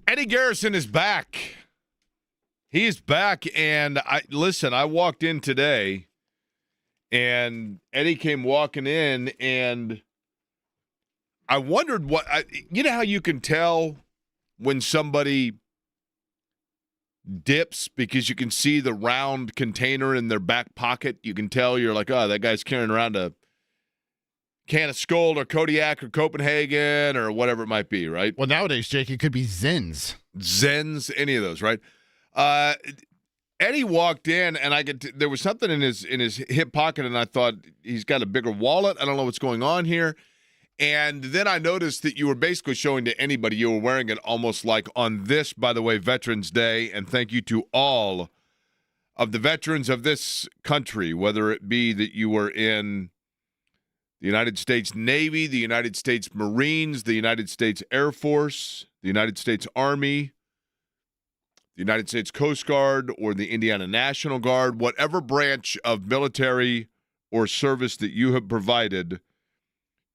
Eddie Garrison is back. He is back, and I walked in today, and Eddie came walking in, and I wondered you know how you can tell when somebody dips because you can see the round container in their back pocket? You can tell, you're like, oh, that guy's carrying around a can of Skoll or Kodiak or Copenhagen or whatever it might be, right? Well, nowadays, Jake, it could be Zens. Zens, any of those, right? Eddie walked in, and there was something in his hip pocket, and I thought, he's got a bigger wallet. I don't know what's going on here. And then I noticed that you were basically showing to anybody, you were wearing it almost like on this, by the way, Veterans Day, and thank you to all of the veterans of this country, whether it be that you were in the United States Navy, the United States Marines, the United States Air Force, the United States Army, the United States Coast Guard, or the Indiana National Guard, whatever branch of military or service that you have provided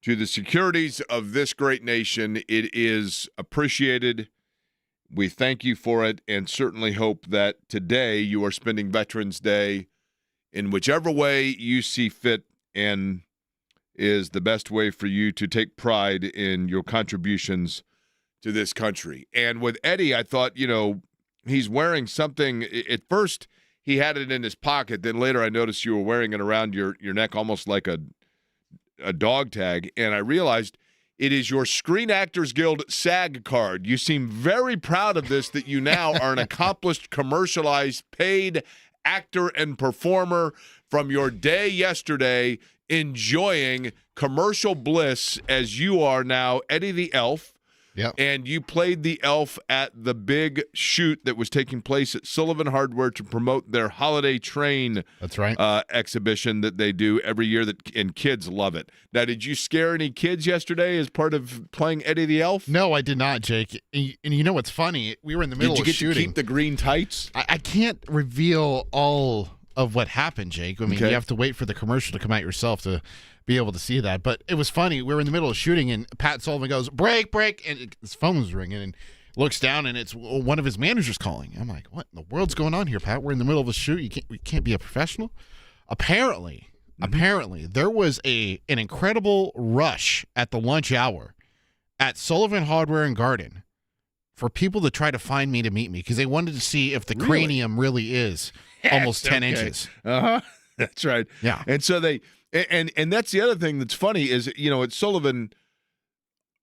to the securities of this great nation, it is appreciated. We thank you for it, and certainly hope that today you are spending Veterans Day in whichever way you see fit and is the best way for you to take pride in your contributions to this country. And with Eddie, I thought, he's wearing something. At first, he had it in his pocket. Then later, I noticed you were wearing it around your neck almost like a dog tag. And I realized it is your Screen Actors Guild SAG card. You seem very proud of this, that you now are an accomplished, commercialized, paid actor and performer from your day yesterday, enjoying commercial bliss as you are now Eddie the Elf. Yep. And you played the elf at the big shoot that was taking place at Sullivan Hardware to promote their Holiday Train That's right. exhibition that they do every year, and kids love it. Now, did you scare any kids yesterday as part of playing Eddie the Elf? No, I did not, Jake. And you know what's funny? We were in the middle of shooting. Did you get to keep the green tights? I can't reveal all of what happened, Jake. I mean, Okay. You have to wait for the commercial to come out yourself to be able to see that. But it was funny. We were in the middle of shooting, and Pat Sullivan goes, break, and his phone was ringing, and looks down, and it's one of his managers calling. I'm like, what in the world's going on here, Pat? We're in the middle of a shoot. We can't be a professional. Apparently, there was an incredible rush at the lunch hour at Sullivan Hardware and Garden for people to try to find me to meet me because they wanted to see if the cranium really is almost 10 inches. Uh-huh. That's right. Yeah. And so and that's the other thing that's funny is, at Sullivan,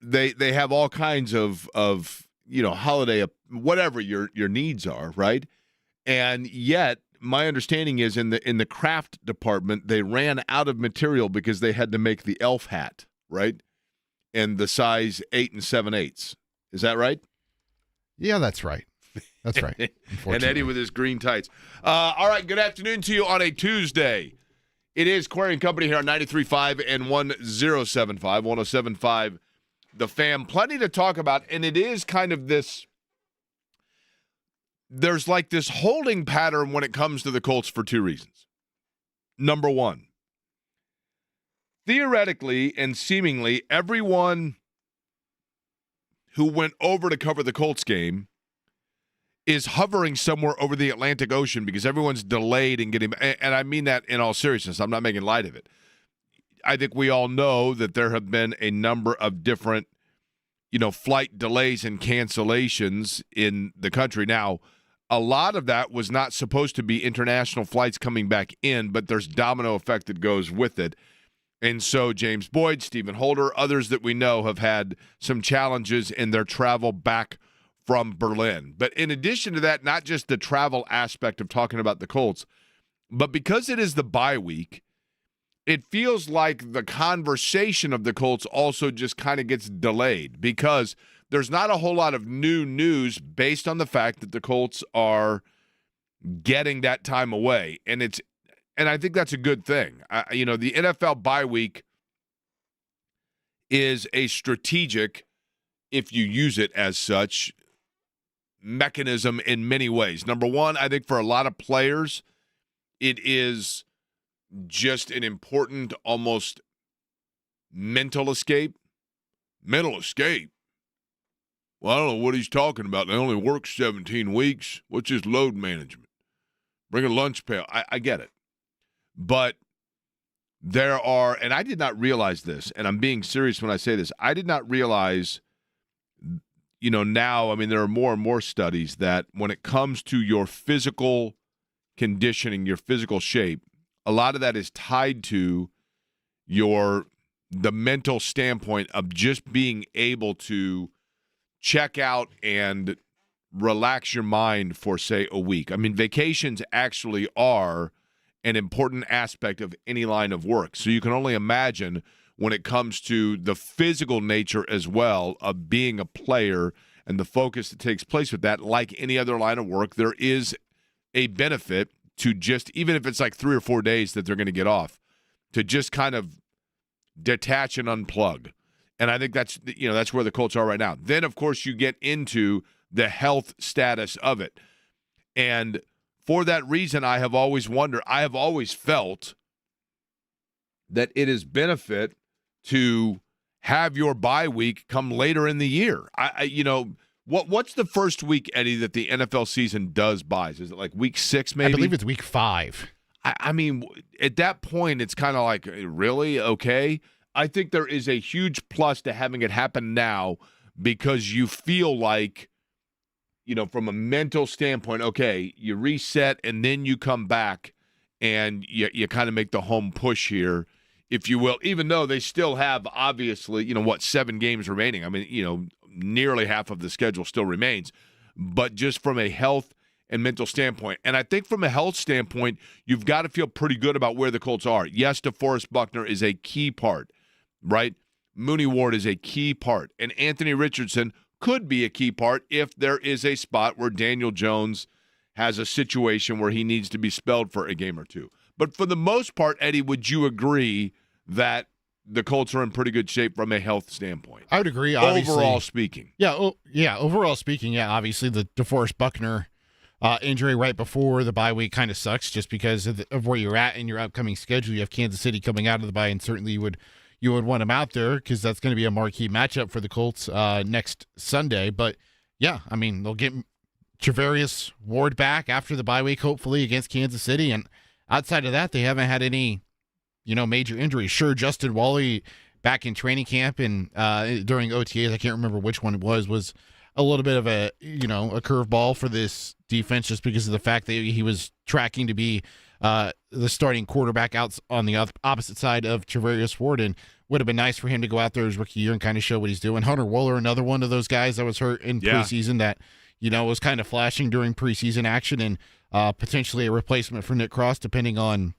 they have all kinds of holiday, whatever your needs are, right? And yet, my understanding is in the craft department, they ran out of material because they had to make the elf hat, right? And the size 8 7/8. Is that right? Yeah, that's right. That's right. And Eddie with his green tights. All right, good afternoon to you on a Tuesday. It is Crean Company here on 93.5 and 107.5, 107.5, The Fan. Plenty to talk about, and it is kind of this, there's like this holding pattern when it comes to the Colts for two reasons. Number one, theoretically and seemingly everyone who went over to cover the Colts game is hovering somewhere over the Atlantic Ocean because everyone's delayed in getting, and I mean that in all seriousness. I'm not making light of it. I think we all know that there have been a number of different, flight delays and cancellations in the country. Now, a lot of that was not supposed to be international flights coming back in, but there's domino effect that goes with it. And so James Boyd, Stephen Holder, others that we know have had some challenges in their travel back from Berlin. But in addition to that, not just the travel aspect of talking about the Colts, but because it is the bye week, it feels like the conversation of the Colts also just kind of gets delayed because there's not a whole lot of new news based on the fact that the Colts are getting that time away. And I think that's a good thing. The NFL bye week is a strategic, if you use it as such, mechanism in many ways. Number one, I think for a lot of players, it is just an important, almost mental escape. Mental escape. Well, I don't know what he's talking about. They only work 17 weeks. What's his load management? Bring a lunch pail. I get it. But there are, and I did not realize this, and I'm being serious when I say this, I did not realize, now, I mean, there are more and more studies that when it comes to your physical conditioning, your physical shape, a lot of that is tied to the mental standpoint of just being able to check out and relax your mind for, say, a week. I mean, vacations actually are an important aspect of any line of work. So you can only imagine when it comes to the physical nature as well of being a player and the focus that takes place with that. Like any other line of work, there is a benefit to just, even if it's like 3 or 4 days that they're going to get off, to just kind of detach and unplug. And I think that's where the Colts are right now. Then, of course, you get into the health status of it. And for that reason, I have always felt that it is benefit to have your bye week come later in the year. What's the first week, Eddie, that the NFL season does buys? Is it like week 6 maybe? I believe it's week 5. I mean, at that point, it's kind of like, really? Okay. I think there is a huge plus to having it happen now because you feel like, from a mental standpoint, okay, you reset and then you come back and you kind of make the home push here, if you will, even though they still have, obviously, 7 games remaining. I mean, nearly half of the schedule still remains. But just from a health and mental standpoint. And I think from a health standpoint, you've got to feel pretty good about where the Colts are. Yes, DeForest Buckner is a key part, right? Mooney Ward is a key part. And Anthony Richardson could be a key part if there is a spot where Daniel Jones has a situation where he needs to be spelled for a game or two. But for the most part, Eddie, would you agree that the Colts are in pretty good shape from a health standpoint? I would agree, obviously. Overall speaking. Yeah, overall speaking, obviously the DeForest Buckner injury right before the bye week kind of sucks just because of where you're at in your upcoming schedule. You have Kansas City coming out of the bye, and certainly you would want him out there because that's going to be a marquee matchup for the Colts next Sunday. But, yeah, I mean, they'll get Travarius Ward back after the bye week, hopefully, against Kansas City. And outside of that, they haven't had any, major injuries. Sure, Justin Wally back in training camp and during OTAs, I can't remember which one it was a little bit of a curveball for this defense just because of the fact that he was tracking to be the starting quarterback out on the opposite side of Travarius Ward, and would have been nice for him to go out there his rookie year and kind of show what he's doing. Hunter Wohler, another one of those guys that was hurt in preseason that, was kind of flashing during preseason action, and potentially a replacement for Nick Cross, depending on,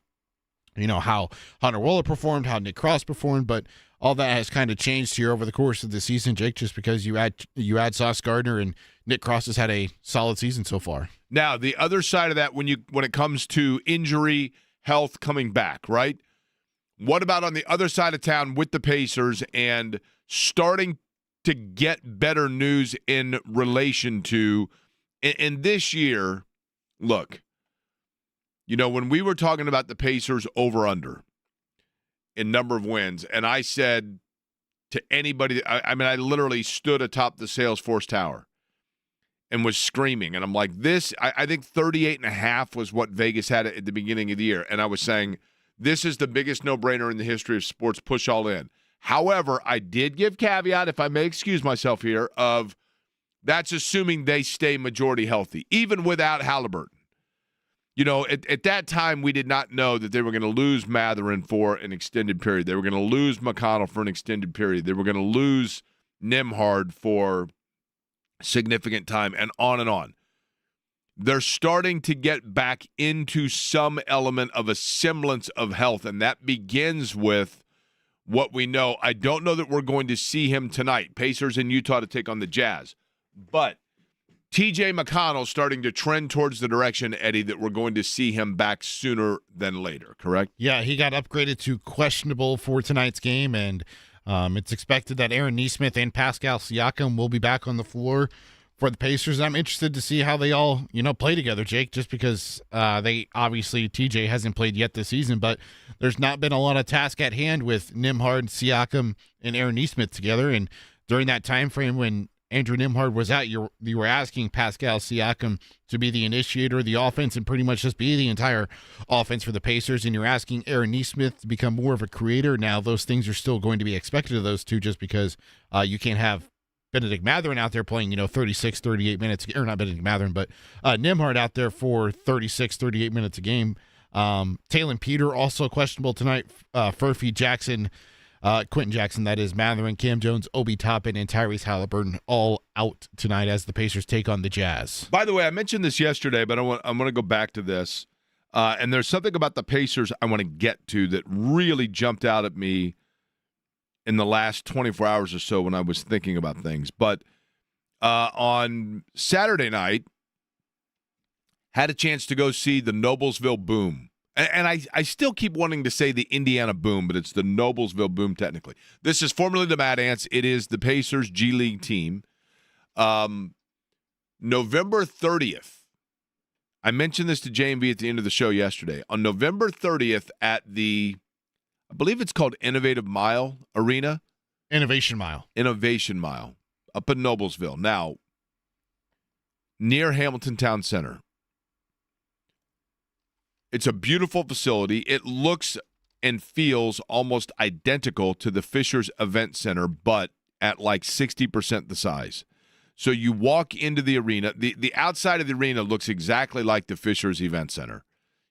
how Hunter Wohler performed, how Nick Cross performed, but all that has kind of changed here over the course of the season, Jake, just because you add Sauce Gardner and Nick Cross has had a solid season so far. Now, the other side of that, when it comes to injury, health coming back, right? What about on the other side of town with the Pacers and starting to get better news in relation to, in this year, look, when we were talking about the Pacers over-under in number of wins, and I said to anybody, I literally stood atop the Salesforce Tower and was screaming. And I'm like, I think 38.5 was what Vegas had at the beginning of the year. And I was saying, this is the biggest no-brainer in the history of sports, push all in. However, I did give caveat, if I may excuse myself here, of that's assuming they stay majority healthy, even without Halliburton. At that time, we did not know that they were going to lose Matherin for an extended period. They were going to lose McConnell for an extended period. They were going to lose Nembhard for significant time, and on and on. They're starting to get back into some element of a semblance of health, and that begins with what we know. I don't know that we're going to see him tonight. Pacers in Utah to take on the Jazz. But T.J. McConnell starting to trend towards the direction, Eddie, that we're going to see him back sooner than later, correct? Yeah, he got upgraded to questionable for tonight's game, and it's expected that Aaron Nesmith and Pascal Siakam will be back on the floor for the Pacers. I'm interested to see how they all, play together, Jake, just because they obviously TJ hasn't played yet this season, but there's not been a lot of task at hand with Nembhard, Siakam, and Aaron Nesmith together. And during that time frame when Andrew Nimhard was out, you were asking Pascal Siakam to be the initiator of the offense and pretty much just be the entire offense for the Pacers, and you're asking Aaron Nesmith to become more of a creator. Now, those things are still going to be expected of those two just because you can't have Benedict Mathurin out there playing, 36, 38 minutes, or not Benedict Mathurin, but Nimhard out there for 36, 38 minutes a game. Talon Peter also questionable tonight. Furphy, Jackson, Quentin Jackson, that is, Mathurin, Cam Jones, Obi Toppin, and Tyrese Halliburton all out tonight as the Pacers take on the Jazz. By the way, I mentioned this yesterday, but I'm going to go back to this. And there's something about the Pacers I want to get to that really jumped out at me in the last 24 hours or so when I was thinking about things. But on Saturday night, had a chance to go see the Noblesville Boom. And I still keep wanting to say the Indiana Boom, but it's the Noblesville Boom technically. This is formerly the Mad Ants. It is the Pacers G League team. November 30th. I mentioned this to JMV at the end of the show yesterday. On November 30th at the, I believe it's called Innovative Mile Arena. Innovation Mile up in Noblesville. Now, near Hamilton Town Center. It's a beautiful facility. It looks and feels almost identical to the Fishers Event Center, but at like 60% the size. So you walk into the arena. The outside of the arena looks exactly like the Fishers Event Center.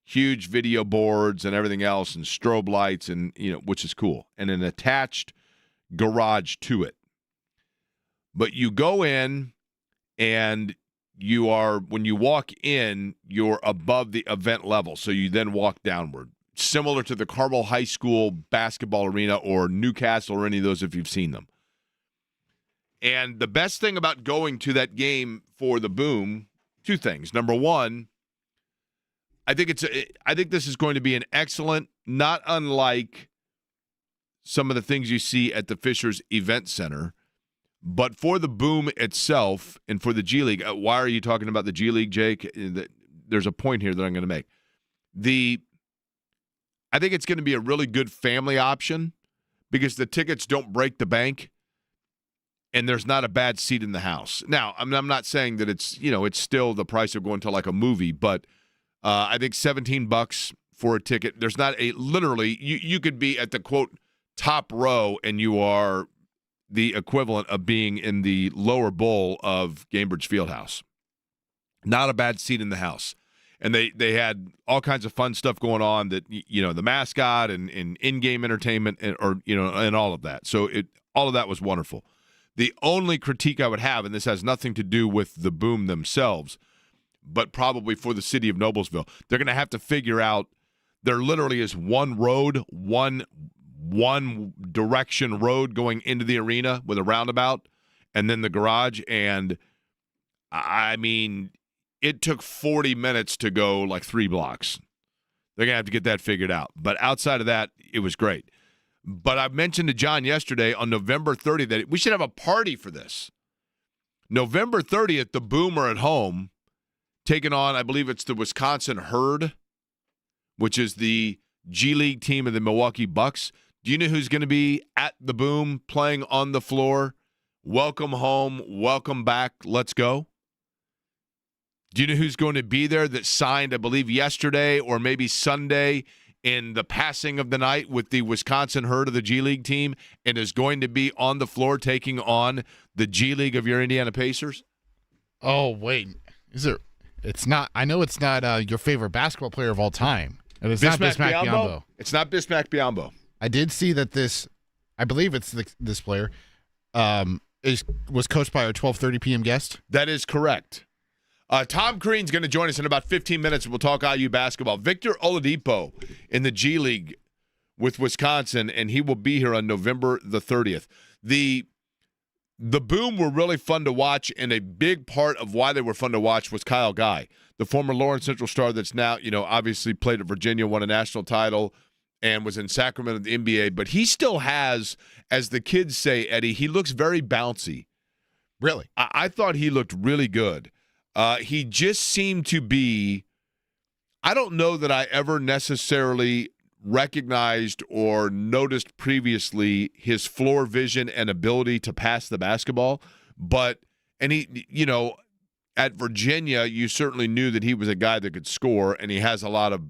Huge video boards and everything else and strobe lights, and which is cool. And an attached garage to it. But you go in and when you walk in, you're above the event level. So you then walk downward. Similar to the Carmel High School basketball arena or Newcastle or any of those if you've seen them. And the best thing about going to that game for the Boom, two things. Number one, I think this is going to be an excellent, not unlike some of the things you see at the Fishers Event Center. But for the Boom itself and for the G League, why are you talking about the G League, Jake? There's a point here that I'm going to make. I think it's going to be a really good family option because the tickets don't break the bank and there's not a bad seat in the house. Now, I'm not saying that it's still the price of going to like a movie, but I think $17 for a ticket. There's not literally, you could be at the, quote, top row and you are the equivalent of being in the lower bowl of Gainbridge Fieldhouse. Not a bad seat in the house. And they had all kinds of fun stuff going on that, the mascot and in-game entertainment and all of that. So all of that was wonderful. The only critique I would have, and this has nothing to do with the Boom themselves, but probably for the city of Noblesville, they're going to have to figure out there literally is one road, one direction road going into the arena with a roundabout and then the garage. And I mean, it took 40 minutes to go like 3 blocks. They're going to have to get that figured out. But outside of that, it was great. But I mentioned to John yesterday on November 30th that we should have a party for this. November 30th, the Boom are at home taking on, I believe it's the Wisconsin Herd, which is the G League team of the Milwaukee Bucks. Do you know who's going to be at the Boom playing on the floor? Welcome home, welcome back, let's go. Do you know who's going to be there that signed, I believe, yesterday or maybe Sunday in the passing of the night with the Wisconsin Herd of the G League team and is going to be on the floor taking on the G League of your Indiana Pacers? Oh, wait. Is there? It's not. I know it's not your favorite basketball player of all time. And it's not Bismack Biyombo. It's not Bismack Biyombo. I did see that I believe it's this player, was coached by our 12:30 p.m. guest. That is correct. Tom Crean's going to join us in about 15 minutes. We'll talk IU basketball. Victor Oladipo in the G League with Wisconsin, and he will be here on November the 30th. The Boom were really fun to watch, and a big part of why they were fun to watch was Kyle Guy, the former Lawrence Central star that's now, obviously played at Virginia, won a national title, and was in Sacramento in the NBA. But he still has, as the kids say, Eddie, he looks very bouncy. Really? I thought he looked really good. He just seemed to be, I don't know that I ever necessarily recognized or noticed previously his floor vision and ability to pass the basketball, but And at Virginia, you certainly knew that he was a guy that could score, and he has a lot of,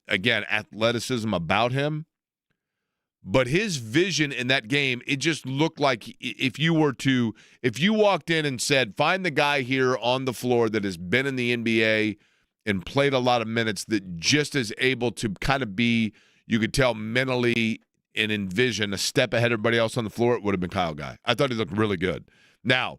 again, athleticism about him. But his vision in that game, it just looked like if you walked in and said, find the guy here on the floor that has been in the NBA and played a lot of minutes that just is able to kind of be, you could tell mentally and envision a step ahead of everybody else on the floor, it would have been Kyle Guy. I thought he looked really good. Now,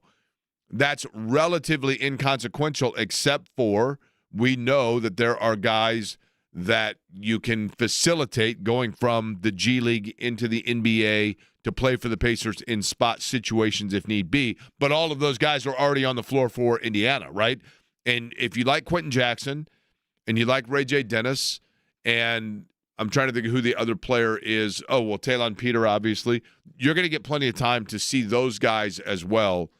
that's relatively inconsequential, except for we know that there are guys that you can facilitate going from the G League into the NBA to play for the Pacers in spot situations if need be. But all of those guys are already on the floor for Indiana, right? And if you like Quentin Jackson and you like Ray J. Dennis, and I'm trying to think of who the other player is. Oh, well, Talon Peter, obviously. You're going to get plenty of time to see those guys as well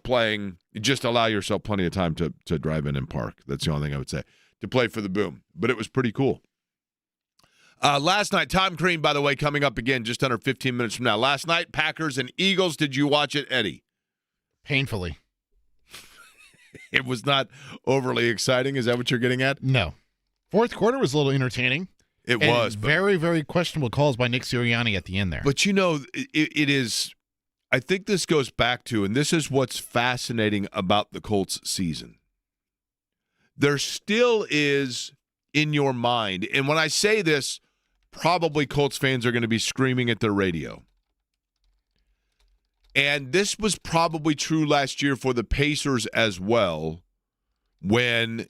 playing. Just allow yourself plenty of time to drive in and park. That's the only thing I would say. To play for the Boom. But it was pretty cool. Last night, Tom Crean, by the way, coming up again just under 15 minutes from now. Last night, Packers and Eagles. Did you watch it, Eddie? Painfully. It was not overly exciting. Is that what you're getting at? No. Fourth quarter was a little entertaining. It was. Very, very questionable calls by Nick Sirianni at the end there. But, it is – I think this goes back to, and this is what's fascinating about the Colts season. There still is in your mind, and when I say this, probably Colts fans are going to be screaming at their radio. And this was probably true last year for the Pacers as well, when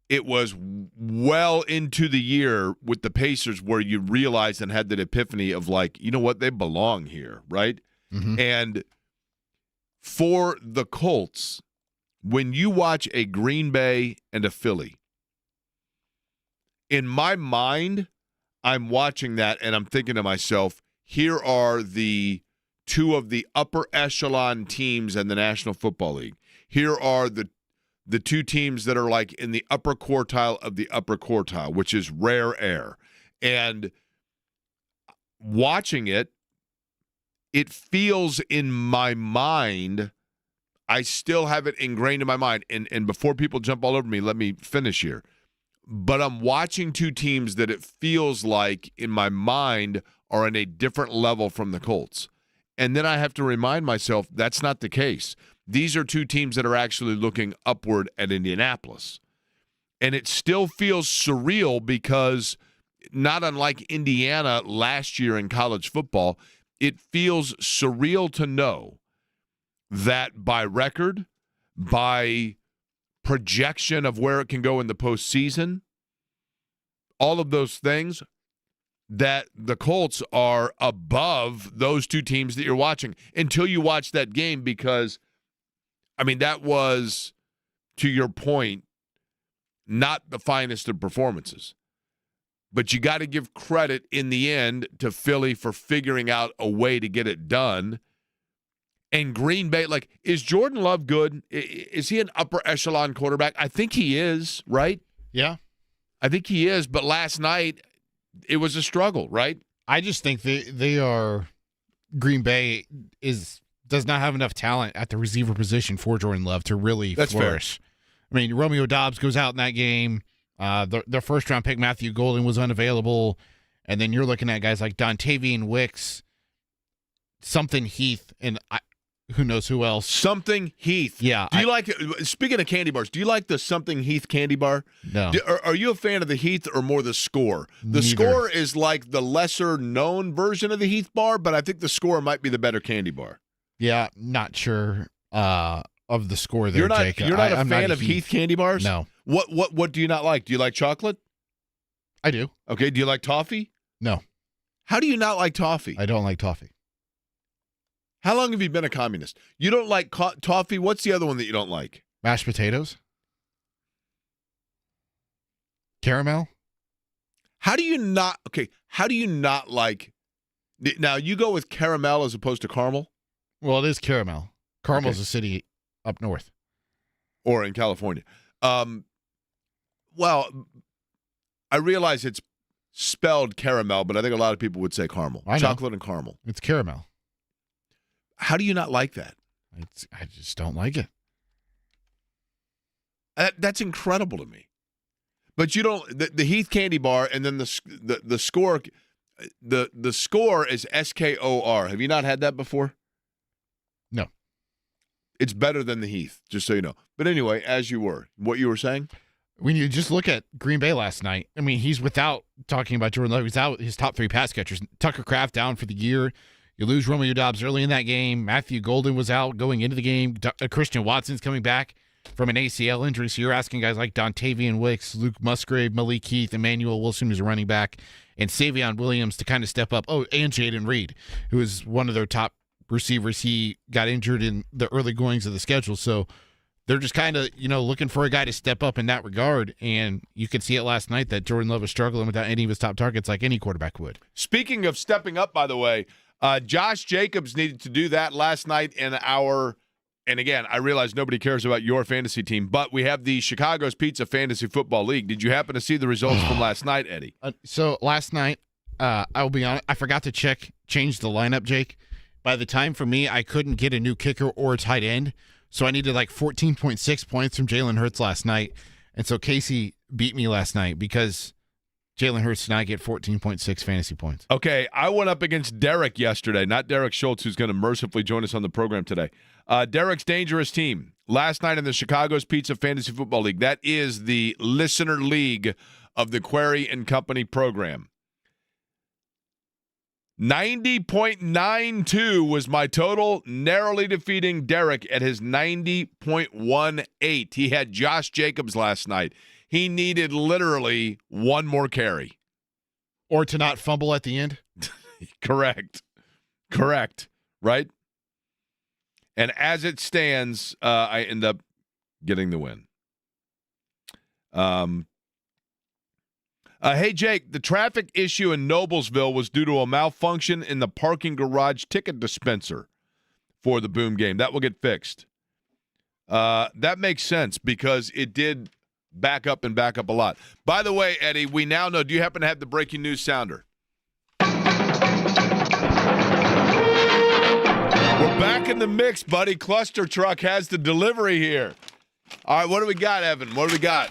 it was well into the year with the Pacers where you realized and had that epiphany of like, you know what, they belong here, right? Mm-hmm. And for the Colts, when you watch a Green Bay and a Philly, in my mind, I'm watching that and I'm thinking to myself, here are the two of the upper echelon teams in the National Football League. Here are the two teams that are like in the upper quartile of the upper quartile, which is rare air. And watching it, it feels in my mind, I still have it ingrained in my mind. And before people jump all over me, let me finish here. But I'm watching two teams that it feels like in my mind are on a different level from the Colts. And then I have to remind myself that's not the case. These are two teams that are actually looking upward at Indianapolis. And it still feels surreal because, not unlike Indiana last year in college football, it feels surreal to know that by record, by projection of where it can go in the postseason, all of those things, that the Colts are above those two teams that you're watching until you watch that game because, I mean, that was, to your point, not the finest of performances. But you got to give credit in the end to Philly for figuring out a way to get it done. And Green Bay, like, is Jordan Love good? Is he an upper echelon quarterback? I think he is, right? Yeah. I think he is. But last night, it was a struggle, right? I just think they are – Green Bay does not have enough talent at the receiver position for Jordan Love to really flourish. Fair. I mean, Romeo Doubs goes out in that game. Their first-round pick, Matthew Golden, was unavailable. And then you're looking at guys like Dontavian Wicks, something Heath, and who knows who else. Something Heath. Yeah. Do you like – speaking of candy bars, do you like the Something Heath candy bar? No. Are you a fan of the Heath or more the Score? The Neither. Score is like the lesser-known version of the Heath bar, but I think the Score might be the better candy bar. Yeah, not sure of the Score there, Jake. You're not a fan of Heath candy bars? No. What do you not like? Do you like chocolate? I do. Okay. Do you like toffee? No. How do you not like toffee? I don't like toffee. How long have you been a communist? You don't like toffee? What's the other one that you don't like? Mashed potatoes? Caramel? How do you not like – now, you go with caramel as opposed to caramel? Well, it is caramel. Caramel's Okay. a city up north. Or in California. Well, I realize it's spelled caramel, but I think a lot of people would say caramel. I know. Chocolate and caramel. It's caramel. How do you not like that? I just don't like it. That's incredible to me. But you don't the Heath candy bar and then the score the score is SKOR. Have you not had that before? No. It's better than the Heath, just so you know. But anyway, what you were saying? When you just look at Green Bay last night, I mean, he's without talking about Jordan Love, he's out his top 3 pass catchers. Tucker Kraft down for the year. You lose Romeo Doubs early in that game. Matthew Golden was out going into the game. Christian Watson's coming back from an ACL injury. So you're asking guys like Dontavian Wicks, Luke Musgrave, Malik Heath, Emmanuel Wilson, who's a running back, and Savion Williams to kind of step up. Oh, and Jaden Reed, who is one of their top receivers. He got injured in the early goings of the schedule. So they're just kind of, looking for a guy to step up in that regard. And you could see it last night that Jordan Love was struggling without any of his top targets like any quarterback would. Speaking of stepping up, by the way, Josh Jacobs needed to do that last night in and again, I realize nobody cares about your fantasy team, but we have the Chicago's Pizza Fantasy Football League. Did you happen to see the results from last night, Eddie? So last night, I will be honest, I forgot to change the lineup, Jake. By the time for me, I couldn't get a new kicker or a tight end, so I needed like 14.6 points from Jalen Hurts last night. And so Casey beat me last night because Jalen Hurts did not get 14.6 fantasy points. Okay, I went up against Derek yesterday, not Derek Schultz, who's going to mercifully join us on the program today. Derek's dangerous team last night in the Chicago's Pizza Fantasy Football League. That is the listener league of the Query and Company program. 90.92 was my total, narrowly defeating Derek at his 90.18. He had Josh Jacobs last night. He needed literally one more carry. Or to not fumble at the end? Correct. Right? And as it stands, I end up getting the win. Hey, Jake, the traffic issue in Noblesville was due to a malfunction in the parking garage ticket dispenser for the Boom game. That will get fixed. That makes sense because it did back up a lot. By the way, Eddie, we now know, do you happen to have the breaking news sounder? We're back in the mix, buddy. Cluster Truck has the delivery here. All right, what do we got, Evan? What do we got?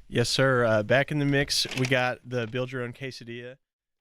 Yes, sir. Back in the mix, we got the Build Your Own Quesadilla.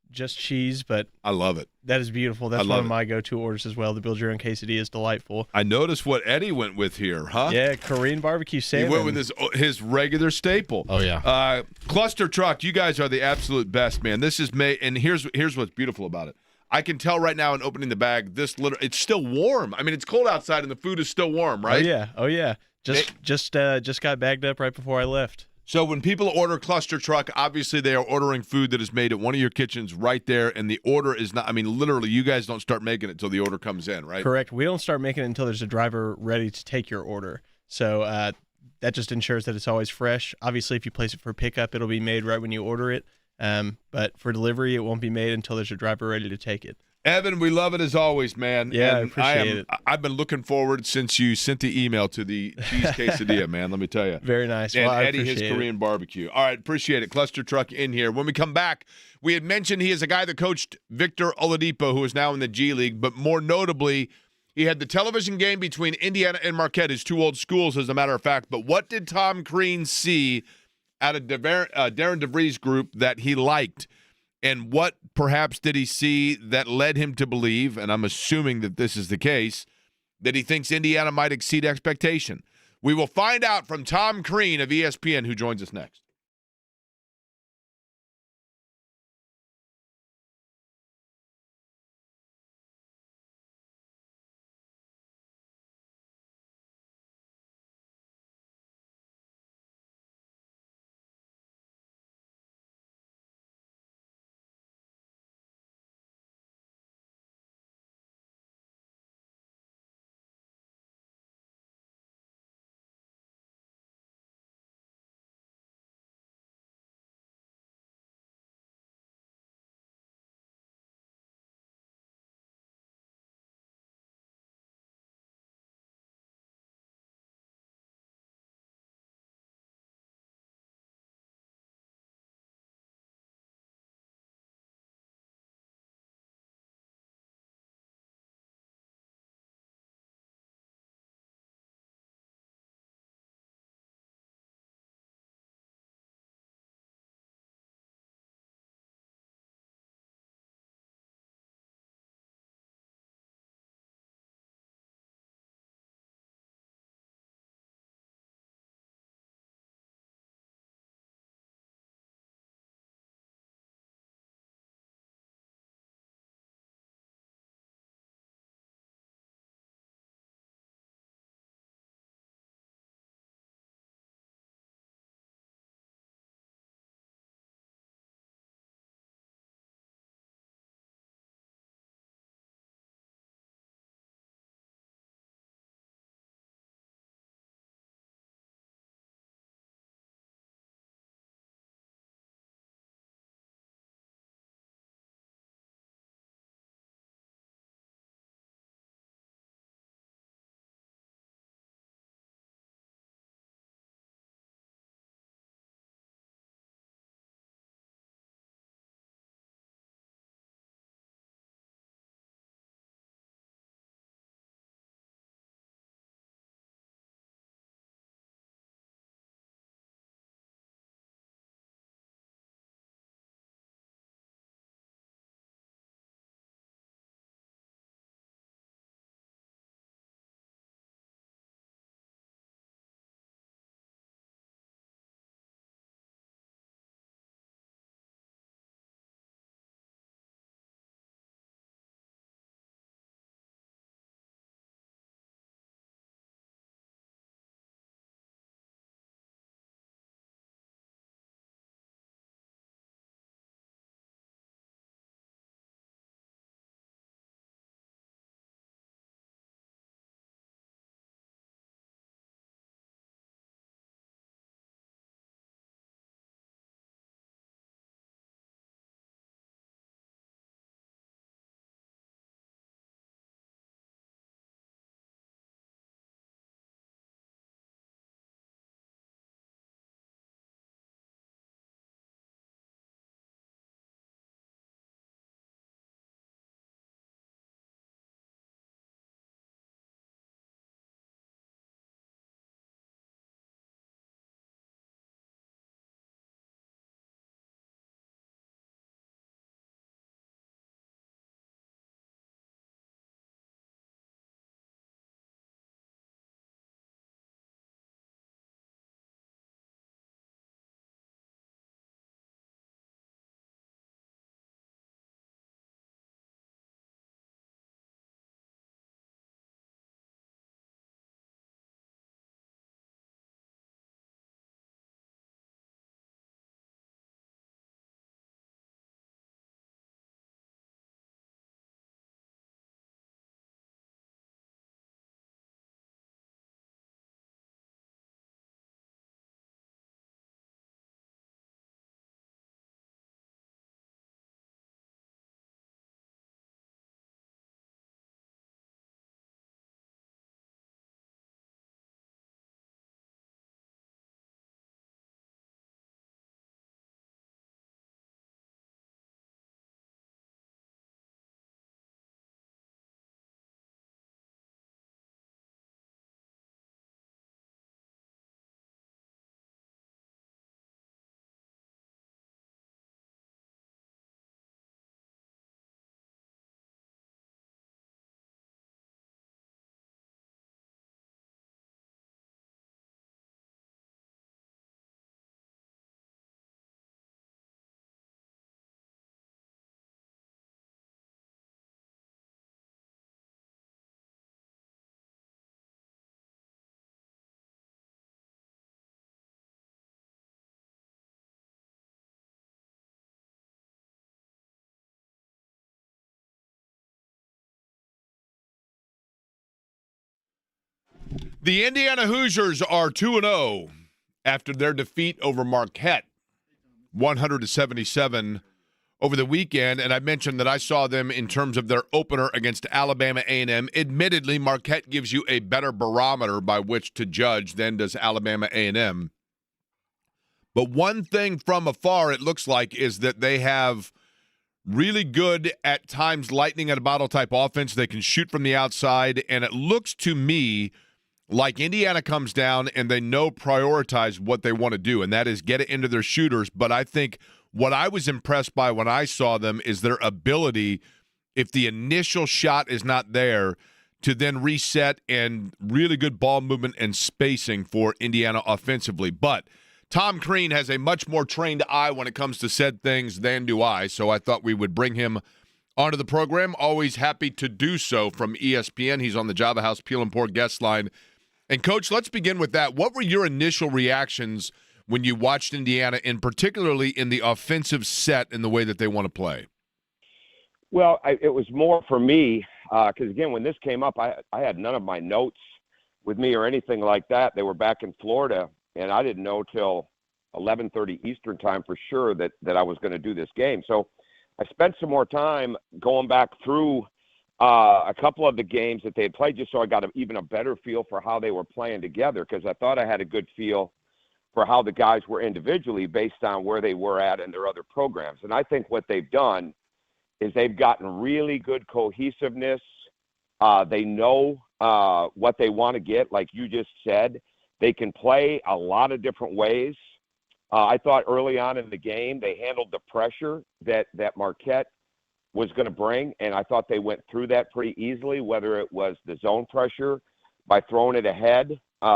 Just cheese, but I love it. That is beautiful. That's one of my go-to orders as well. The Build Your Own Quesadilla is delightful. I noticed what Eddie went with here, huh? Yeah, Korean barbecue salmon. He went with his regular staple. Oh, yeah. Cluster Truck, you guys are the absolute best, man. This is made, and here's what's beautiful about it. I can tell right now in opening the bag, it's still warm. I mean, it's cold outside, and the food is still warm, right? Oh, yeah. Just got bagged up right before I left. So when people order Cluster Truck, obviously they are ordering food that is made at one of your kitchens right there, and the order is not, I mean, literally, you guys don't start making it until the order comes in, right? Correct. We don't start making it until there's a driver ready to take your order. So that just ensures that it's always fresh. Obviously, if you place it for pickup, it'll be made right when you order it. But for delivery, it won't be made until there's a driver ready to take it. Evan, we love it as always, man. Yeah, and I appreciate it. I've been looking forward since you sent the email to the cheese quesadilla, man. Let me tell you. Very nice. And well, Eddie, his Korean barbecue. All right, appreciate it. Cluster Truck in here. When we come back, we had mentioned he is a guy that coached Victor Oladipo, who is now in the G League, but more notably, he had the television game between Indiana and Marquette, his two old schools, as a matter of fact. But what did Tom Crean see out of Darren DeVries' group that he liked? And what perhaps did he see that led him to believe, and I'm assuming that this is the case, that he thinks Indiana might exceed expectation? We will find out from Tom Crean of ESPN, who joins us next. The Indiana Hoosiers are 2-0 after their defeat over Marquette, 100-77 over the weekend. And I mentioned that I saw them in terms of their opener against Alabama A&M. Admittedly, Marquette gives you a better barometer by which to judge than does Alabama A&M. But one thing from afar, it looks like, is that they have really good, at times, lightning at a bottle type offense. They can shoot from the outside, and it looks to me like Indiana comes down and they prioritize what they want to do, and that is get it into their shooters. But I think what I was impressed by when I saw them is their ability, if the initial shot is not there, to then reset, and really good ball movement and spacing for Indiana offensively. But Tom Crean has a much more trained eye when it comes to said things than do I, so I thought we would bring him onto the program. Always happy to do so from ESPN. He's on the Java House Peel and Pour guest line. And, Coach, let's begin with that. What were your initial reactions when you watched Indiana, and particularly in the offensive set and the way that they want to play? Well, it was more for me because, again, when this came up, I had none of my notes with me or anything like that. They were back in Florida, and I didn't know till 11:30 Eastern time for sure that I was going to do this game. So I spent some more time going back through a couple of the games that they had played just so I got even a better feel for how they were playing together, because I thought I had a good feel for how the guys were individually based on where they were at in their other programs. And I think what they've done is they've gotten really good cohesiveness. They know what they want to get, like you just said. They can play a lot of different ways. I thought early on in the game they handled the pressure that Marquette was going to bring, and I thought they went through that pretty easily, whether it was the zone pressure by throwing it ahead.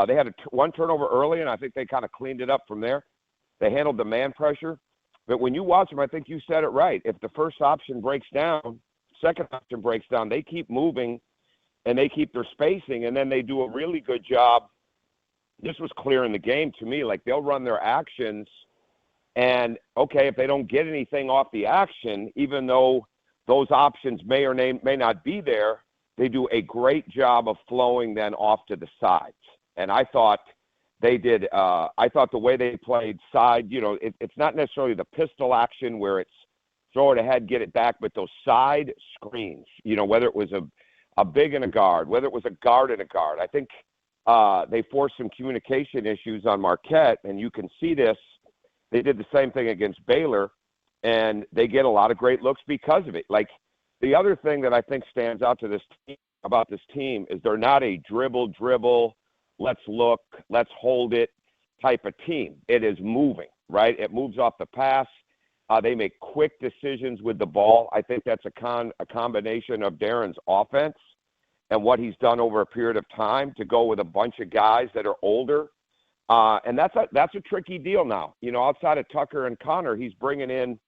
They had one turnover early, and I think they kind of cleaned it up from there. They handled the man pressure. But when you watch them, I think you said it right. If the first option breaks down, second option breaks down, they keep moving, and they keep their spacing, and then they do a really good job. This was clear in the game to me. Like, they'll run their actions, and, okay, if they don't get anything off the action, even though those options may or may not be there, they do a great job of flowing then off to the sides. And I thought they did. I thought the way they played side, it's not necessarily the pistol action where it's throw it ahead, get it back, but those side screens, whether it was a big and a guard, whether it was a guard and a guard. I think they forced some communication issues on Marquette, and you can see this. They did the same thing against Baylor, and they get a lot of great looks because of it. Like, the other thing that I think stands out to about this team is they're not a dribble, let's look, let's hold it type of team. It is moving, right? It moves off the pass. They make quick decisions with the ball. I think that's a combination of Darren's offense and what he's done over a period of time to go with a bunch of guys that are older. And that's a tricky deal now. Outside of Tucker and Connor, he's bringing in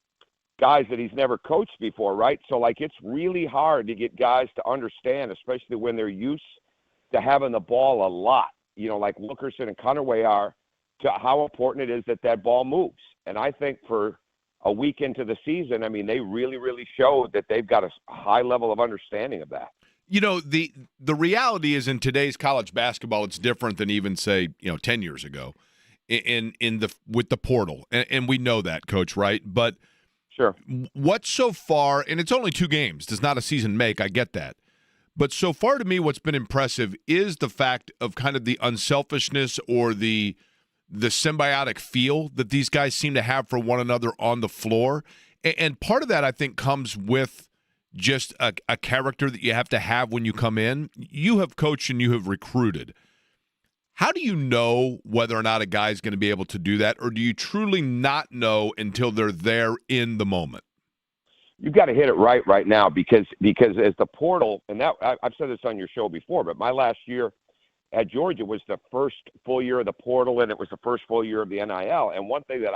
guys that he's never coached before, right? So, it's really hard to get guys to understand, especially when they're used to having the ball a lot, like Wilkerson and Conaway are, to how important it is that ball moves. And I think for a week into the season, they really, really showed that they've got a high level of understanding of that. The reality is, in today's college basketball, it's different than even, say, 10 years ago with the portal. And we know that, Coach, right? But sure. What so far, and it's only 2 games, does not a season make, I get that. But so far to me, what's been impressive is the fact of kind of the unselfishness or the symbiotic feel that these guys seem to have for one another on the floor. And part of that, I think, comes with just a character that you have to have when you come in. You have coached and you have recruited. How do you know whether or not a guy is going to be able to do that, or do you truly not know until they're there in the moment? You've got to hit it right now because as the portal, and that I've said this on your show before, but my last year at Georgia was the first full year of the portal, and it was the first full year of the NIL. And one thing that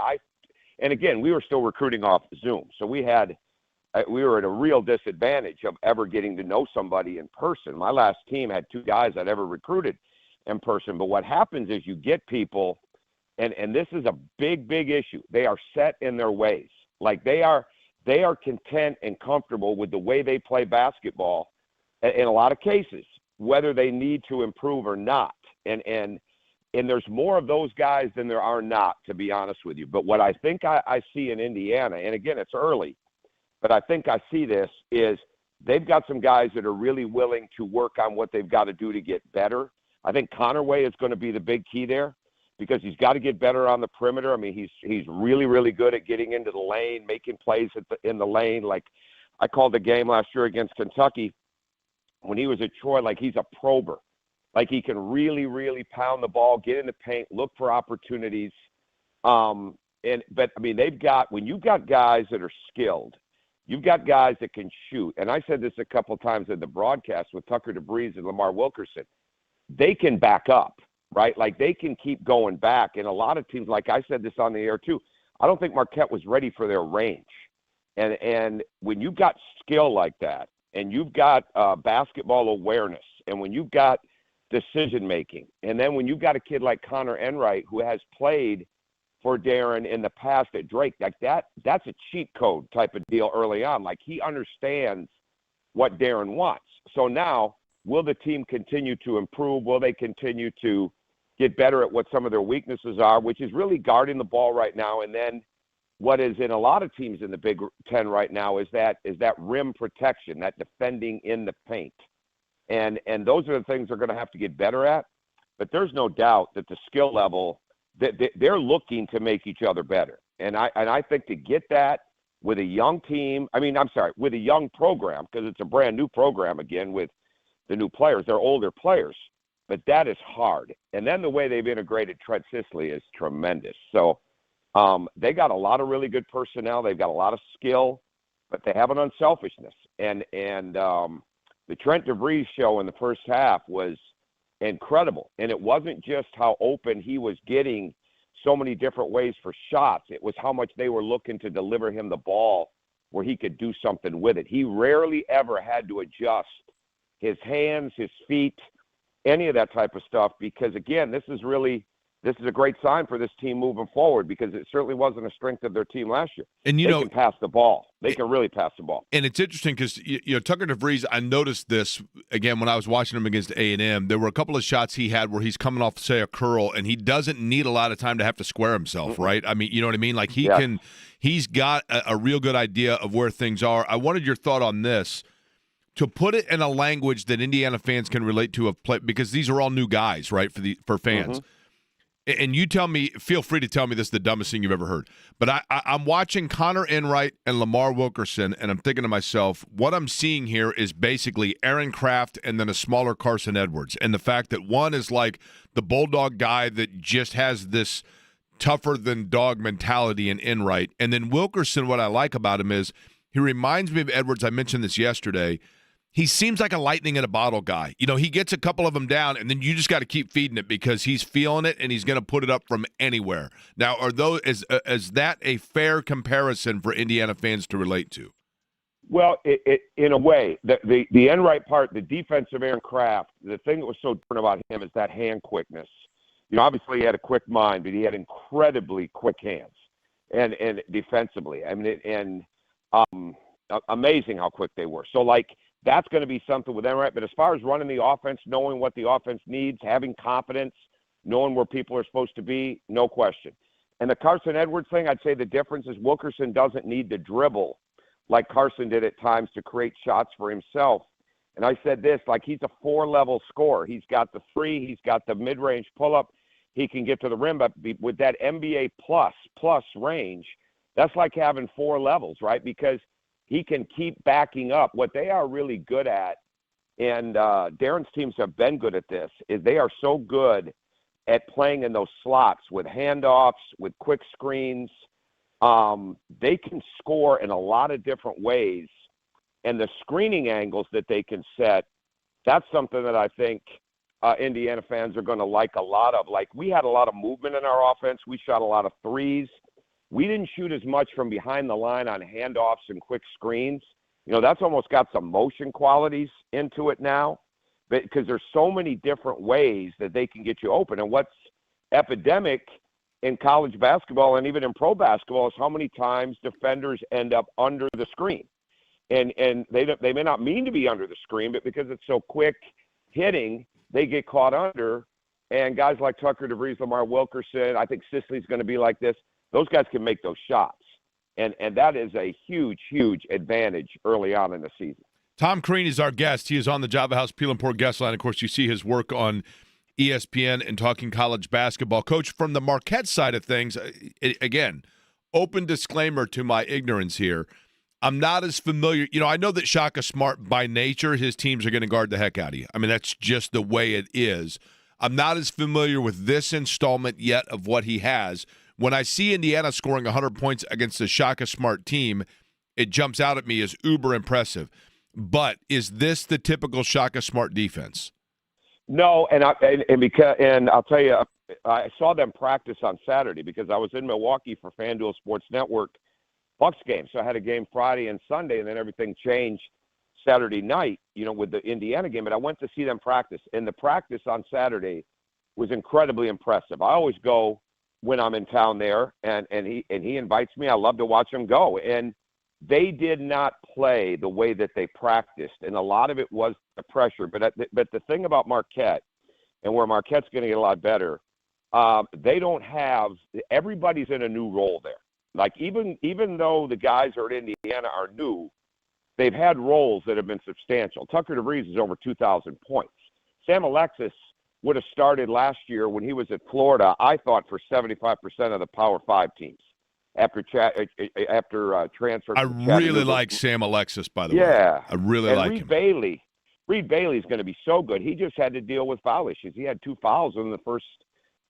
and again, we were still recruiting off Zoom, so we were at a real disadvantage of ever getting to know somebody in person. My last team had 2 guys I'd ever recruited in person. But what happens is you get people, and this is a big issue. They are set in their ways. Like, they are content and comfortable with the way they play basketball in a lot of cases, whether they need to improve or not. And there's more of those guys than there are not, to be honest with you. But what I think I see in Indiana, and again, it's early, but I think I see this, is they've got some guys that are really willing to work on what they've got to do to get better. I think Connerway is going to be the big key there because he's got to get better on the perimeter. I mean, he's really, really good at getting into the lane, making plays in the lane. Like I called the game last year against Kentucky when he was at Troy, like he's a prober. Like he can really, really pound the ball, get in the paint, look for opportunities. But I mean, when you've got guys that are skilled, you've got guys that can shoot. And I said this a couple of times in the broadcast with Tucker DeVries and Lamar Wilkerson. They can back up, right? Like they can keep going back. And a lot of teams, like I said this on the air too, I don't think Marquette was ready for their range. And when you've got skill like that, and you've got basketball awareness, and when you've got decision-making, and then when you've got a kid like Connor Enright who has played for Darren in the past at Drake, like that's a cheat code type of deal early on. Like he understands what Darren wants. So now, will the team continue to improve? Will they continue to get better at what some of their weaknesses are, which is really guarding the ball right now? And then what is in a lot of teams in the Big Ten right now is that rim protection, that defending in the paint. And those are the things they're going to have to get better at. But there's no doubt that the skill level, they're looking to make each other better. And I think to get that with a young team, with a young program, because it's a brand new program again with the new players, they're older players, but that is hard. And then the way they've integrated Trent Sisley is tremendous. So they got a lot of really good personnel. They've got a lot of skill, but they have an unselfishness. And the Trent DeVries show in the first half was incredible. And it wasn't just how open he was getting so many different ways for shots. It was how much they were looking to deliver him the ball where he could do something with it. He rarely ever had to adjust his hands, his feet, any of that type of stuff, because, again, this is a great sign for this team moving forward, because it certainly wasn't a strength of their team last year. And they can pass the ball. They can really pass the ball. And it's interesting because Tucker DeVries, I noticed this again when I was watching him against A&M. There were a couple of shots he had where he's coming off, say, a curl, and he doesn't need a lot of time to have to square himself, right? I mean, you know what I mean? Like he's got a real good idea of where things are. I wanted your thought on this. To put it in a language that Indiana fans can relate to, because these are all new guys, right, for fans. Mm-hmm. And you tell me, feel free to tell me this is the dumbest thing you've ever heard. But I'm watching Connor Enright and Lamar Wilkerson, and I'm thinking to myself, what I'm seeing here is basically Aaron Kraft and then a smaller Carson Edwards. And the fact that one is like the bulldog guy that just has this tougher-than-dog mentality in Enright. And then Wilkerson, what I like about him is he reminds me of Edwards. I mentioned this yesterday. He seems like a lightning in a bottle guy. You know, he gets a couple of them down, and then you just got to keep feeding it because he's feeling it, and he's going to put it up from anywhere. Now, is that a fair comparison for Indiana fans to relate to? Well, in a way, the Enright part, the defensive Aaron Kraft, the thing that was so different about him is that hand quickness. You know, obviously he had a quick mind, but he had incredibly quick hands, and defensively. I mean, amazing how quick they were. So, like, that's going to be something with Enright. But as far as running the offense, knowing what the offense needs, having confidence, knowing where people are supposed to be, no question. And the Carson Edwards thing, I'd say the difference is Wilkerson doesn't need to dribble like Carson did at times to create shots for himself. And I said this, like, he's a 4-level scorer. He's got the free, he's got the mid-range pull-up, he can get to the rim. But with that NBA plus range, that's like having 4 levels, right? Because he can keep backing up. What they are really good at, and Darren's teams have been good at this, is they are so good at playing in those slots with handoffs, with quick screens. They can score in a lot of different ways. And the screening angles that they can set, that's something that I think Indiana fans are going to like a lot of. Like, we had a lot of movement in our offense. We shot a lot of threes. We didn't shoot as much from behind the line on handoffs and quick screens. You know, that's almost got some motion qualities into it now, because there's so many different ways that they can get you open. And what's epidemic in college basketball and even in pro basketball is how many times defenders end up under the screen. And they may not mean to be under the screen, but because it's so quick hitting, they get caught under. And guys like Tucker DeVries, Lamar Wilkerson, I think Sicily's going to be like this. Those guys can make those shots. And that is a huge, huge advantage early on in the season. Tom Crean is our guest. He is on the Java House Peel and Pour guest line. Of course, you see his work on ESPN and talking college basketball. Coach, from the Marquette side of things, again, open disclaimer to my ignorance here. I'm not as familiar. I know that Shaka Smart, by nature, his teams are going to guard the heck out of you. I mean, that's just the way it is. I'm not as familiar with this installment yet of what he has. When I see Indiana scoring 100 points against the Shaka Smart team, it jumps out at me as uber impressive. But is this the typical Shaka Smart defense? No, and I'll tell you, I saw them practice on Saturday because I was in Milwaukee for FanDuel Sports Network Bucks game. So I had a game Friday and Sunday, and then everything changed Saturday night, with the Indiana game. But I went to see them practice, and the practice on Saturday was incredibly impressive. I always go when I'm in town there, and he invites me. I love to watch him go. And they did not play the way that they practiced, and a lot of it was the pressure. But the thing about Marquette, and where Marquette's going to get a lot better, they don't have – everybody's in a new role there. Like, even though the guys who are at Indiana are new, they've had roles that have been substantial. Tucker DeVries is over 2,000 points. Sam Alexis would have started last year when he was at Florida, I thought, for 75% of the Power 5 teams after transfer. I really like Sam Alexis, by the way. Yeah. I really like him. Reed Bailey's going to be so good. He just had to deal with foul issues. He had 2 fouls in the first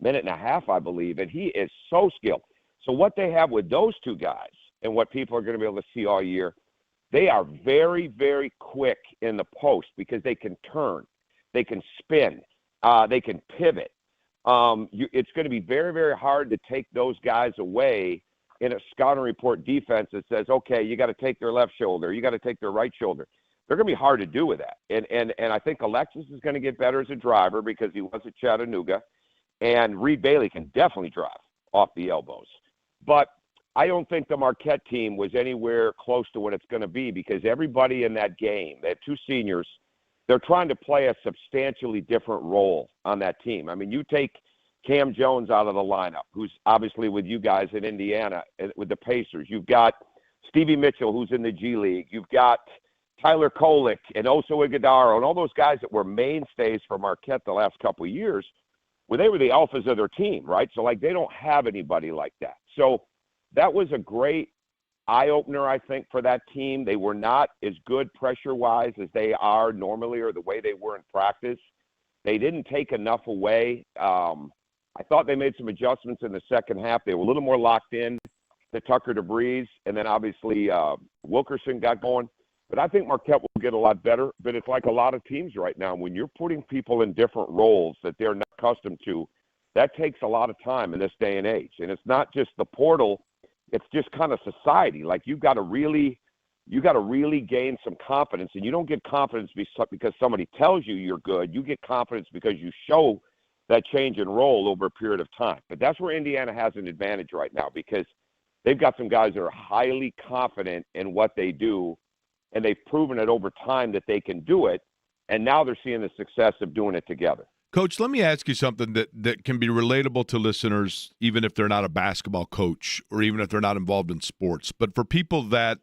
minute and a half, I believe, and he is so skilled. So what they have with those two guys and what people are going to be able to see all year, they are very, very quick in the post because they can turn, they can spin, they can pivot. It's going to be very, very hard to take those guys away in a scouting report defense that says, okay, you got to take their left shoulder, you got to take their right shoulder. They're going to be hard to do with that. And I think Alexis is going to get better as a driver because he was at Chattanooga, and Reed Bailey can definitely drive off the elbows. But I don't think the Marquette team was anywhere close to what it's going to be because everybody in that game, they have 2 seniors, they're trying to play a substantially different role on that team. I mean, you take Cam Jones out of the lineup, who's obviously with you guys in Indiana with the Pacers. You've got Stevie Mitchell, who's in the G League. You've got Tyler Kolek and Oso Iguodaro and all those guys that were mainstays for Marquette the last couple of years. Well, they were the alphas of their team, right? So, they don't have anybody like that. So that was a great eye-opener, I think, for that team. They were not as good pressure-wise as they are normally or the way they were in practice. They didn't take enough away. I thought they made some adjustments in the second half. They were a little more locked in to Tucker DeVries, and then obviously Wilkerson got going. But I think Marquette will get a lot better. But it's like a lot of teams right now. When you're putting people in different roles that they're not accustomed to, that takes a lot of time in this day and age. And it's not just the portal. It's just kind of society. Like, you got to really gain some confidence. And you don't get confidence because somebody tells you you're good. You get confidence because you show that change in role over a period of time. But that's where Indiana has an advantage right now because they've got some guys that are highly confident in what they do, and they've proven it over time that they can do it, and now they're seeing the success of doing it together. Coach, let me ask you something that can be relatable to listeners, even if they're not a basketball coach or even if they're not involved in sports. But for people that,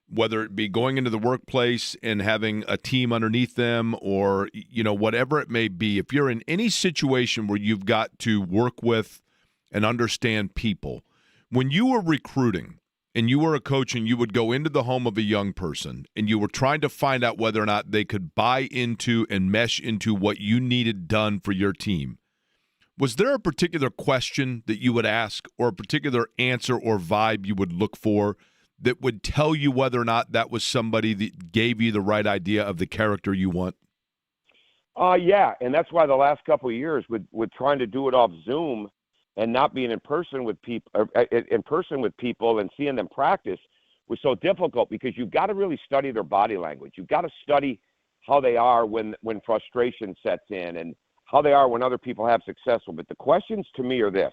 whether it be going into the workplace and having a team underneath them or, whatever it may be, if you're in any situation where you've got to work with and understand people, when you were recruiting, and you were a coach and you would go into the home of a young person and you were trying to find out whether or not they could buy into and mesh into what you needed done for your team, was there a particular question that you would ask or a particular answer or vibe you would look for that would tell you whether or not that was somebody that gave you the right idea of the character you want? Yeah, and that's why the last couple of years with trying to do it off Zoom and not being in person with people and seeing them practice was so difficult because you've got to really study their body language. You've got to study how they are when frustration sets in and how they are when other people have success. But the questions to me are this: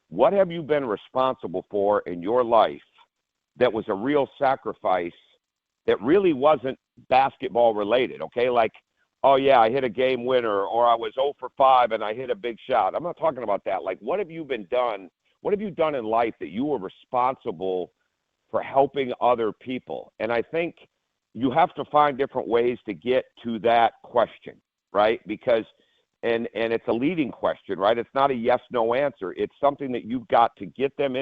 what have you been responsible for in your life that was a real sacrifice that really wasn't basketball related? Okay, like oh yeah, I hit a game winner, or I was 0 for 5 and I hit a big shot. I'm not talking about that. Like, what have you done in life that you were responsible for helping other people? And I think you have to find different ways to get to that question, right? Because and it's a leading question, right? It's not a yes, no answer. It's something that you've got to get them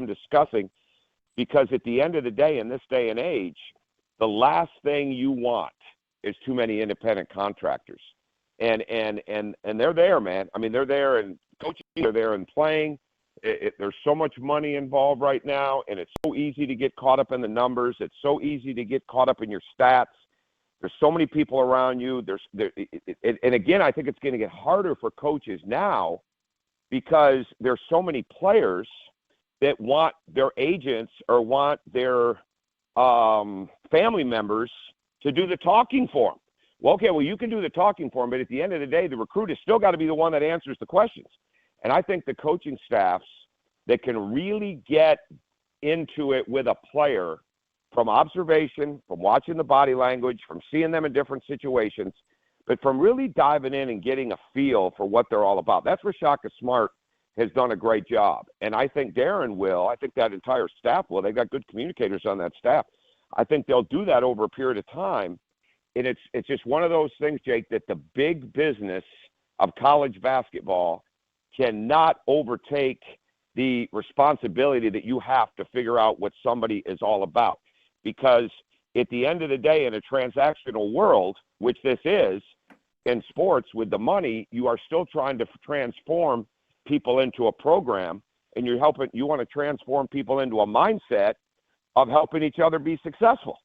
discussing, because at the end of the day, in this day and age, the last thing you want is too many independent contractors. And they're there, man. I mean, they're there and coaching, they're there and playing. There's so much money involved right now, and it's so easy to get caught up in the numbers. It's so easy to get caught up in your stats. There's so many people around you. And again, I think it's going to get harder for coaches now because there's so many players that want their agents or want their family members to do the talking for them. Well, okay, you can do the talking for them, but at the end of the day, the recruit has still got to be the one that answers the questions. And I think the coaching staffs that can really get into it with a player from observation, from watching the body language, from seeing them in different situations, but from really diving in and getting a feel for what they're all about. That's where Shaka Smart has done a great job. And I think Darren will. I think that entire staff will. They've got good communicators on that staff. I think they'll do that over a period of time. And it's just one of those things, Jake, that the big business of college basketball cannot overtake the responsibility that you have to figure out what somebody is all about. Because at the end of the day, in a transactional world, which this is, in sports with the money, you are still trying to transform people into a program, and you want to transform people into a mindset of helping each other be successful.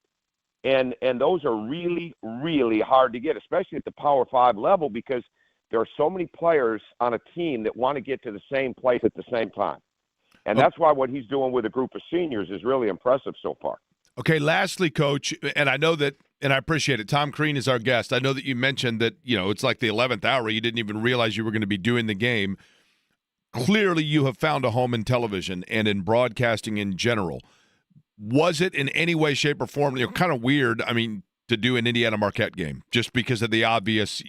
And those are really, really hard to get, especially at the Power 5 level, because there are so many players on a team that want to get to the same place at the same time. And that's why what he's doing with a group of seniors is really impressive so far. Okay, lastly, Coach, and I know that, and I appreciate it, Tom Crean is our guest. I know that you mentioned that, it's like the 11th hour. You didn't even realize you were going to be doing the game. Clearly, you have found a home in television and in broadcasting in general. Was it in any way, shape, or form, kind of weird, to do an Indiana Marquette game just because of the obvious,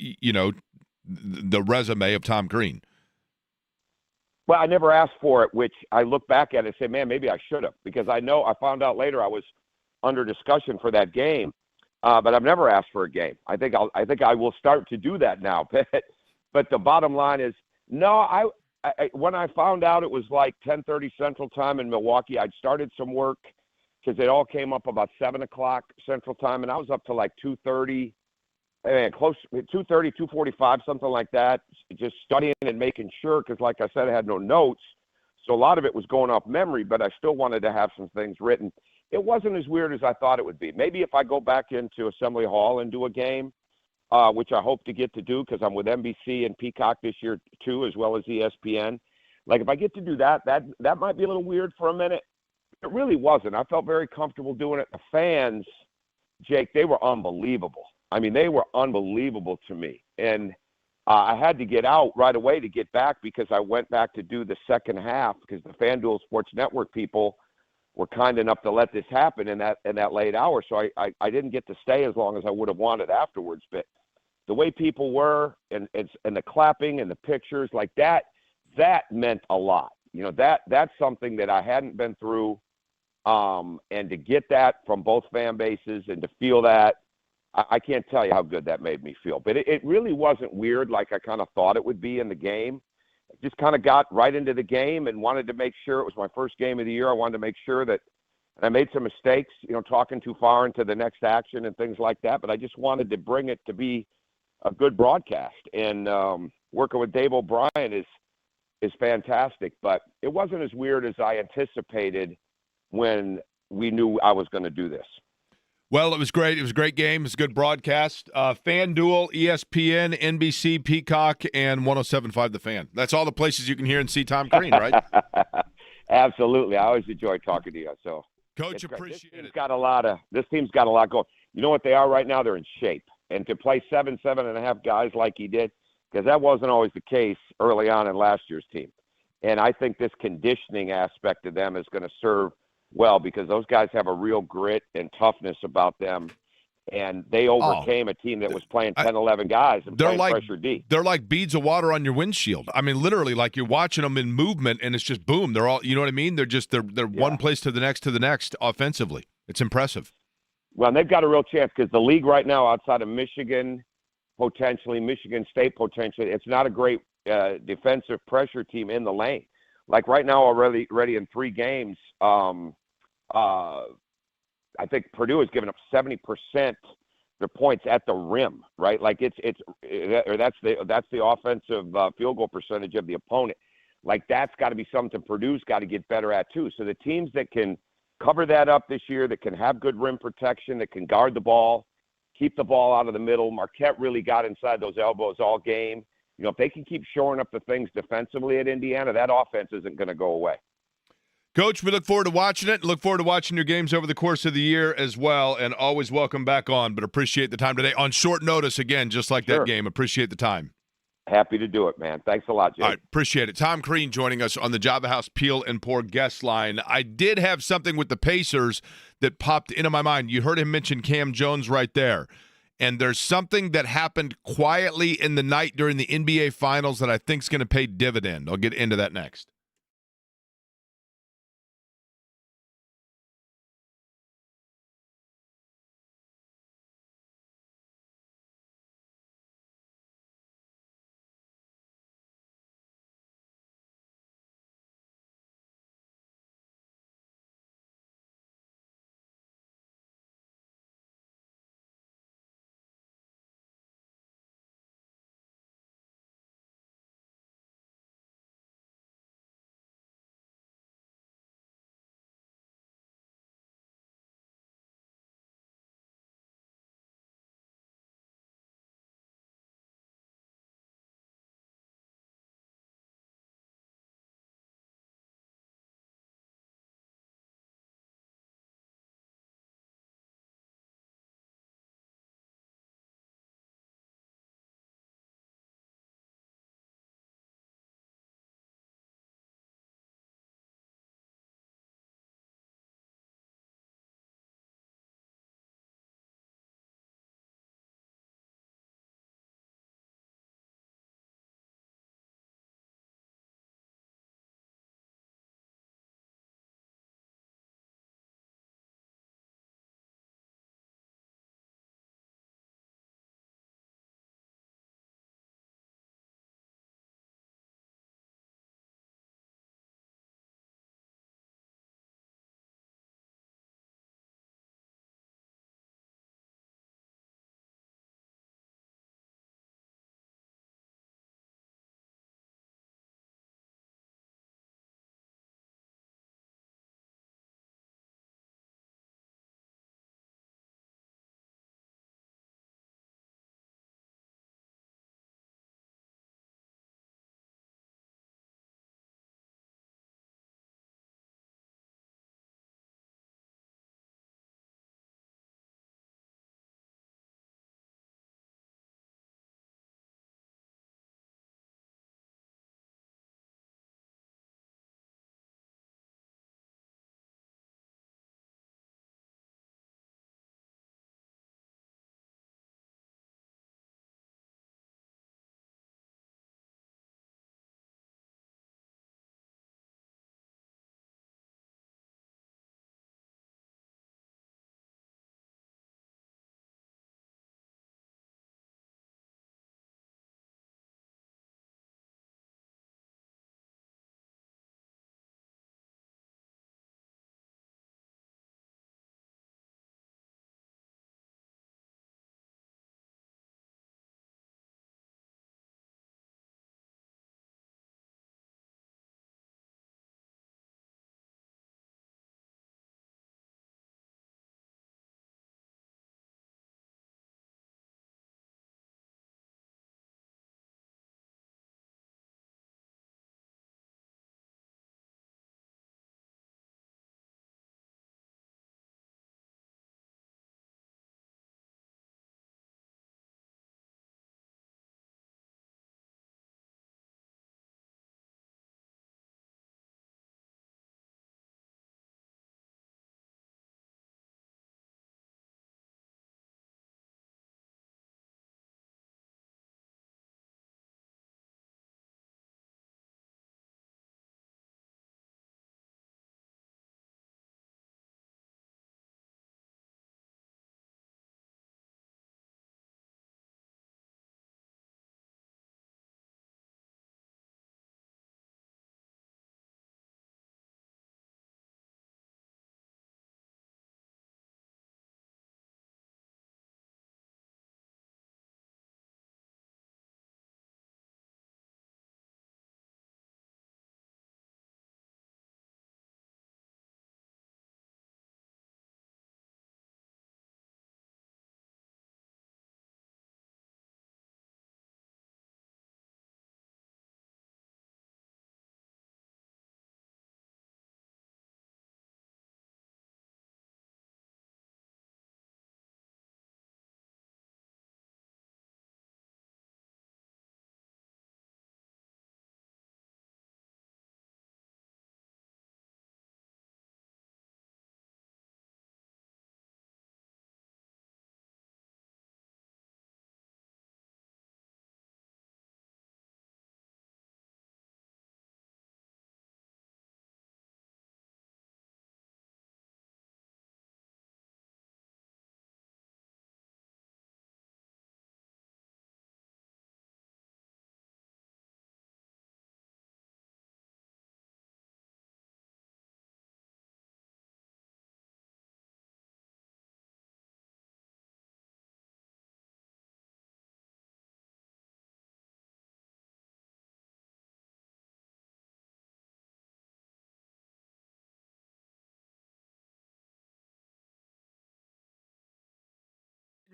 the resume of Tom Crean? Well, I never asked for it, which I look back at it and say, man, maybe I should have, because I found out later I was under discussion for that game, but I've never asked for a game. I think I will start to do that now. But the bottom line is, no, I when I found out it was like 10:30 Central Time in Milwaukee, I'd started some work because it all came up about 7 o'clock Central Time, and I was up to like 2:30. Close 2:30, 2:45, something like that, just studying and making sure, because like I said, I had no notes. So a lot of it was going off memory, but I still wanted to have some things written. It wasn't as weird as I thought it would be. Maybe if I go back into Assembly Hall and do a game, which I hope to get to do because I'm with NBC and Peacock this year too, as well as ESPN. Like if I get to do that might be a little weird for a minute. It really wasn't. I felt very comfortable doing it. The fans, Jake, they were unbelievable. They were unbelievable to me. And I had to get out right away to get back because I went back to do the second half because the FanDuel Sports Network people were kind enough to let this happen in that late hour. So I didn't get to stay as long as I would have wanted afterwards. But the way people were and the clapping and the pictures like that meant a lot. That's something that I hadn't been through. And to get that from both fan bases and to feel that, I can't tell you how good that made me feel. But it really wasn't weird like I kind of thought it would be in the game. I just kind of got right into the game and wanted to make sure it was my first game of the year. I wanted to make sure that I made some mistakes, talking too far into the next action and things like that. But I just wanted to bring it to be a good broadcast. And working with Dave O'Brien is fantastic. But it wasn't as weird as I anticipated when we knew I was going to do this. Well, it was great. It was a great game. It was a good broadcast. FanDuel, ESPN, NBC, Peacock, and 107.5 The Fan. That's all the places you can hear and see Tom Crean, right? Absolutely. I always enjoy talking to you. So, Coach, appreciate it. This team's got a lot going. You know what they are right now? They're in shape. And to play 7.5 guys like he did, because that wasn't always the case early on in last year's team. And I think this conditioning aspect of them is going to serve well, because those guys have a real grit and toughness about them. and they overcame a team that was playing 10, 11 guys and they're playing like pressure D. They're like beads of water on your windshield. I mean, literally, like you're watching them in movement, and it's just boom. They're all, you know what I mean? They're one place to the next offensively. It's impressive. Well, and they've got a real chance because the league right now, outside of Michigan, potentially Michigan State, potentially, it's not a great defensive pressure team in the lane. Like right now, already in 3 games, I think Purdue has given up 70% their points at the rim, right? Like that's the offensive field goal percentage of the opponent. Like that's got to be something Purdue's got to get better at too. So the teams that can cover that up this year, that can have good rim protection, that can guard the ball, keep the ball out of the middle. Marquette really got inside those elbows all game. You know, if they can keep shoring up the things defensively at Indiana, that offense isn't going to go away. Coach, we look forward to watching it. Look forward to watching your games over the course of the year as well, and always welcome back on, but appreciate the time today. On short notice, again, just like that game. Appreciate the time. Happy to do it, man. Thanks a lot, Jay. All right, appreciate it. Tom Crean joining us on the Java House Peel and Pour guest line. I did have something with the Pacers that popped into my mind. You heard him mention Cam Jones right there. And there's something that happened quietly in the night during the NBA Finals that I think is going to pay dividend. I'll get into that next.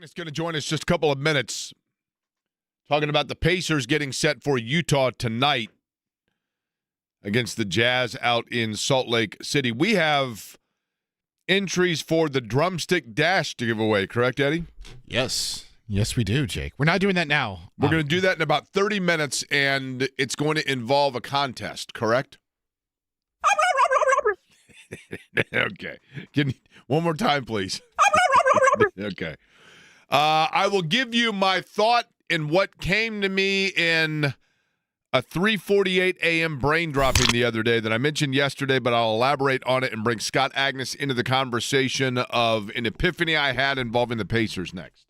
It's going to join us just a couple of minutes. Talking about the Pacers getting set for Utah tonight against the Jazz out in Salt Lake City. We have entries for the Drumstick Dash to give away, correct, Eddie? Yes. Yes, we do, Jake. We're not doing that now. We're going to do that in about 30 minutes, and it's going to involve a contest, correct? Okay. Give me one more time, please. Okay. I will give you my thought in what came to me in a 3:48 a.m. brain dropping the other day that I mentioned yesterday, but I'll elaborate on it and bring Scott Agnes into the conversation of an epiphany I had involving the Pacers next.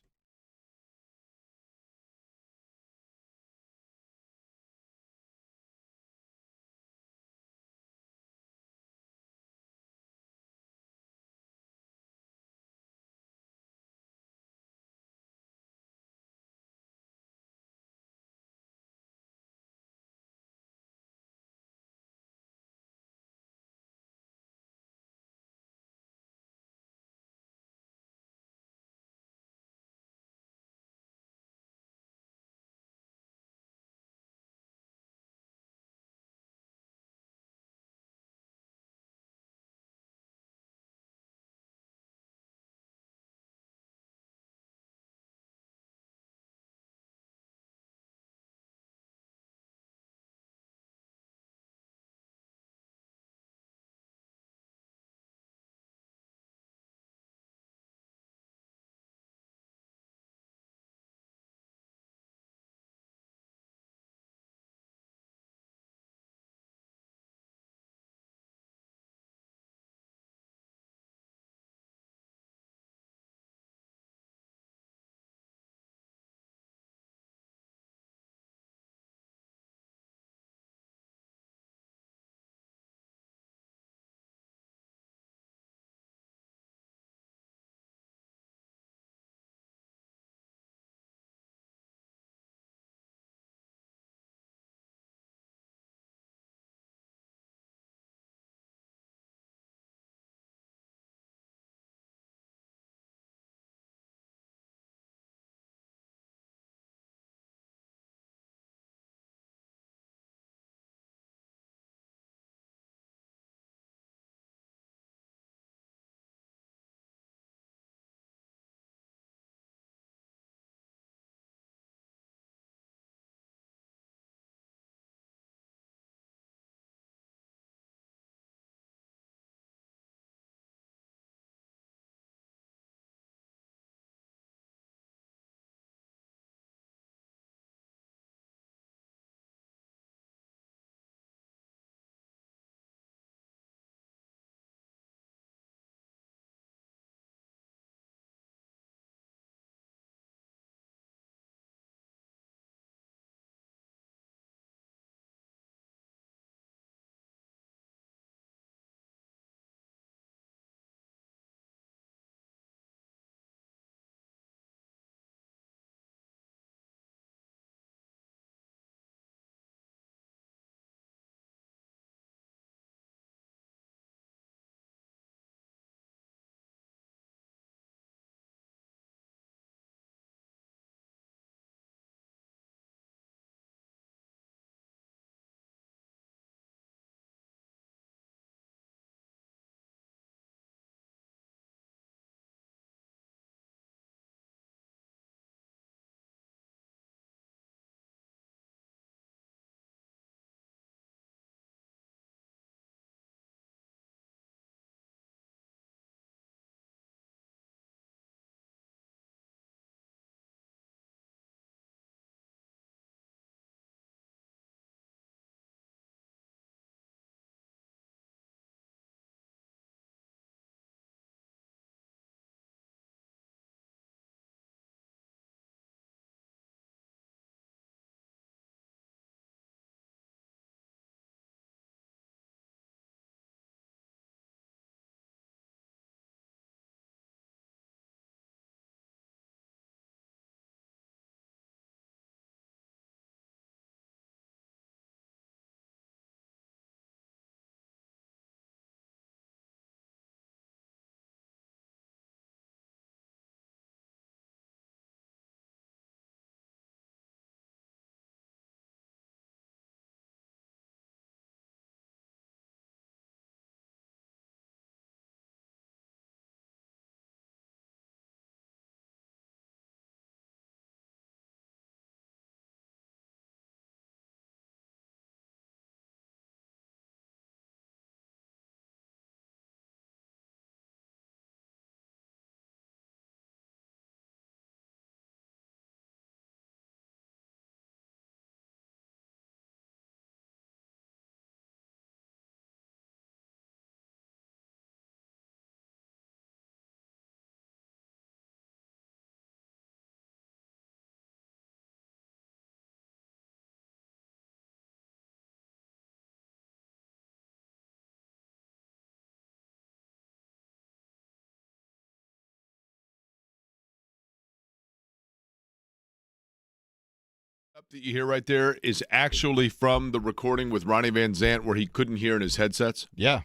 that you hear right there is actually from the recording with Ronnie Van Zant where he couldn't hear in his headsets? Yeah.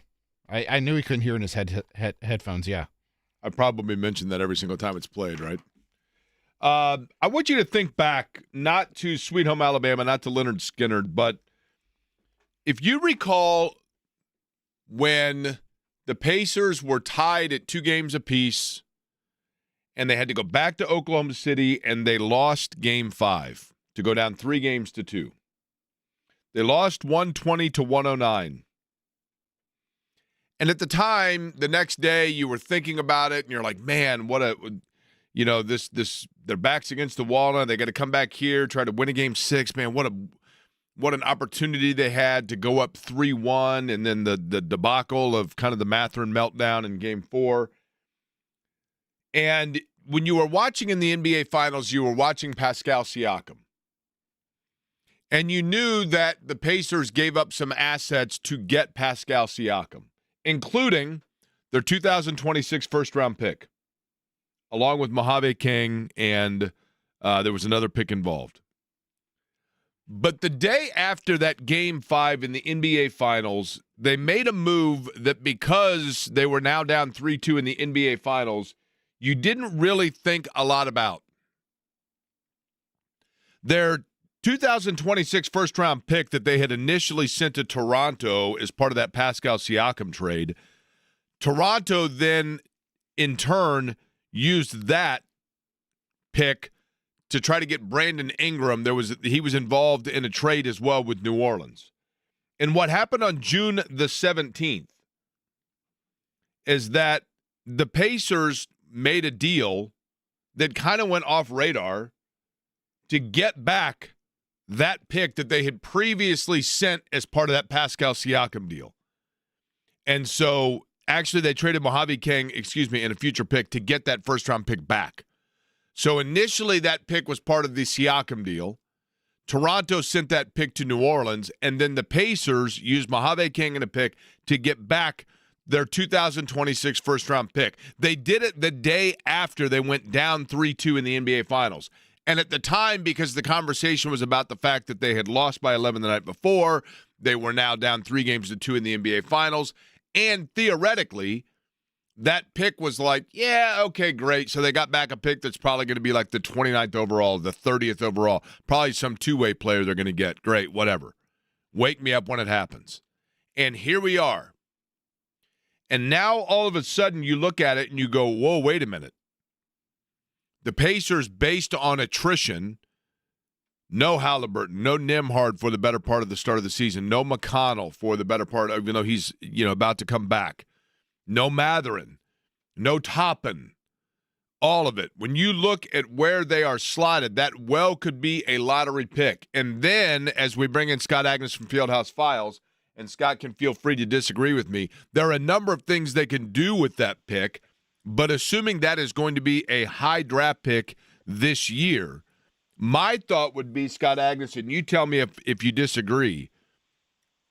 I knew he couldn't hear in his headphones, yeah. I probably mentioned that every single time it's played, right? I want you to think back, not to Sweet Home Alabama, not to Leonard Skinner, but if you recall when the Pacers were tied at 2 games apiece and they had to go back to Oklahoma City and they lost Game 5 to go down 3-2. They lost 120-109. And at the time, the next day, you were thinking about it, and you're like, man, this their back's against the wall now. They got to come back here, try to win a Game 6. Man, what an opportunity they had to go up 3-1, and then the debacle of kind of the Mathurin meltdown in Game 4. And when you were watching in the NBA Finals, you were watching Pascal Siakam. And you knew that the Pacers gave up some assets to get Pascal Siakam, including their 2026 first-round pick, along with Mojave King, and there was another pick involved. But the day after that Game 5 in the NBA Finals, they made a move that because they were now down 3-2 in the NBA Finals, you didn't really think a lot about. Their 2026 first-round pick that they had initially sent to Toronto as part of that Pascal Siakam trade, Toronto then, in turn, used that pick to try to get Brandon Ingram. He was involved in a trade as well with New Orleans. And what happened on June the 17th is that the Pacers made a deal that kind of went off radar to get back that pick that they had previously sent as part of that Pascal Siakam deal. And so actually they traded Mojave King, and a future pick to get that first-round pick back. So initially that pick was part of the Siakam deal. Toronto sent that pick to New Orleans, and then the Pacers used Mojave King and a pick to get back their 2026 first-round pick. They did it the day after they went down 3-2 in the NBA Finals. And at the time, because the conversation was about the fact that they had lost by 11 the night before, they were now down 3-2 in the NBA Finals, and theoretically, that pick was like, yeah, okay, great. So they got back a pick that's probably going to be like the 29th overall, the 30th overall, probably some two-way player they're going to get. Great, whatever. Wake me up when it happens. And here we are. And now all of a sudden you look at it and you go, whoa, wait a minute. The Pacers, based on attrition, no Halliburton, no Nembhard for the better part of the start of the season, no McConnell for the better part, even though he's about to come back, no Mathurin, no Toppin, all of it. When you look at where they are slotted, that well could be a lottery pick. And then as we bring in Scott Agnes from Fieldhouse Files, and Scott can feel free to disagree with me, there are a number of things they can do with that pick. But assuming that is going to be a high draft pick this year, my thought would be, Scott Agnes, and you tell me if you disagree,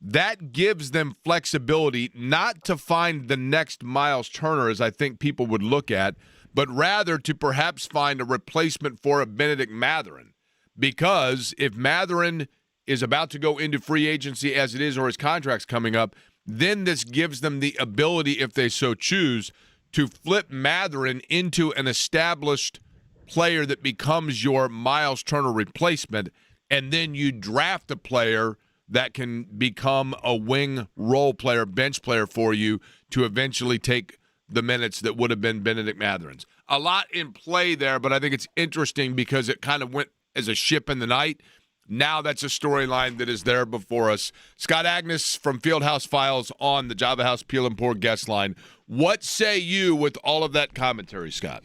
that gives them flexibility not to find the next Miles Turner, as I think people would look at, but rather to perhaps find a replacement for a Benedict Mathurin. Because if Mathurin is about to go into free agency as it is, or his contract's coming up, then this gives them the ability, if they so choose, to flip Mathurin into an established player that becomes your Miles Turner replacement, and then you draft a player that can become a wing role player, bench player for you to eventually take the minutes that would have been Benedict Mathurin's. A lot in play there, but I think it's interesting because it kind of went as a ship in the night. Now that's a storyline that is there before us. Scott Agnes from Fieldhouse Files on the Java House Peel and Pour guest line. What say you with all of that commentary, Scott?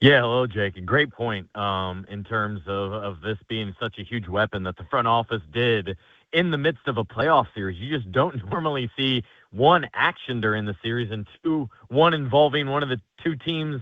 Yeah, hello, Jake. And great point in terms of this being such a huge weapon that the front office did in the midst of a playoff series. You just don't normally see one action during the series and one involving one of the two teams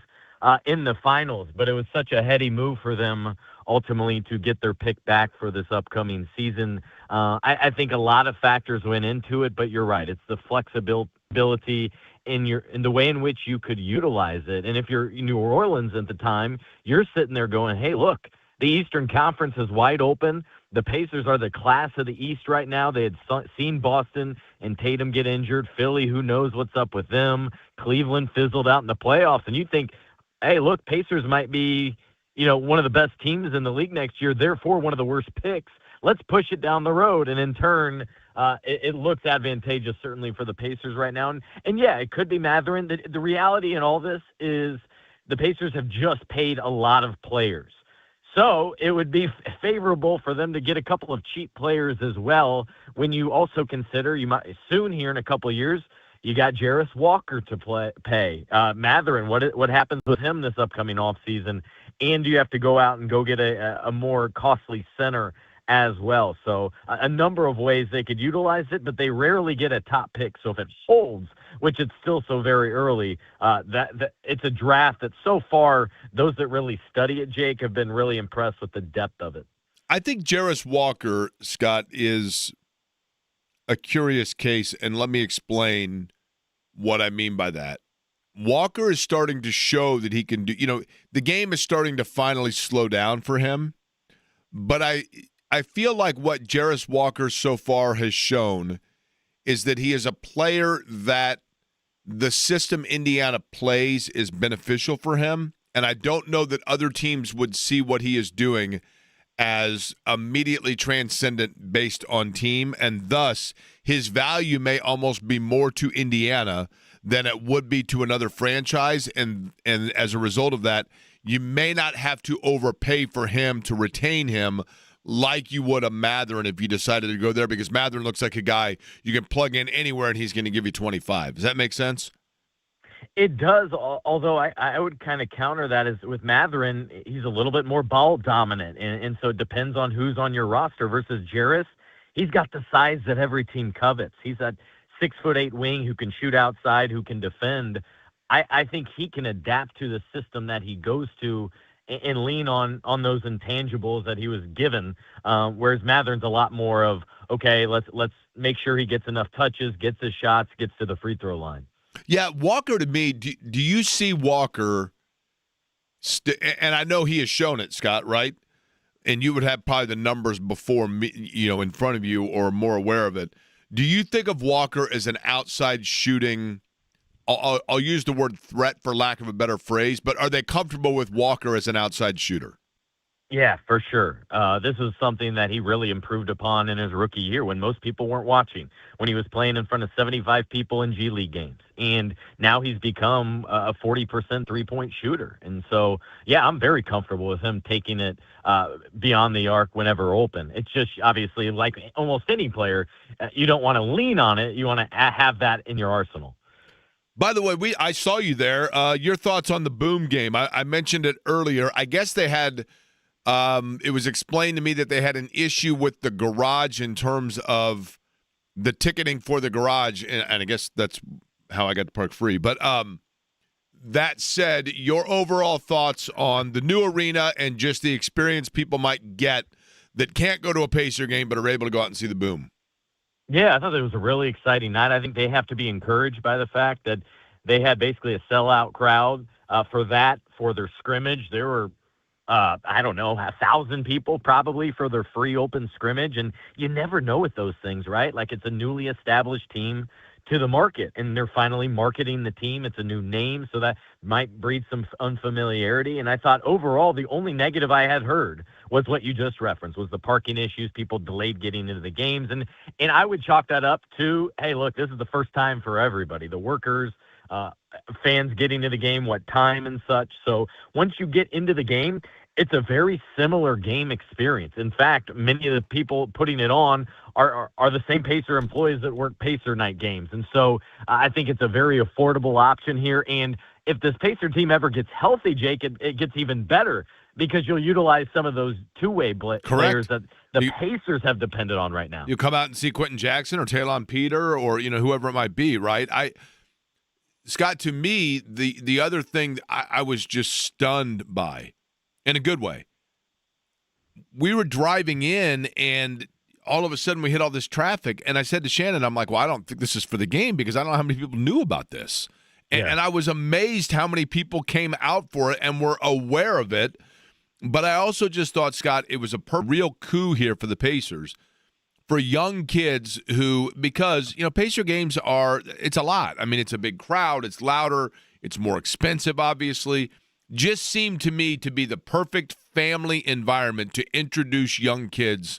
in the finals. But it was such a heady move for them ultimately to get their pick back for this upcoming season. I think a lot of factors went into it, but you're right. It's the flexibility in the way in which you could utilize it. And if you're in New Orleans at the time, you're sitting there going, hey, look, The Eastern Conference is wide open. The Pacers are the class of the East right now. They had seen Boston and Tatum get injured. Philly, who knows what's up with them. Cleveland fizzled out in the playoffs. And you think, hey, look, Pacers might be, one of the best teams in the league next year, therefore one of the worst picks. Let's push it down the road. And in turn, it looks advantageous certainly for the Pacers right now. And yeah, it could be Mathurin. The reality in all this is the Pacers have just paid a lot of players. So it would be favorable for them to get a couple of cheap players as well. When you also consider, you might soon here in a couple of years, you got Jarris Walker to pay. Mathurin, what happens with him this upcoming offseason? And you have to go out and go get a more costly center as well. So a number of ways they could utilize it, but they rarely get a top pick. So if it holds, which it's still so very early, that it's a draft that so far those that really study it, Jake, have been really impressed with the depth of it. I think Jarris Walker, Scott, is a curious case, and let me explain what I mean by that. Walker is starting to show that he can do, the game is starting to finally slow down for him, but I feel like what Jarris Walker so far has shown is that he is a player that the system Indiana plays is beneficial for him, and I don't know that other teams would see what he is doing as immediately transcendent based on team, and thus his value may almost be more to Indiana than it would be to another franchise, and as a result of that, you may not have to overpay for him to retain him like you would a Mathurin if you decided to go there, because Mathurin looks like a guy you can plug in anywhere and he's going to give you 25. Does that make sense? It does, although I would kind of counter that as with Mathurin, he's a little bit more ball dominant, and so it depends on who's on your roster versus Jarris. He's got the size that every team covets. He's a 6'8" wing who can shoot outside, who can defend. I think he can adapt to the system that he goes to and lean on those intangibles that he was given, whereas Mathurin's a lot more of, okay, let's make sure he gets enough touches, gets his shots, gets to the free throw line. Yeah, Walker to me, do you see Walker, and I know he has shown it, Scott, right? And you would have probably the numbers before me, in front of you or more aware of it. Do you think of Walker as an outside shooting, I'll use the word threat for lack of a better phrase, but are they comfortable with Walker as an outside shooter? Yeah, for sure. This is something that he really improved upon in his rookie year when most people weren't watching, when he was playing in front of 75 people in G League games. And now he's become a 40% three-point shooter. And so, yeah, I'm very comfortable with him taking it beyond the arc whenever open. It's just obviously like almost any player, you don't want to lean on it. You want to have that in your arsenal. By the way, I saw you there. Your thoughts on the Boom game. I mentioned it earlier. I guess they had it was explained to me that they had an issue with the garage in terms of the ticketing for the garage, and I guess that's how I got to park free. But that said, your overall thoughts on the new arena and just the experience people might get that can't go to a Pacer game but are able to go out and see the Boom. Yeah, I thought it was a really exciting night. I think they have to be encouraged by the fact that they had basically a sellout crowd for their scrimmage. There were, 1,000 people probably for their free open scrimmage. And you never know with those things, right? Like it's a newly established team to the market, and they're finally marketing the team. It's a new name, so that might breed some unfamiliarity. And I thought overall, the only negative I had heard was what you just referenced, was the parking issues. People delayed getting into the games. And I would chalk that up to, hey, look, this is the first time for everybody, the workers, fans getting to the game, what time and such. So once you get into the game, it's a very similar game experience. In fact, many of the people putting it on are the same Pacer employees that work Pacer night games. And so I think it's a very affordable option here. And if this Pacer team ever gets healthy, Jake, it gets even better because you'll utilize some of those two-way players that the Pacers have depended on right now. You come out and see Quentin Jackson or Talon Peter or, whoever it might be, right? Scott, to me, the other thing I was just stunned by, in a good way, we were driving in and all of a sudden we hit all this traffic. And I said to Shannon, I'm like, well, I don't think this is for the game because I don't know how many people knew about this. And I was amazed how many people came out for it and were aware of it. But I also just thought, Scott, it was a real coup here for the Pacers, for young kids who, because, Pacer games it's a lot. I mean, it's a big crowd. It's louder. It's more expensive, obviously. Just seemed to me to be the perfect family environment to introduce young kids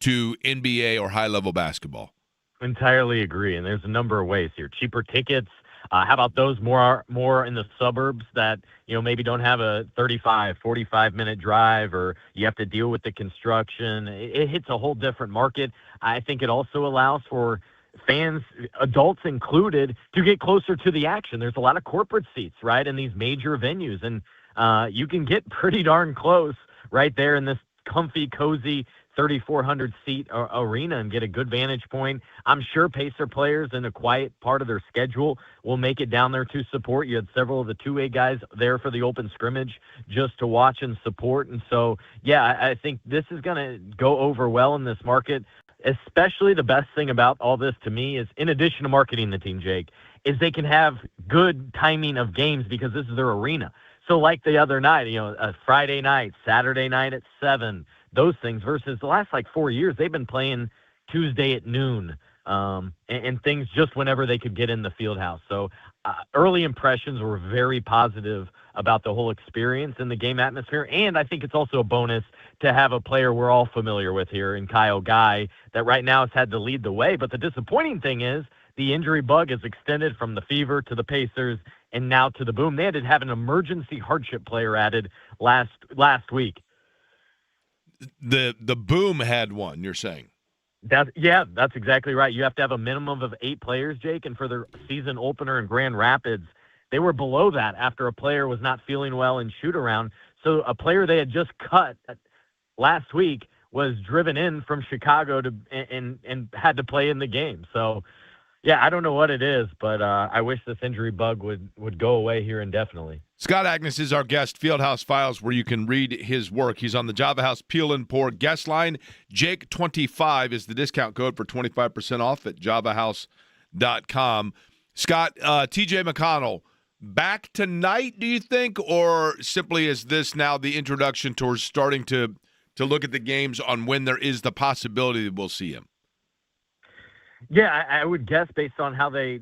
to NBA or high-level basketball. Entirely agree. And there's a number of ways here. Cheaper tickets. How about those more in the suburbs that, maybe don't have a 35, 45-minute drive, or you have to deal with the construction? It hits a whole different market. I think it also allows for fans, adults included, to get closer to the action. There's a lot of corporate seats, right, in these major venues, and you can get pretty darn close right there in this comfy, cozy 3,400-seat arena and get a good vantage point. I'm sure Pacer players in a quiet part of their schedule will make it down there to support. You had several of the two-way guys there for the open scrimmage just to watch and support. And so, yeah, I think this is going to go over well in this market. Especially the best thing about all this to me is, in addition to marketing the team, Jake, is they can have good timing of games because this is their arena. So like the other night, a Friday night, Saturday night at 7, those things, versus the last 4 years, they've been playing Tuesday at noon, and things just whenever they could get in the field house. So early impressions were very positive about the whole experience and the game atmosphere. And I think it's also a bonus to have a player we're all familiar with here in Kyle Guy that right now has had to lead the way. But the disappointing thing is the injury bug is extended from the Fever to the Pacers and now to the Boom. They had to have an emergency hardship player added last week. The Boom had one, you're saying? That's exactly right. You have to have a minimum of 8 players, Jake, and for their season opener in Grand Rapids, they were below that after a player was not feeling well in shoot-around. So a player they had just cut last week was driven in from Chicago and had to play in the game. So, yeah, I don't know what it is, but I wish this injury bug would go away here indefinitely. Scott Agnes is our guest, Fieldhouse Files, where you can read his work. He's on the Java House Peel and Pour guest line. Jake25 is the discount code for 25% off at javahouse.com. Scott, TJ McConnell, back tonight, do you think, or simply is this now the introduction towards starting to look at the games on when there is the possibility that we'll see him? Yeah, I would guess based on how they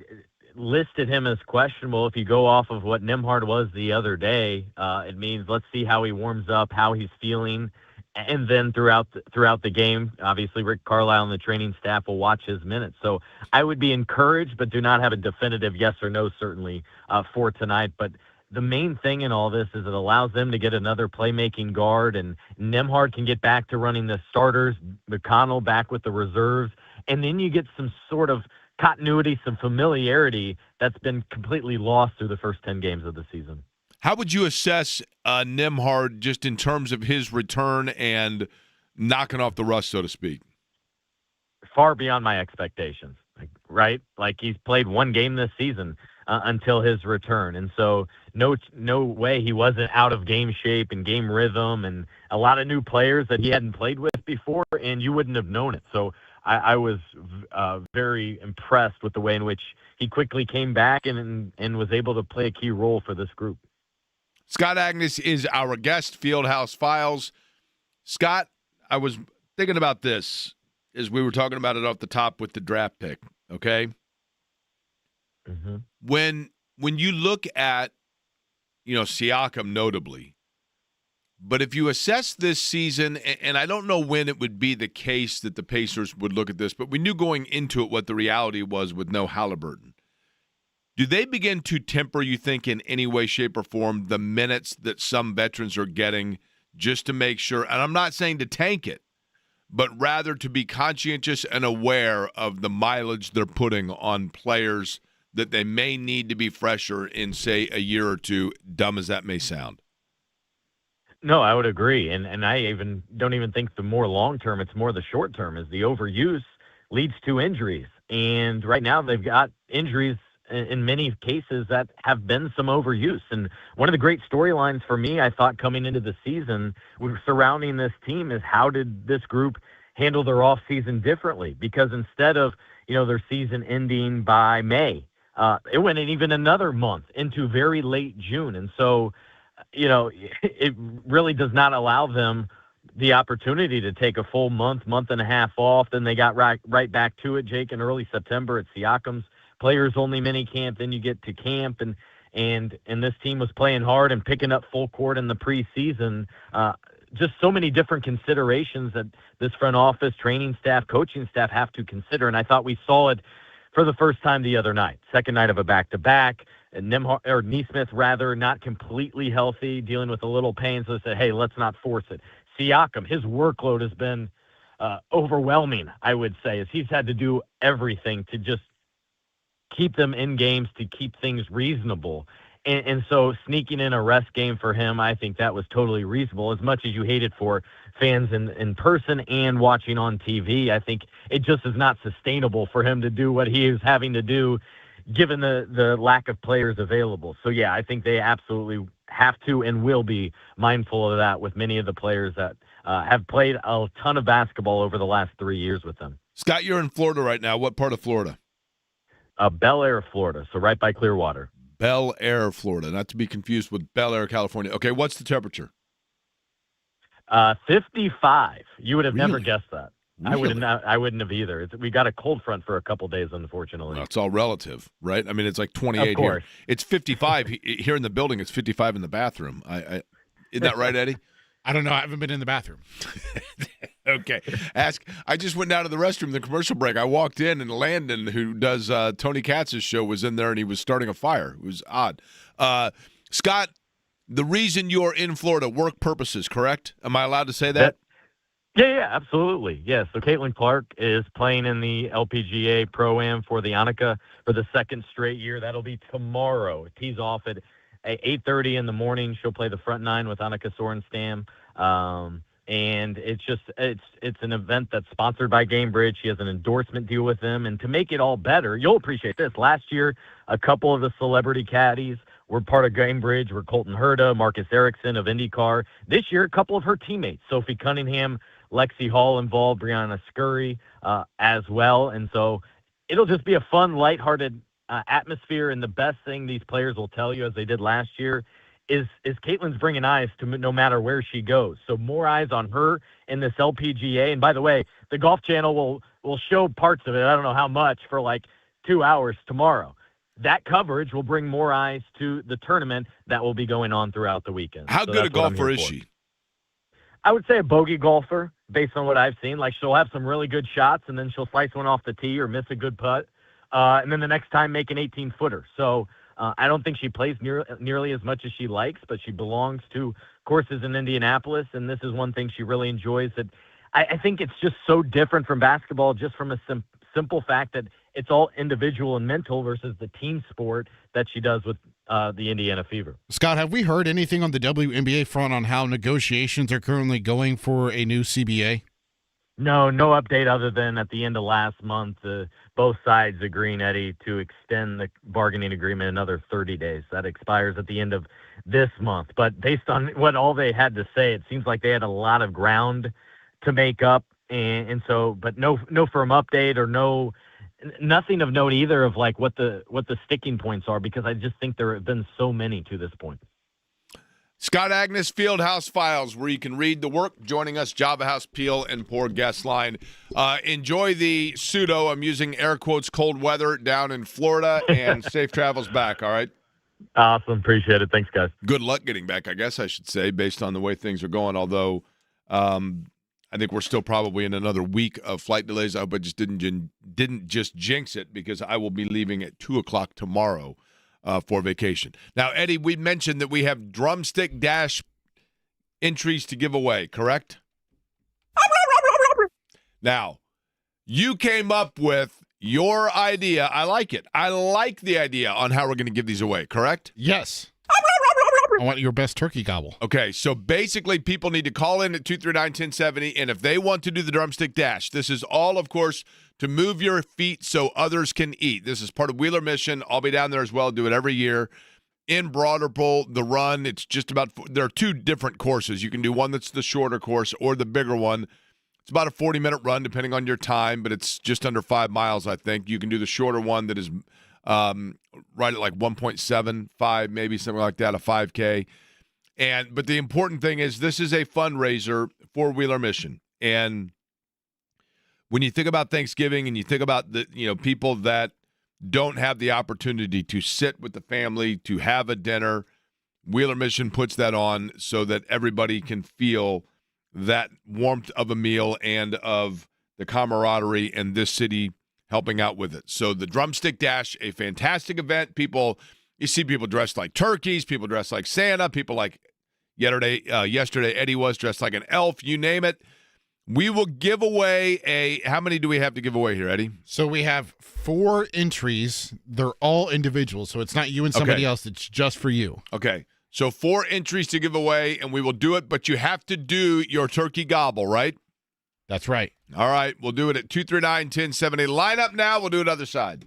listed him as questionable, if you go off of what Nembhard was the other day, it means let's see how he warms up, how he's feeling, and then throughout the game, obviously Rick Carlisle and the training staff will watch his minutes. So I would be encouraged, but do not have a definitive yes or no certainly for tonight. But the main thing in all this is it allows them to get another playmaking guard, and Nembhard can get back to running the starters, McConnell back with the reserves, and then you get some sort of continuity, some familiarity that's been completely lost through the first 10 games of the season. How would you assess Nembhard just in terms of his return and knocking off the rust, so to speak? Far beyond my expectations, right? Like he's played one game this season until his return. And so no way he wasn't out of game shape and game rhythm, and a lot of new players that he hadn't played with before, and you wouldn't have known it. So I was very impressed with the way in which he quickly came back and was able to play a key role for this group. Scott Agnes is our guest, Fieldhouse Files. Scott, I was thinking about this as we were talking about it off the top with the draft pick, okay? Mm-hmm. When you look at, Siakam notably, but if you assess this season, and I don't know when it would be the case that the Pacers would look at this, but we knew going into it what the reality was with no Halliburton. Do they begin to temper, you think, in any way, shape, or form, the minutes that some veterans are getting just to make sure, and I'm not saying to tank it, but rather to be conscientious and aware of the mileage they're putting on players that they may need to be fresher in, say, a year or two, dumb as that may sound? No, I would agree. And I don't even think the more long-term, it's more the short-term, is the overuse leads to injuries. And right now they've got injuries in many cases that have been some overuse. And one of the great storylines for me, I thought, coming into the season surrounding this team is how did this group handle their offseason differently? Because instead of, their season ending by May, it went in even another month into very late June. And so it really does not allow them the opportunity to take a full month and a half off. Then they got right back to it, Jake, in early September at Siakam's players-only mini camp. Then you get to camp, and this team was playing hard and picking up full court in the preseason. Just so many different considerations that this front office, training staff, coaching staff have to consider. And I thought we saw it for the first time the other night, second night of a back-to-back. And Neesmith, rather, not completely healthy, dealing with a little pain. So they said, hey, let's not force it. Siakam, his workload has been overwhelming, I would say, as he's had to do everything to just keep them in games, to keep things reasonable. And so sneaking in a rest game for him, I think that was totally reasonable. As much as you hate it for fans in person and watching on TV, I think it just is not sustainable for him to do what he is having to do given the lack of players available. So, yeah, I think they absolutely have to and will be mindful of that with many of the players that have played a ton of basketball over the last 3 years with them. Scott, you're in Florida right now. What part of Florida? Bel Air, Florida, so right by Clearwater. Bel Air, Florida, not to be confused with Bel Air, California. Okay, what's the temperature? 55. You would have never Really? guessed that. Really? I wouldn't have either. We got a cold front for a couple days, unfortunately. Well, it's all relative, right? I mean, it's like 28 Of here. course. It's 55 here in the building. It's 55 in the bathroom. Isn't that right, Eddie? I don't know. I haven't been in the bathroom. Okay. I just went down to the restroom, the commercial break. I walked in, and Landon, who does Tony Katz's show, was in there, and he was starting a fire. It was odd. Scott, the reason you're in Florida, work purposes, correct? Am I allowed to say that? Yeah, absolutely. Yeah, so Caitlin Clark is playing in the LPGA Pro-Am for the Annika for the second straight year. That'll be tomorrow. It tees off at 8:30 in the morning. She'll play the front nine with Annika Sorenstam. And it's an event that's sponsored by Gamebridge. She has an endorsement deal with them. And to make it all better, you'll appreciate this. Last year, a couple of the celebrity caddies were part of Gamebridge, were Colton Herta, Marcus Erickson of IndyCar. This year, a couple of her teammates, Sophie Cunningham, Lexi Hall involved, Brianna Scurry as well. And so it'll just be a fun, lighthearted atmosphere. And the best thing these players will tell you, as they did last year, is Caitlin's bringing eyes to no matter where she goes. So more eyes on her in this LPGA. And by the way, the Golf Channel will show parts of it. I don't know how much for like 2 hours tomorrow. That coverage will bring more eyes to the tournament that will be going on throughout the weekend. How good a golfer is she? I would say a bogey golfer based on what I've seen. Like she'll have some really good shots and then she'll slice one off the tee or miss a good putt. And then the next time make an 18-footer. So I don't think she plays nearly as much as she likes, but she belongs to courses in Indianapolis. And this is one thing she really enjoys. That I think it's just so different from basketball, just from a simple fact that it's all individual and mental versus the team sport that she does with the Indiana Fever. Scott, have we heard anything on the WNBA front on how negotiations are currently going for a new CBA? No update other than at the end of last month, both sides agreeing, Eddie, to extend the bargaining agreement another 30 days. That expires at the end of this month. But based on what all they had to say, it seems like they had a lot of ground to make up. And so, but no firm update or nothing of note either of like what the sticking points are, because I just think there have been so many to this point. Scott Agnes, Fieldhouse Files, where you can read the work. Joining us, Java House, Peel, and Poor Guest Line. Enjoy the pseudo, I'm using air quotes, cold weather down in Florida, and safe travels back, all right? Awesome. Appreciate it. Thanks, guys. Good luck getting back, I guess I should say, based on the way things are going, although I think we're still probably in another week of flight delays. I hope I just didn't just jinx it, because I will be leaving at 2 o'clock tomorrow for vacation. Now, Eddie, we mentioned that we have drumstick dash entries to give away, correct? Now, you came up with your idea. I like it. I like the idea on how we're going to give these away, correct? Yes. I want your best turkey gobble. Okay, so basically people need to call in at 239-1070, and if they want to do the drumstick dash, this is all, of course, to move your feet so others can eat. This is part of Wheeler Mission. I'll be down there as well, do it every year. In Broderpool, the run, it's just about – there are two different courses. You can do one that's the shorter course or the bigger one. It's about a 40-minute run depending on your time, but it's just under 5 miles, I think. You can do the shorter one that is right at like 1.75, maybe something like that, a 5K. But the important thing is this is a fundraiser for Wheeler Mission. And when you think about Thanksgiving and you think about the people that don't have the opportunity to sit with the family, to have a dinner, Wheeler Mission puts that on so that everybody can feel that warmth of a meal and of the camaraderie and this city helping out with it. So the Drumstick Dash, a fantastic event. You see people dressed like turkeys, people dressed like Santa, people like yesterday Eddie was dressed like an elf, you name it. We will give away how many do we have to give away here, Eddie? So we have 4 entries. They're all individual, so it's not you and somebody else. It's just for you. Okay. So 4 entries to give away, and we will do it, but you have to do your turkey gobble, right? That's right. All right. We'll do it at 239-1070. Line up now. We'll do it other side.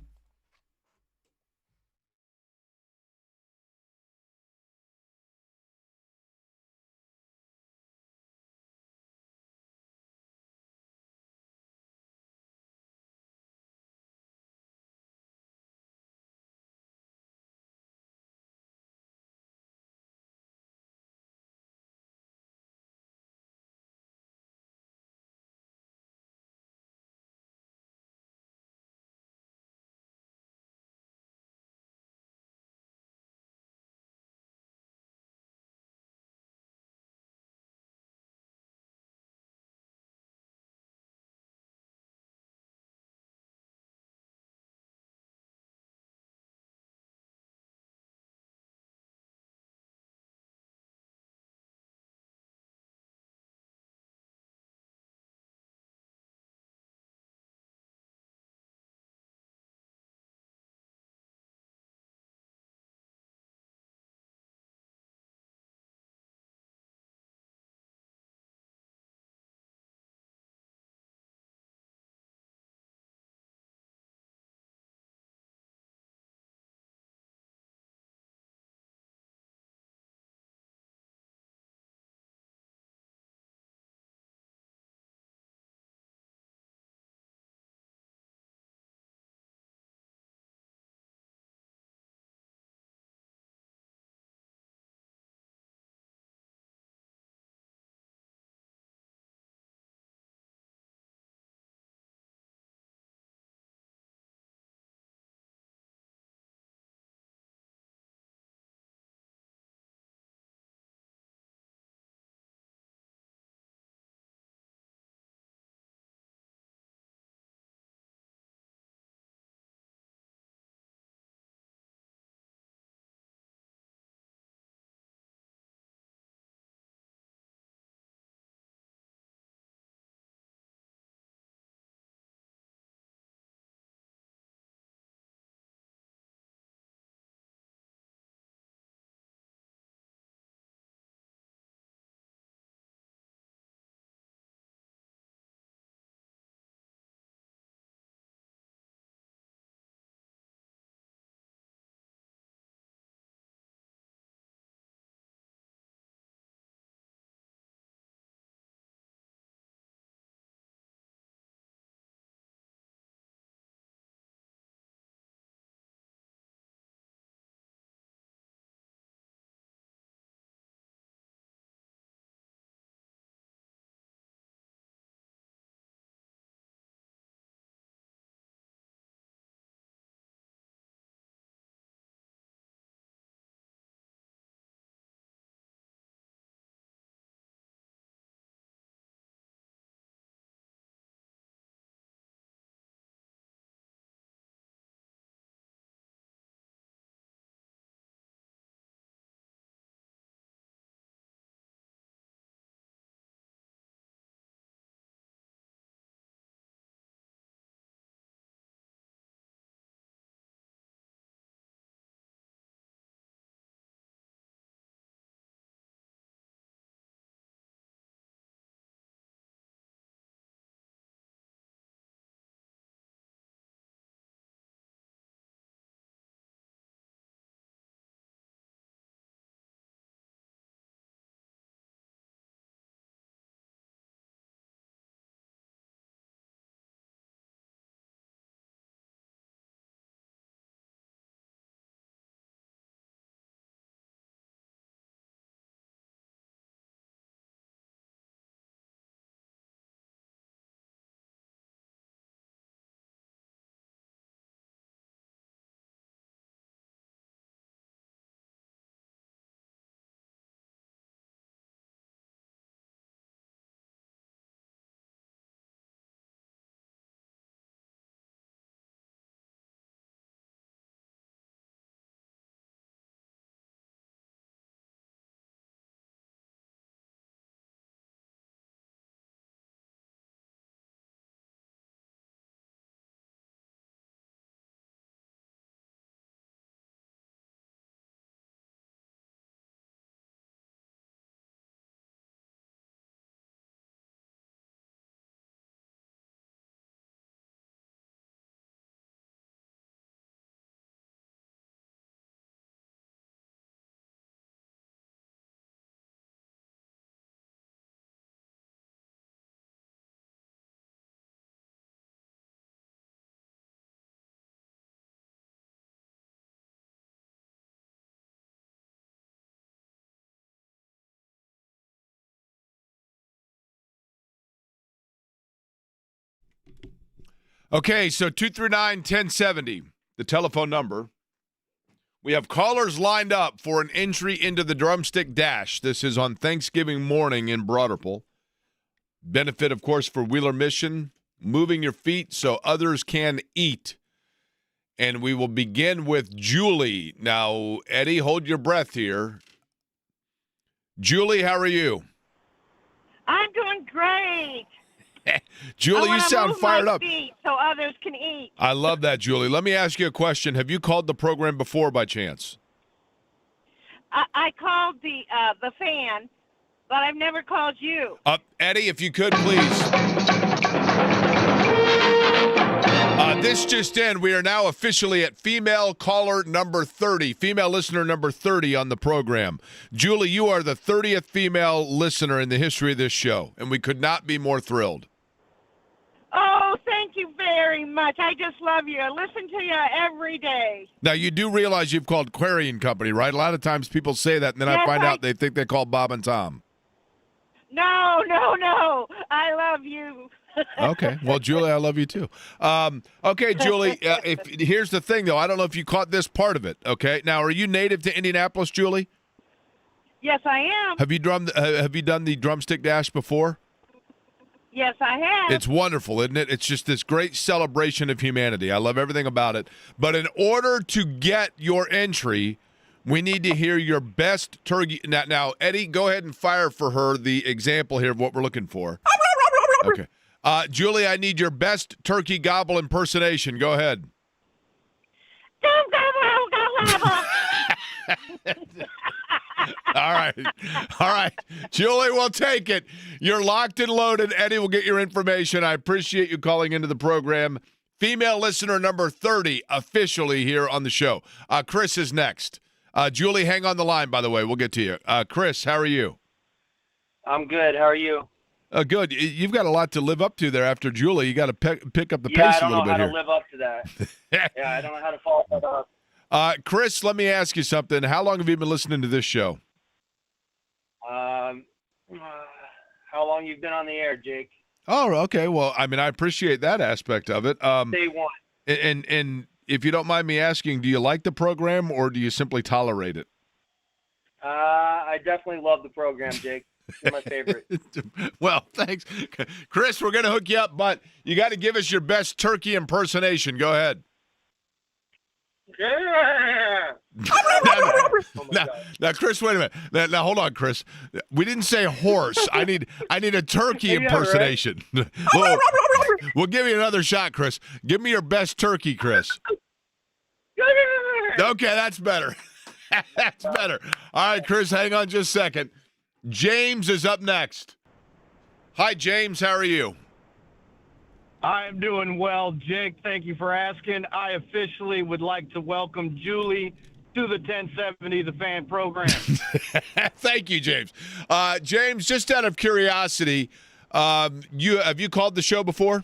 Okay, so 239-1070, the telephone number. We have callers lined up for an entry into the Drumstick Dash. This is on Thanksgiving morning in Broad Ripple. Benefit, of course, for Wheeler Mission, moving your feet so others can eat. And we will begin with Julie. Now, Eddie, hold your breath here. Julie, how are you? I'm doing great. Julie, you sound fired up. Feet so others can eat. I love that, Julie. Let me ask you a question. Have you called the program before by chance? I called the fan, but I've never called you. Eddie, if you could, please. This just in. We are now officially at female caller number 30, female listener number 30 on the program. Julie, you are the 30th female listener in the history of this show, and we could not be more thrilled. Oh, thank you very much. I just love you. I listen to you every day. Now, you do realize you've called Crean Company, right? A lot of times people say that, and then Yes, I find out they think they call Bob and Tom. No. I love you. Okay. Well, Julie, I love you too. Okay, Julie, here's the thing, though. I don't know if you caught this part of it, okay? Now, are you native to Indianapolis, Julie? Yes, I am. Have you done the Drumstick Dash before? Yes, I have. It's wonderful, isn't it? It's just this great celebration of humanity. I love everything about it. But in order to get your entry, we need to hear your best turkey. Now, Eddie, go ahead and fire for her the example here of what we're looking for. Okay. Julie, I need your best turkey gobble impersonation. Go ahead. All right. Julie, we'll take it. You're locked and loaded. Eddie will get your information. I appreciate you calling into the program. Female listener number 30 officially here on the show. Chris is next. Julie, hang on the line, by the way. We'll get to you. Chris, how are you? I'm good. How are you? Good. You've got a lot to live up to there after Julie. You got to pick up the Yeah, pace I a don't little know bit how here. to live up to that. Yeah, I don't know how to follow that up. Chris, let me ask you something. How long have you been listening to this show? How long you've been on the air, Jake? Oh, okay. Well, I mean, I appreciate that aspect of it. Day one. And if you don't mind me asking, do you like the program or do you simply tolerate it? I definitely love the program, Jake. It's my favorite. Well, thanks. Chris, we're going to hook you up, but you got to give us your best turkey impersonation. Go ahead. Yeah. Now, Chris, wait a minute. Now, hold on, Chris. We didn't say horse. I need a turkey impersonation. We'll give you another shot, Chris. Give me your best turkey, Chris. Okay, that's better. That's better. All right, Chris, hang on just a second. James is up next. Hi, James. How are you? I'm doing well, Jake. Thank you for asking. I officially would like to welcome Julie to the 1070 The Fan program. Thank you, James. James, just out of curiosity, have you called the show before?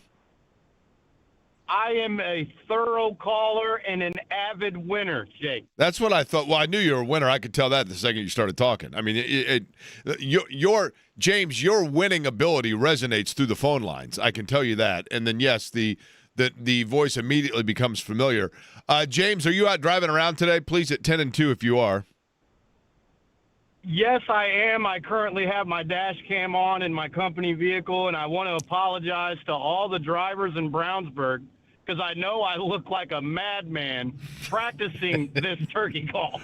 I am a thorough caller and an avid winner, Jake. That's what I thought. Well, I knew you were a winner. I could tell that the second you started talking. I mean, James, your winning ability resonates through the phone lines. I can tell you that. And then, yes, the voice immediately becomes familiar. James, are you out driving around today? Please at 10 and 2 if you are. Yes, I am. I currently have my dash cam on in my company vehicle, and I want to apologize to all the drivers in Brownsburg because I know I look like a madman practicing this turkey call.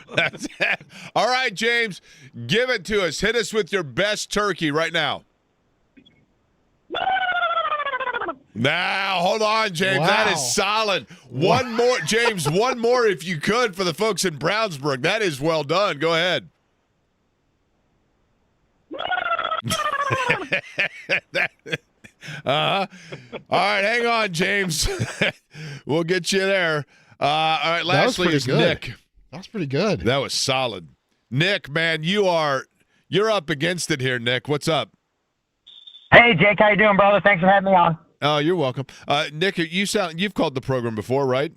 All right, James, give it to us. Hit us with your best turkey right now. Now, hold on, James. Wow. That is solid. One more, James, one more if you could for the folks in Brownsburg. That is well done. Go ahead. All right, hang on, James. We'll get you there. All right, lastly is Nick. That was pretty good. That was solid. Nick, man, you're up against it here, Nick. What's up? Hey, Jake, how you doing, brother? Thanks for having me on. Oh, you're welcome. Nick, you've called the program before, right?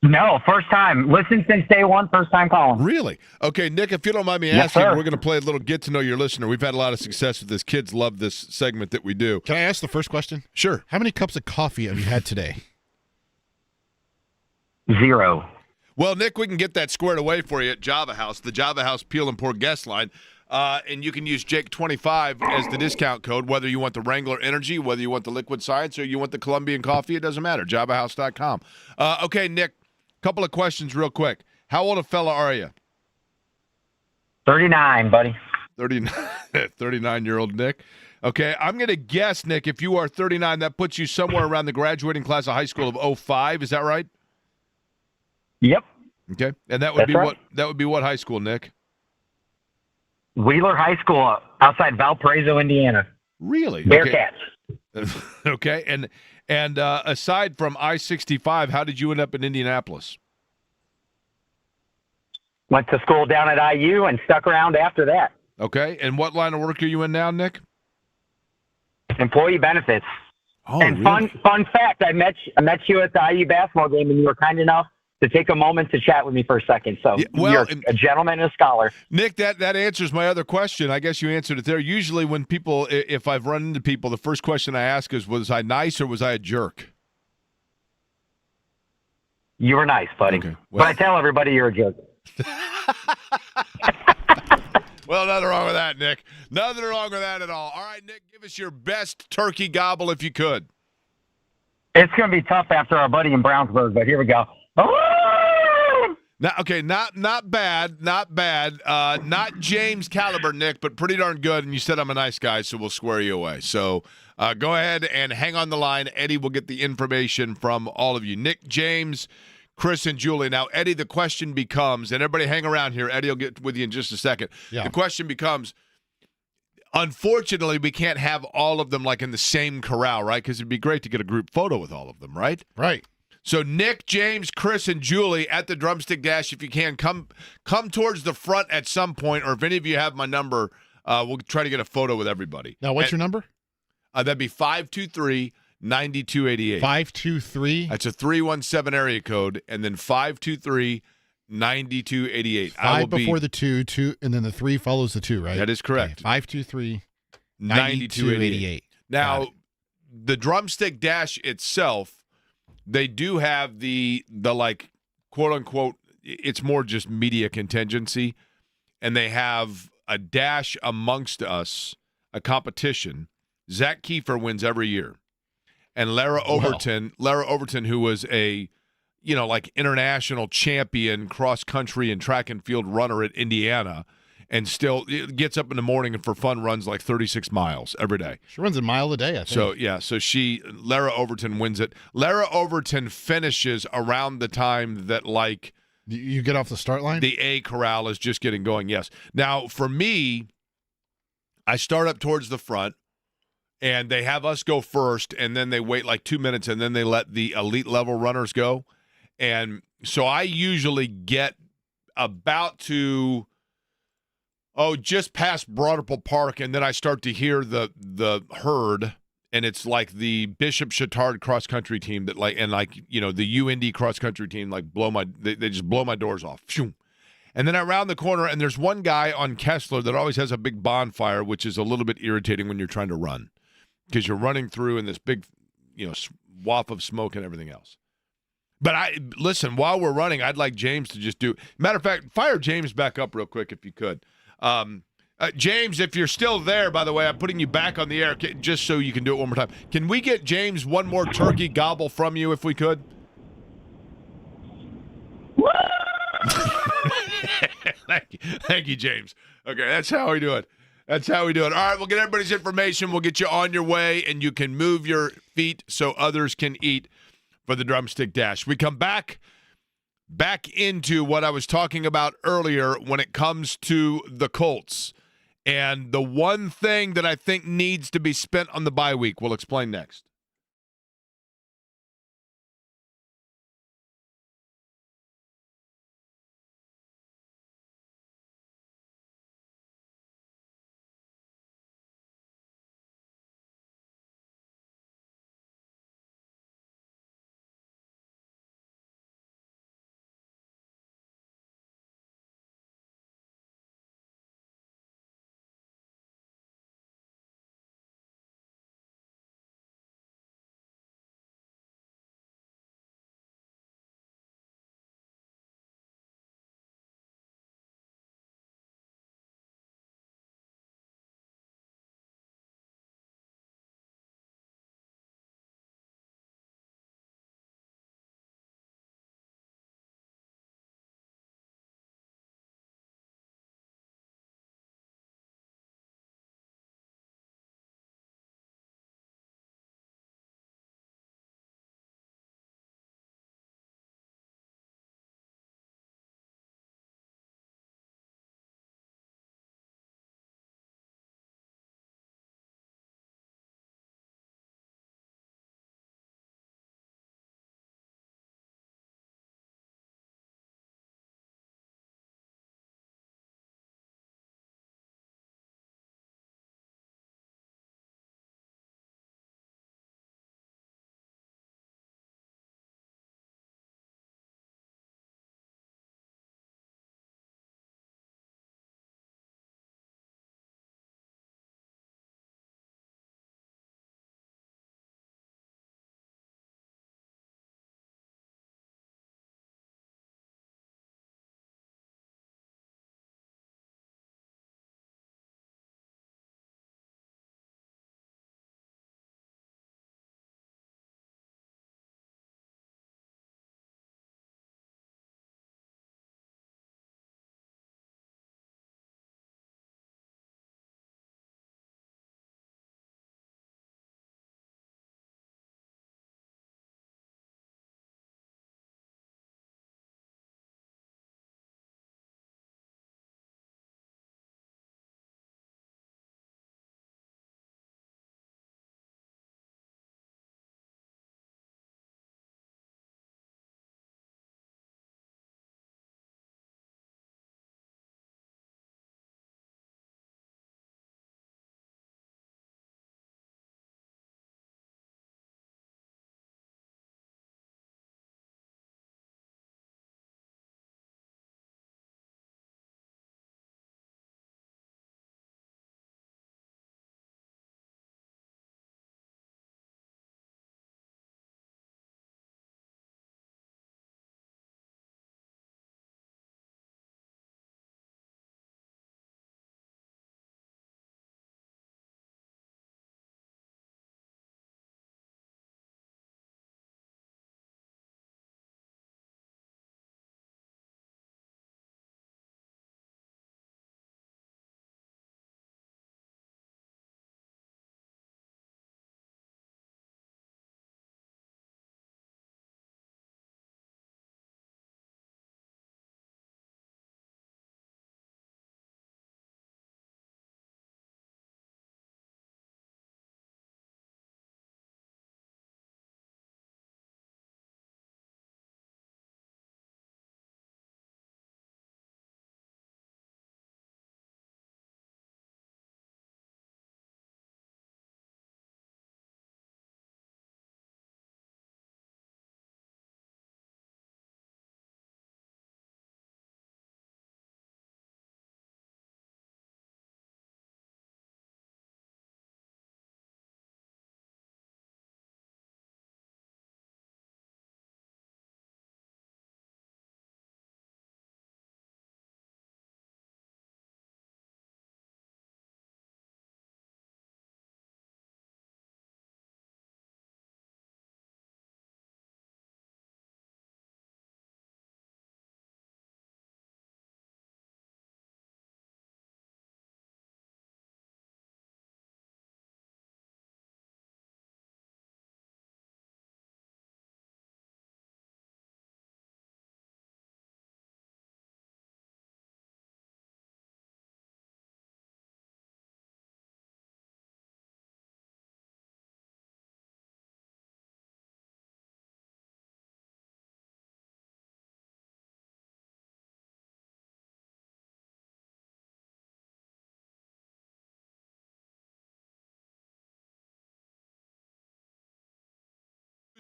No, first time. Listen since day one, first time calling. Really? Okay, Nick, if you don't mind me Yes, asking, sir. we're going to play a little get to know your listener. We've had a lot of success with this. Kids love this segment that we do. Can I ask the first question? Sure. How many cups of coffee have you had today? 0. Well, Nick, we can get that squared away for you at Java House, the Java House Peel and Pour guest line. And you can use Jake25 as the discount code, whether you want the Wrangler Energy, whether you want the Liquid Science, or you want the Colombian coffee. It doesn't matter. JavaHouse.com. Okay, Nick, couple of questions real quick. How old a fella are you? 39, buddy. 39-year-old Nick. Okay, I'm going to guess, Nick, if you are 39, that puts you somewhere around the graduating class of high school of 05. Is that right? Yep. Okay, and that would That's be right. what? That would be what high school, Nick? Wheeler High School outside Valparaiso, Indiana. Really? Bearcats. Okay, and aside from I-65, how did you end up in Indianapolis? Went to school down at IU and stuck around after that. Okay, and what line of work are you in now, Nick? Employee benefits. Oh, And really? fun fact, I met you at the IU basketball game, and you were kind enough to take a moment to chat with me for a second. So Yeah, well, you're and- a gentleman and a scholar. Nick, that answers my other question. I guess you answered it there. Usually when people, if I've run into people, the first question I ask is, was I nice or was I a jerk? You were nice, buddy. Okay, But well- I tell everybody you're a jerk. Well, nothing wrong with that, Nick. Nothing wrong with that at all. All right, Nick, give us your best turkey gobble if you could. It's going to be tough after our buddy in Brownsburg, but here we go. Now, okay, not bad, not James caliber, Nick, but pretty darn good. And you said I'm a nice guy, so we'll square you away. So go ahead and hang on the line. Eddie will get the information from all of you. Nick, James, Chris, and Julie. Now, Eddie, the question becomes, and everybody hang around here. Eddie will get with you in just a second. Yeah. The question becomes, unfortunately, we can't have all of them like in the same corral, right? Because it'd be great to get a group photo with all of them, right? Right. So Nick, James, Chris, and Julie at the Drumstick Dash, if you can, come towards the front at some point, or if any of you have my number, we'll try to get a photo with everybody. Now, what's your number? That'd be 523-9288. 523. That's a 317 area code, and then 523-9288. Five before the two, and then the 3 follows the 2, right? That is correct. Okay, 523 9288. 9288. Now, the Drumstick Dash itself, they do have the like, quote unquote, it's more just media contingency, and they have a dash amongst us, a competition. Zach Kiefer wins every year, and Lara Overton, who was a, like international champion cross country and track and field runner at Indiana, and still gets up in the morning and for fun runs like 36 miles every day. She runs a mile a day, I think. So, yeah, Lara Overton wins it. Lara Overton finishes around the time that, like, you get off the start line? the A corral is just getting going, yes. Now, for me, I start up towards the front, and they have us go first, and then they wait like 2 minutes, and then they let the elite level runners go. And so I usually get about to just past Broderpool Park, and then I start to hear the herd, and it's like the Bishop Chatard cross country team that the UND cross country team they just blow my doors off. Phew. And then I round the corner, and there's one guy on Kessler that always has a big bonfire, which is a little bit irritating when you're trying to run because you're running through in this big, swath of smoke and everything else. But listen, while we're running, I'd like James to just do. Matter of fact, fire James back up real quick if you could. James, if you're still there, by the way, I'm putting you back on the air just so you can do it one more time. Can we get James one more turkey gobble from you if we could? Thank you, James. Okay, that's how we do it. All right, we'll get everybody's information. We'll get you on your way, and you can move your feet so others can eat for the Drumstick Dash. We come back into what I was talking about earlier when it comes to the Colts. And the one thing that I think needs to be spent on the bye week, we'll explain next.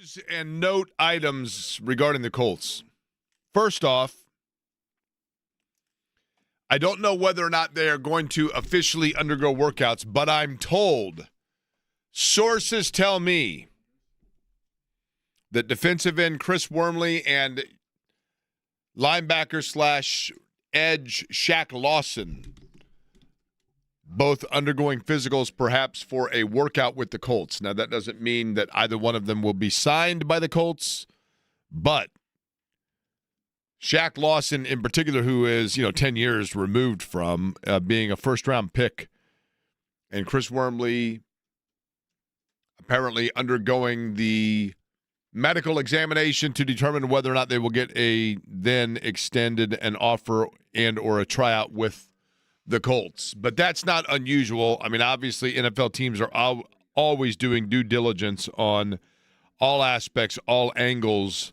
News and note items regarding the Colts. First off, I don't know whether or not they are going to officially undergo workouts, but I'm told, sources tell me, that defensive end Chris Wormley and linebacker / edge Shaq Lawson both undergoing physicals perhaps for a workout with the Colts. Now, that doesn't mean that either one of them will be signed by the Colts, but Shaq Lawson in particular, who is, 10 years removed from being a first-round pick, and Chris Wormley apparently undergoing the medical examination to determine whether or not they will get a then extended an offer and or a tryout with the Colts. But that's not unusual. I mean, obviously, NFL teams are always doing due diligence on all aspects, all angles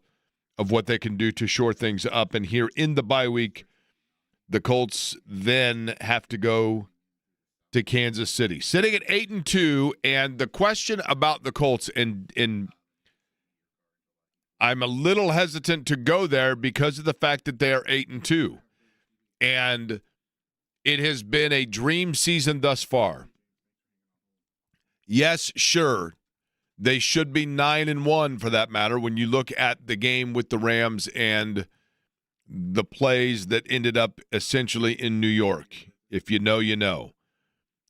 of what they can do to shore things up. And here in the bye week, the Colts then have to go to Kansas City, sitting at 8-2. And the question about the Colts, and I'm a little hesitant to go there because of the fact that they are 8-2. And it has been a dream season thus far. Yes, sure, they should be 9-1 for that matter when you look at the game with the Rams and the plays that ended up essentially in New York. If you know, you know.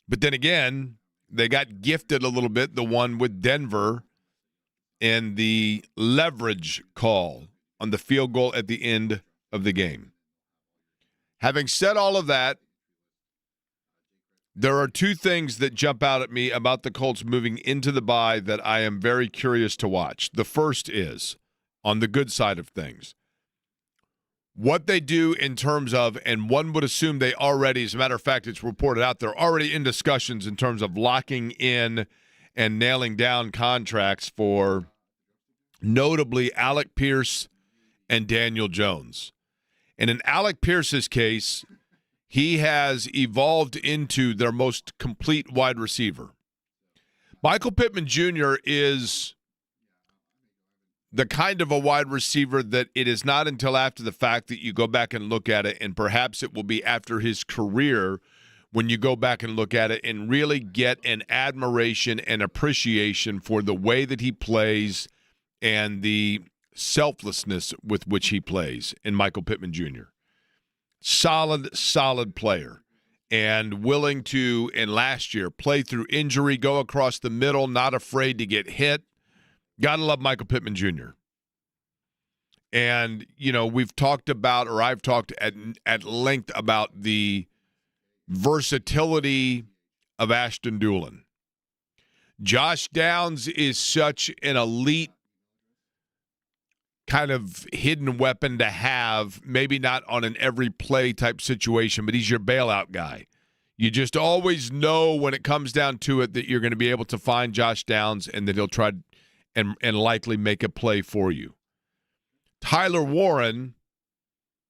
But then again, they got gifted a little bit, the one with Denver and the leverage call on the field goal at the end of the game. Having said all of that, there are two things that jump out at me about the Colts moving into the bye that I am very curious to watch. The first is, on the good side of things, what they do in terms of, and one would assume they already, as a matter of fact, it's reported out, they're already in discussions in terms of locking in and nailing down contracts for notably Alec Pierce and Daniel Jones. And in Alec Pierce's case, he has evolved into their most complete wide receiver. Michael Pittman Jr. is the kind of a wide receiver that it is not until after the fact that you go back and look at it, and perhaps it will be after his career when you go back and look at it and really get an admiration and appreciation for the way that he plays and the selflessness with which he plays in Michael Pittman Jr. Solid player, and willing to, in last year, play through injury, go across the middle, not afraid to get hit. Gotta love Michael Pittman Jr. And, we've talked about, or I've talked at length about the versatility of Ashton Dulin. Josh Downs is such an elite kind of hidden weapon to have, maybe not on an every play type situation, but he's your bailout guy. You just always know when it comes down to it that you're going to be able to find Josh Downs and that he'll try and likely make a play for you. Tyler Warren,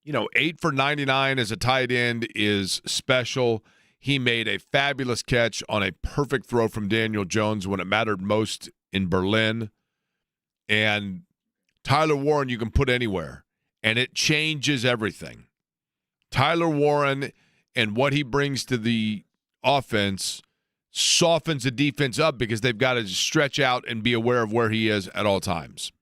8 for 99 as a tight end is special. He made a fabulous catch on a perfect throw from Daniel Jones when it mattered most in Berlin. And Tyler Warren you can put anywhere, and it changes everything. Tyler Warren and what he brings to the offense softens the defense up because they've got to stretch out and be aware of where he is at all times.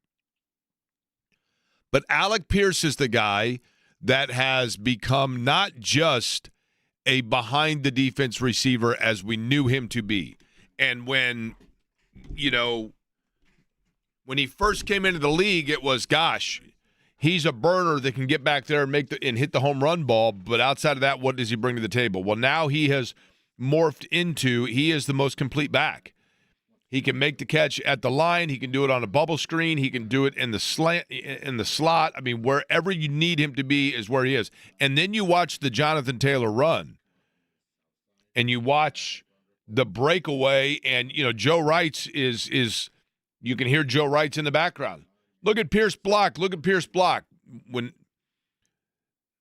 But Alec Pierce is the guy that has become not just a behind-the-defense receiver as we knew him to be. And when he first came into the league, it was, gosh, he's a burner that can get back there and hit the home run ball. But outside of that, what does he bring to the table? Well, now he has morphed into, he is the most complete back. He can make the catch at the line. He can do it on a bubble screen. He can do it in the slot. I mean, wherever you need him to be is where he is. And then you watch the Jonathan Taylor run, and you watch the breakaway, and Joe Wright's is you can hear Joe Wright's in the background. Look at Pierce block. Look at Pierce block. When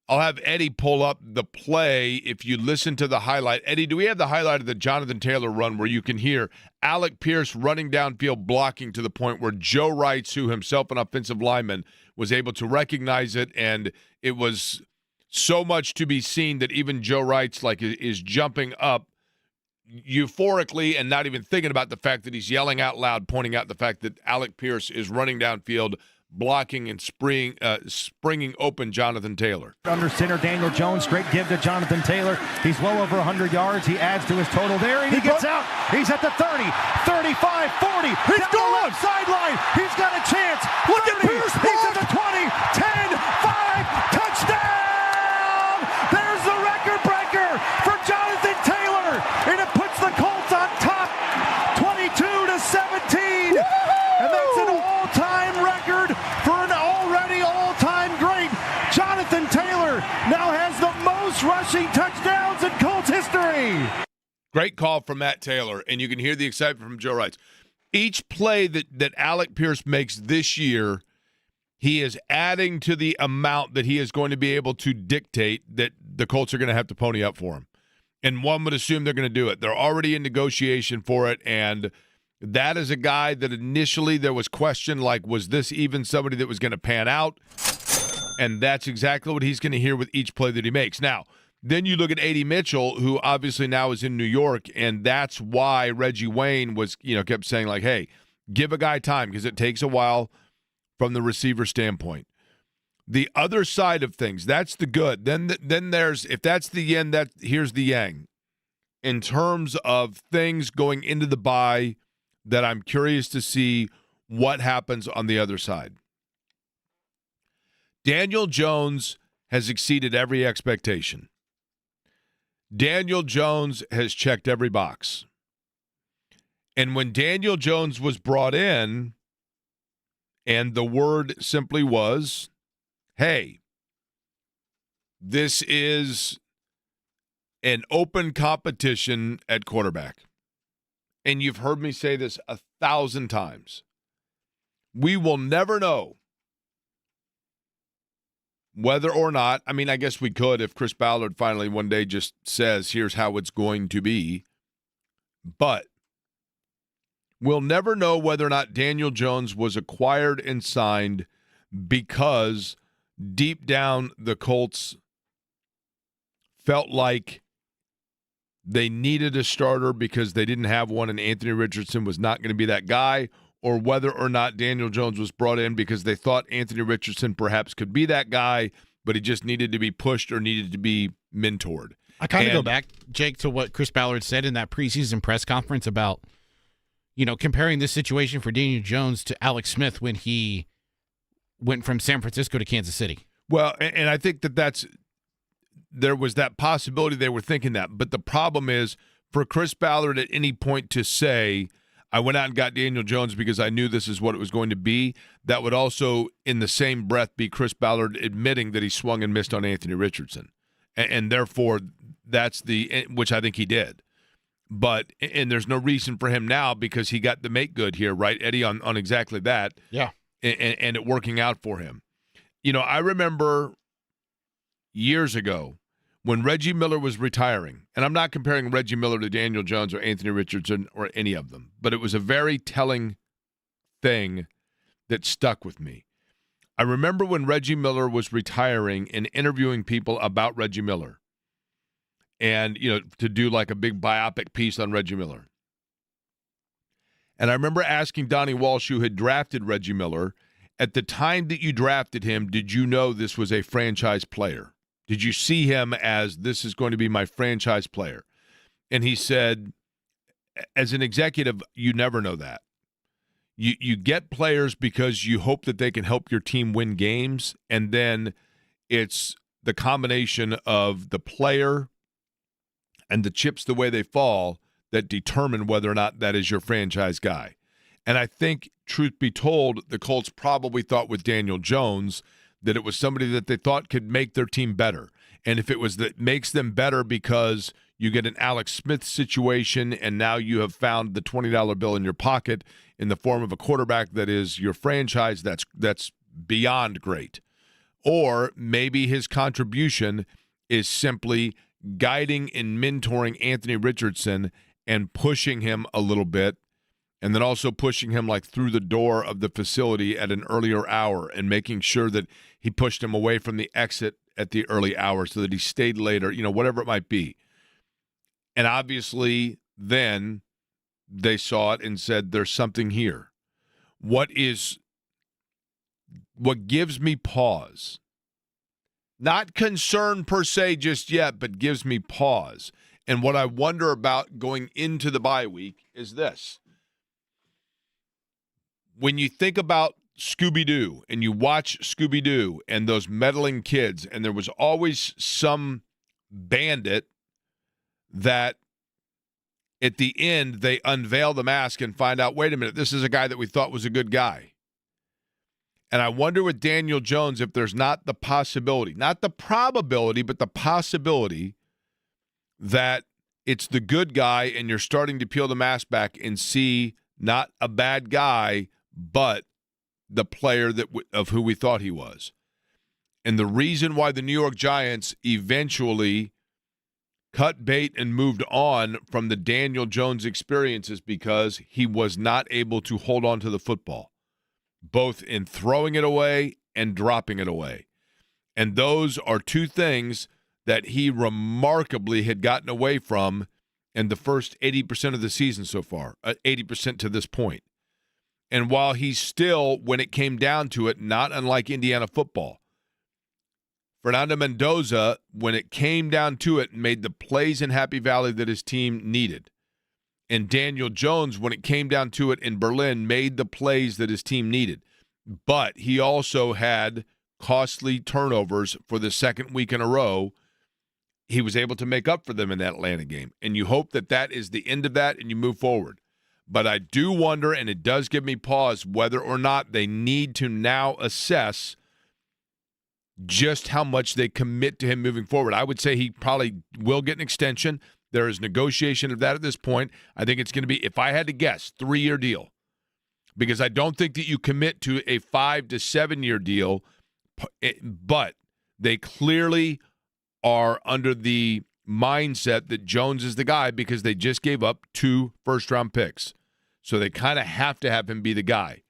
I'll have Eddie pull up the play if you listen to the highlight. Eddie, do we have the highlight of the Jonathan Taylor run where you can hear Alec Pierce running downfield blocking to the point where Joe Wrights, who himself an offensive lineman, was able to recognize it, and it was so much to be seen that even Joe Wrights is jumping up euphorically and not even thinking about the fact that he's yelling out loud, pointing out the fact that Alec Pierce is running downfield, blocking and springing open Jonathan Taylor. Under center, Daniel Jones, great give to Jonathan Taylor. He's well over 100 yards. He adds to his total there, and he gets out. He's at the 30, 35, 40. He's going sideline. He's got a chance. Look at Pierce. He's at the 20, 10, 5, touchdown. There's the record breaker for Jonathan Taylor, and it puts the Colts on top, 22-17. And that's an all-time record for an already all-time great. Jonathan Taylor now has the most rushing touchdowns in Colts history. Great call from Matt Taylor, and you can hear the excitement from Joe Wrights. Each play that Alec Pierce makes this year, he is adding to the amount that he is going to be able to dictate that the Colts are going to have to pony up for him. And one would assume they're going to do it. They're already in negotiation for it, and that is a guy that initially there was question, like, was this even somebody that was going to pan out? And that's exactly what he's going to hear with each play that he makes. Now, then you look at A.D. Mitchell, who obviously now is in New York, and that's why Reggie Wayne was, kept saying, like, hey, give a guy time because it takes a while from the receiver standpoint. The other side of things, that's the good. Then there's, if that's the yin, here's the yang. In terms of things going into the bye, that I'm curious to see what happens on the other side. Daniel Jones has exceeded every expectation. Daniel Jones has checked every box. And when Daniel Jones was brought in, and the word simply was, hey, this is an open competition at quarterback. And you've heard me say this 1,000 times. We will never know whether or not, I mean, I guess we could if Chris Ballard finally one day just says, here's how it's going to be. But we'll never know whether or not Daniel Jones was acquired and signed because deep down the Colts felt like they needed a starter because they didn't have one and Anthony Richardson was not going to be that guy, or whether or not Daniel Jones was brought in because they thought Anthony Richardson perhaps could be that guy, but he just needed to be pushed or needed to be mentored. I kind of go back, Jake, to what Chris Ballard said in that preseason press conference about, comparing this situation for Daniel Jones to Alex Smith when he went from San Francisco to Kansas City. Well, and I think there was that possibility they were thinking that. But the problem is for Chris Ballard at any point to say, I went out and got Daniel Jones because I knew this is what it was going to be, that would also in the same breath be Chris Ballard admitting that he swung and missed on Anthony Richardson. And therefore, that's which I think he did. But, and there's no reason for him now because he got the make good here, right, Eddie, on exactly that. Yeah. And it working out for him. I remember years ago when Reggie Miller was retiring, and I'm not comparing Reggie Miller to Daniel Jones or Anthony Richardson or any of them, but it was a very telling thing that stuck with me. I remember when Reggie Miller was retiring and interviewing people about Reggie Miller and, to do like a big biopic piece on Reggie Miller. And I remember asking Donnie Walsh, who had drafted Reggie Miller, at the time that you drafted him, did you know this was a franchise player? Did you see him as this is going to be my franchise player? And he said, as an executive, you never know that. You get players because you hope that they can help your team win games, and then it's the combination of the player and the chips the way they fall that determine whether or not that is your franchise guy. And I think, truth be told, the Colts probably thought with Daniel Jones that it was somebody that they thought could make their team better. And if it was that makes them better because you get an Alex Smith situation and now you have found the $20 bill in your pocket in the form of a quarterback that is your franchise, that's beyond great. Or maybe his contribution is simply guiding and mentoring Anthony Richardson and pushing him a little bit, and then also pushing him like through the door of the facility at an earlier hour and making sure that he pushed him away from the exit at the early hour so that he stayed later, whatever it might be. And obviously then they saw it and said, there's something here. What gives me pause, not concern per se just yet, but gives me pause. And what I wonder about going into the bye week is this. When you think about Scooby-Doo and you watch Scooby-Doo and those meddling kids, and there was always some bandit that at the end they unveil the mask and find out, wait a minute, this is a guy that we thought was a good guy. And I wonder with Daniel Jones if there's not the possibility, not the probability, but the possibility that it's the good guy and you're starting to peel the mask back and see not a bad guy, but the player of who we thought he was. And the reason why the New York Giants eventually cut bait and moved on from the Daniel Jones experience is because he was not able to hold on to the football, both in throwing it away and dropping it away. And those are two things that he remarkably had gotten away from in the first 80% of the season so far, 80% to this point. And while he's still, when it came down to it, not unlike Indiana football, Fernando Mendoza, when it came down to it, made the plays in Happy Valley that his team needed. And Daniel Jones, when it came down to it in Berlin, made the plays that his team needed. But he also had costly turnovers for the second week in a row. He was able to make up for them in that Atlanta game. And you hope that that is the end of that and you move forward. But I do wonder, and it does give me pause, whether or not they need to now assess just how much they commit to him moving forward. I would say he probably will get an extension. There is negotiation of that at this point. I think it's going to be, if I had to guess, 3-year deal. Because I don't think that you commit to a 5 to 7 year deal, but they clearly are under the mindset that Jones is the guy because they just gave up 2 first-round picks. So they kind of have to have him be the guy.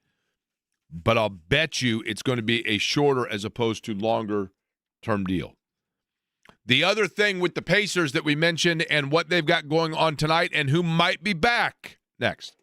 But I'll bet you it's going to be a shorter as opposed to longer-term deal. The other thing with the Pacers that we mentioned and what they've got going on tonight and who might be back next.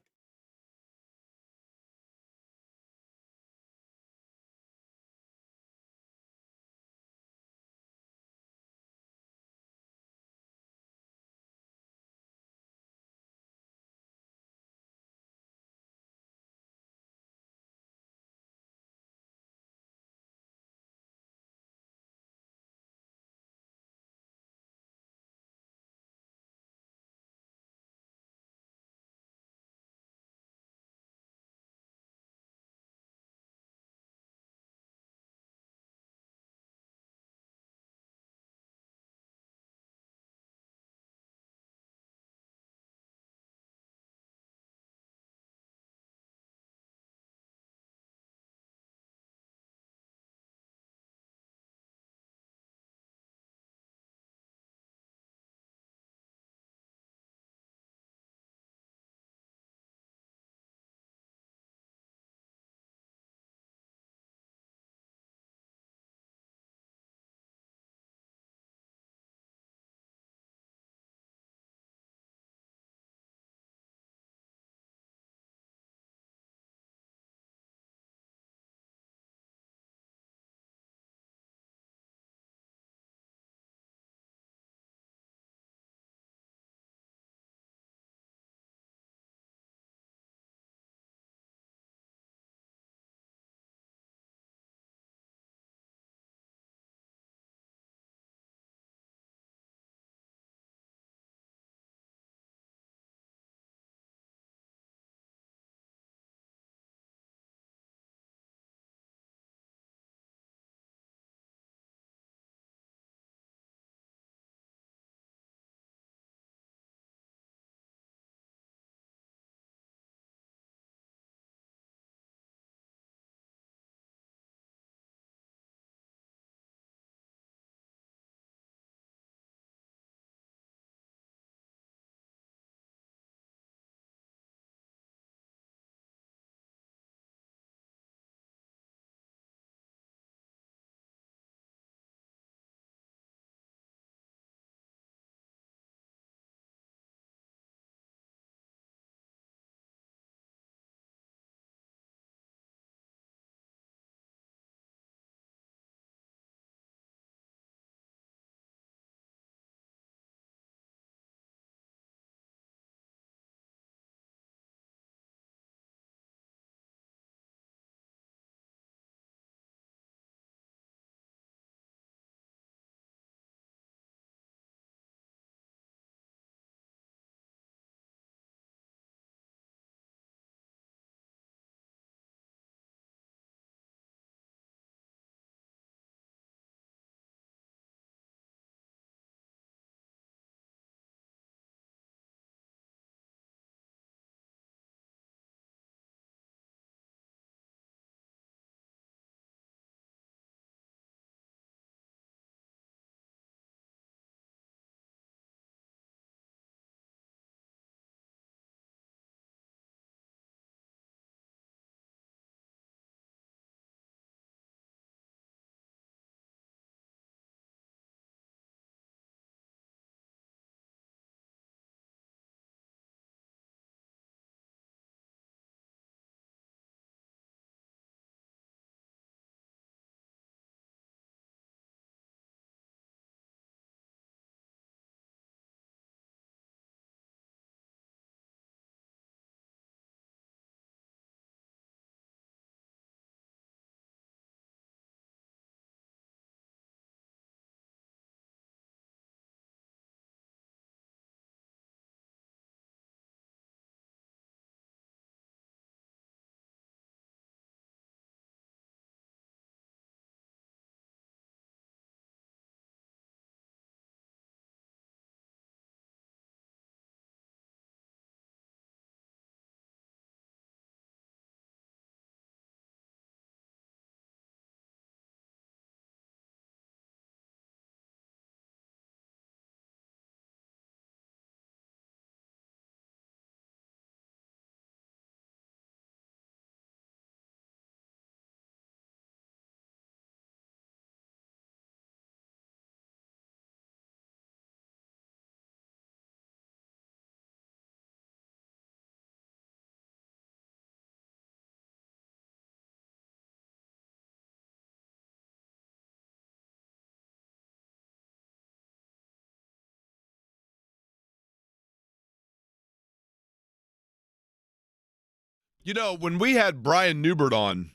You know, when we had Brian Newbert on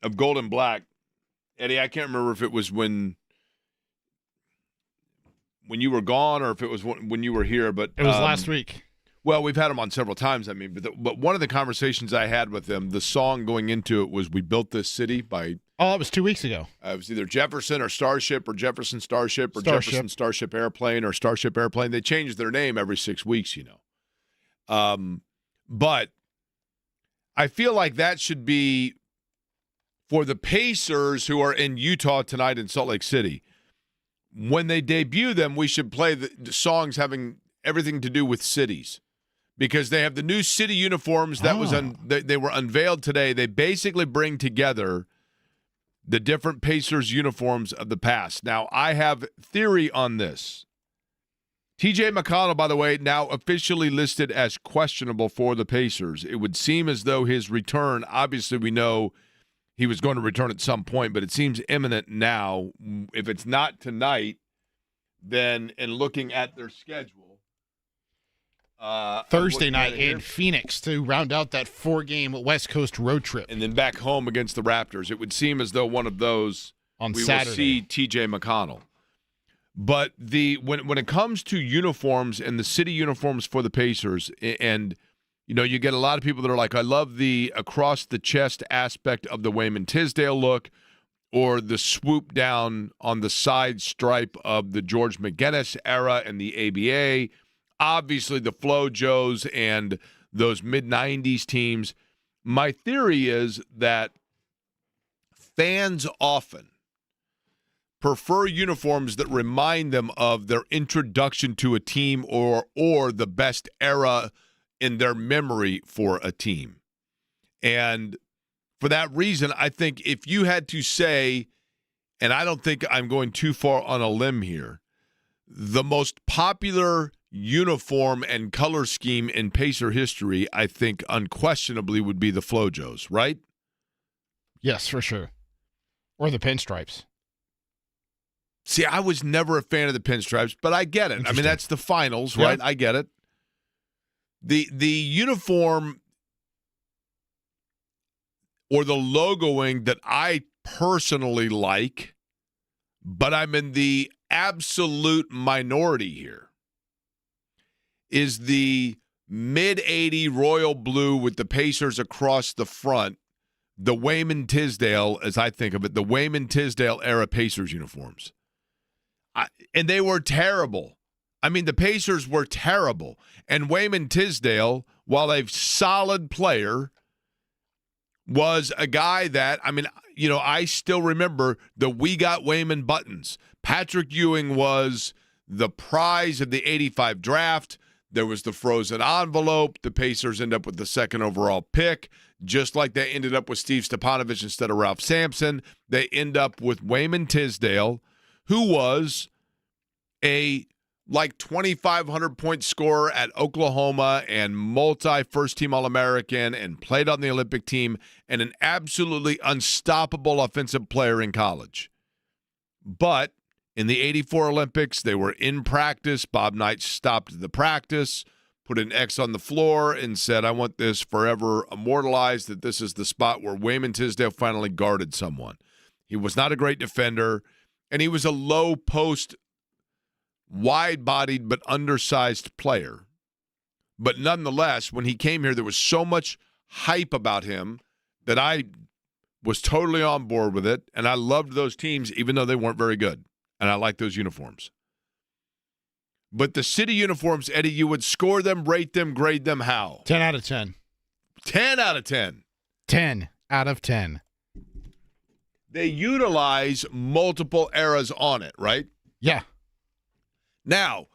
of Gold and Black, Eddie, I can't remember if it was when you were gone or if it was when you were here, but It was last week. Well, we've had him on several times. I mean, but one of the conversations I had with him, the song going into it was "We Built This City" by. Oh, it was 2 weeks ago. It was either Jefferson or Starship or Jefferson Starship or Starship. Jefferson Starship Airplane or Starship Airplane. They change their name every 6 weeks, you know. But I feel like that should be for the Pacers who are in Utah tonight in Salt Lake City. When they debut them, we should play the songs having everything to do with cities because they have the new city uniforms that they were unveiled today. They basically bring together the different Pacers uniforms of the past. Now, I have theory on this. TJ McConnell, by the way, now officially listed as questionable for the Pacers. It would seem as though his return, obviously we know he was going to return at some point, but it seems imminent now. If it's not tonight, then in looking at their schedule. Thursday night in Phoenix to round out that 4-game West Coast road trip. And then back home against the Raptors. It would seem as though one of those on we Saturday. will see TJ McConnell. But when it comes to uniforms and the city uniforms for the Pacers, and you know, you get a lot of people that are like, I love the across the chest aspect of the Wayman Tisdale look, or the swoop down on the side stripe of the George McGinnis era and the ABA. Obviously, the Flo Joes and those mid-'90s teams. My theory is that fans often prefer uniforms that remind them of their introduction to a team or the best era in their memory for a team. And for that reason, I think if you had to say, and I don't think I'm going too far on a limb here, the most popular uniform and color scheme in Pacer history, I think unquestionably would be the Flojos, right? Yes, for sure. Or the pinstripes. See, I was never a fan of the pinstripes, but I get it. I mean, that's the finals, right? Yeah. I get it. The uniform or the logoing that I personally like, but I'm in the absolute minority here, is the mid-'80 royal blue with the Pacers across the front, the Wayman Tisdale, as I think of it, the Wayman Tisdale era Pacers uniforms. And they were terrible. I mean, the Pacers were terrible. And Wayman Tisdale, while a solid player, was a guy that, I mean, you know, I still remember the We Got Wayman buttons. Patrick Ewing was the prize of the 85 draft. There was the frozen envelope. The Pacers end up with the second overall pick, just like they ended up with Steve Stepanovich instead of Ralph Sampson. They end up with Wayman Tisdale, who was a like 2,500-point scorer at Oklahoma and multi-first-team All-American and played on the Olympic team and an absolutely unstoppable offensive player in college. But in the 84 Olympics, they were in practice. Bob Knight stopped the practice, put an X on the floor, and said, I want this forever immortalized, that this is the spot where Wayman Tisdale finally guarded someone. He was not a great defender, and he was a low-post, wide-bodied but undersized player. But nonetheless, when he came here, there was so much hype about him that I was totally on board with it, and I loved those teams even though they weren't very good. And I like those uniforms. But the city uniforms, Eddie, you would score them, rate them, grade them how? 10 out of 10. 10 out of 10. 10 out of 10. They utilize multiple eras on it, right? Yeah. Now,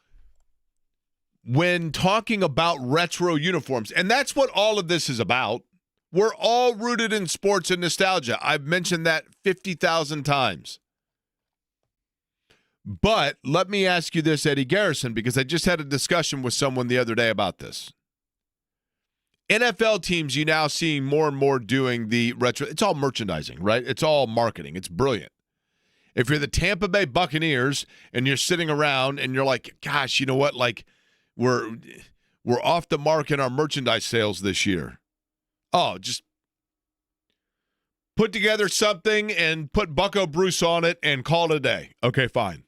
when talking about retro uniforms, and that's what all of this is about, we're all rooted in sports and nostalgia. I've mentioned that 50,000 times. But let me ask you this, Eddie Garrison, because I just had a discussion with someone the other day about this. NFL teams, you now see more and more doing the retro. It's all merchandising, right? It's all marketing. It's brilliant. If you're the Tampa Bay Buccaneers and you're sitting around and you're like, gosh, you know what? Like, we're off the mark in our merchandise sales this year. Oh, just put together something and put Bucko Bruce on it and call it a day. Okay, fine.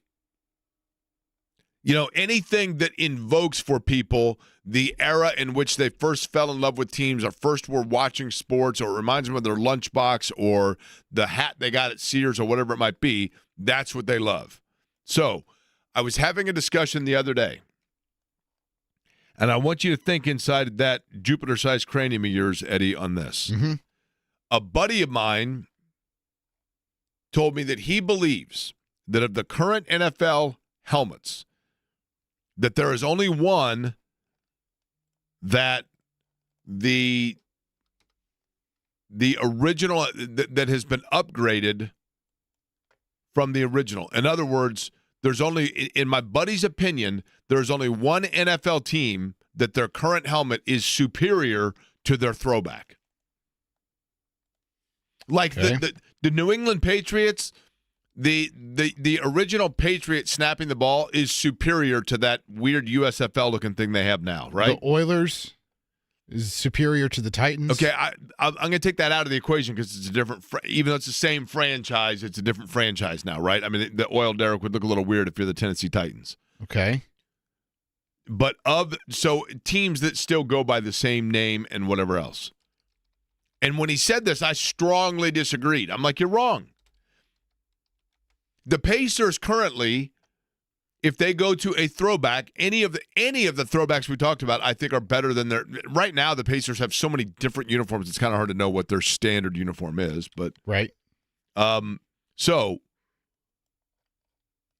You know, anything that invokes for people the era in which they first fell in love with teams or first were watching sports, or it reminds them of their lunchbox or the hat they got at Sears or whatever it might be, that's what they love. So I was having a discussion the other day, and I want you to think inside that Jupiter-sized cranium of yours, Eddie, on this. Mm-hmm. A buddy of mine told me that he believes that of the current NFL helmets, that there is only one that the original that has been upgraded from the original. In other words, there's only, in my buddy's opinion, there's only one NFL team that their current helmet is superior to their throwback. Like Okay. the New England Patriots, the original Patriot snapping the ball is superior to that weird USFL looking thing they have now, right? The Oilers is superior to the Titans. Okay, I'm going to take that out of the equation because it's a different, even though it's the same franchise, it's a different franchise now, right? I mean, the Oil Derrick would look a little weird if you're the Tennessee Titans. Okay. But so teams that still go by the same name and whatever else. And when he said this, I strongly disagreed. I'm like, you're wrong. The Pacers currently, if they go to a throwback, any of the throwbacks we talked about, I think are better than their. Right now, the Pacers have so many different uniforms; it's kind of hard to know what their standard uniform is. But Right. So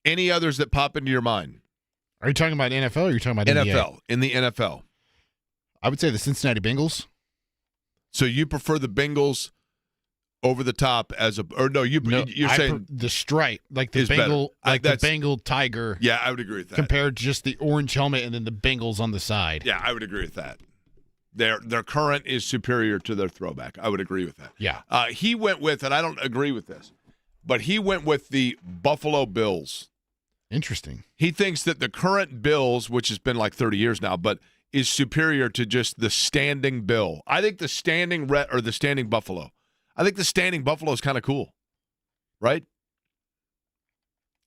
any others that pop into your mind? Are you talking about NFL or are you talking about NBA? NFL, in the NFL. I would say the Cincinnati Bengals. So you prefer the Bengals over the top you're saying the stripe, like the is better. Bengal, like the That's- Bengal tiger, Yeah, I would agree with that. compared to just the orange helmet and then the Bengals on the side. Yeah, I would agree with that. Their current is superior to their throwback. I would agree with that. Yeah. He went with, and I don't agree with this, but he went with the Buffalo Bills. Interesting. He thinks that the current Bills, which has been like 30 years now, but is superior to just the standing Bill. I think the standing the standing Buffalo. I think the standing Buffalo is kind of cool, right?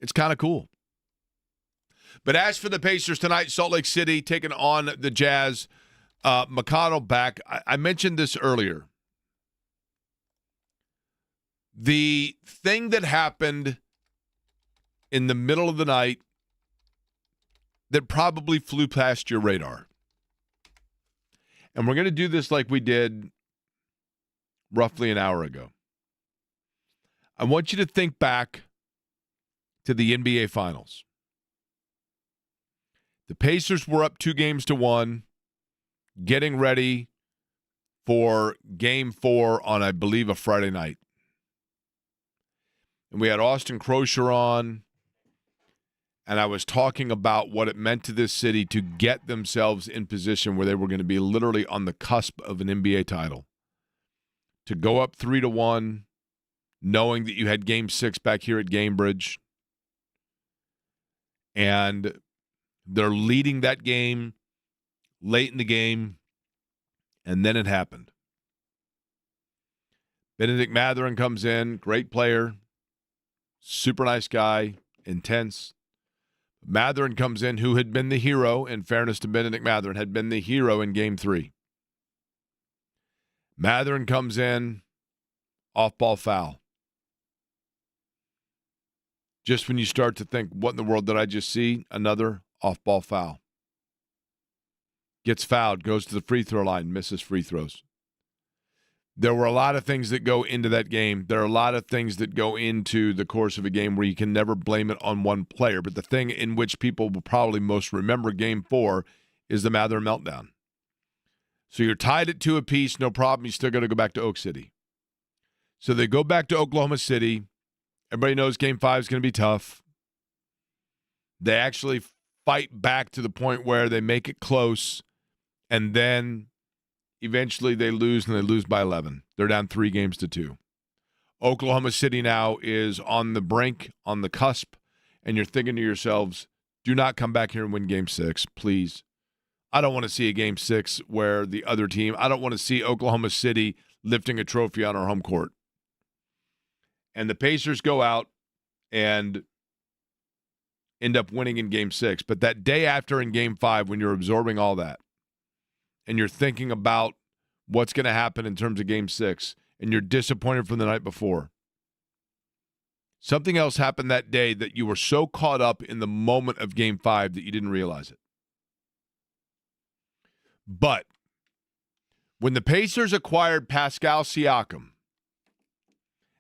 It's kind of cool. But as for the Pacers tonight, Salt Lake City taking on the Jazz. McConnell back. I mentioned this earlier. The thing that happened in the middle of the night that probably flew past your radar. And we're going to do this like we did roughly an hour ago. I want you to think back to the NBA Finals. The Pacers were up 2-1, getting ready for Game 4 on, I believe, a Friday night. And we had Austin Crozier on, and I was talking about what it meant to this city to get themselves in position where they were going to be literally on the cusp of an NBA title. To go up 3-1, knowing that you had Game 6 back here at Gamebridge, and they're leading that game late in the game, and then it happened. Benedict Mathurin comes in, great player, super nice guy, intense. Mathurin comes in, who had been the hero, in fairness to Benedict Mathurin, had been the hero in Game 3. Mathurin comes in, off-ball foul. Just when you start to think, what in the world did I just see? Another off-ball foul. Gets fouled, goes to the free throw line, misses free throws. There were a lot of things that go into that game. There are a lot of things that go into the course of a game where you can never blame it on one player. But the thing in which people will probably most remember Game 4 is the Mathurin meltdown. So you're tied at 2 apiece, no problem. You still got to go back to Oak City. So they go back to Oklahoma City. Everybody knows Game 5 is going to be tough. They actually fight back to the point where they make it close, and then eventually they lose, and they lose by 11. They're down 3-2. Oklahoma City now is on the brink, on the cusp, and you're thinking to yourselves, do not come back here and win Game 6, please. I don't want to see a game 6 where the other team, I don't want to see Oklahoma City lifting a trophy on our home court. And the Pacers go out and end up winning in game 6. But that day after in game 5, when you're absorbing all that and you're thinking about what's going to happen in terms of game 6 and you're disappointed from the night before, something else happened that day that you were so caught up in the moment of game 5 that you didn't realize it. But when the Pacers acquired Pascal Siakam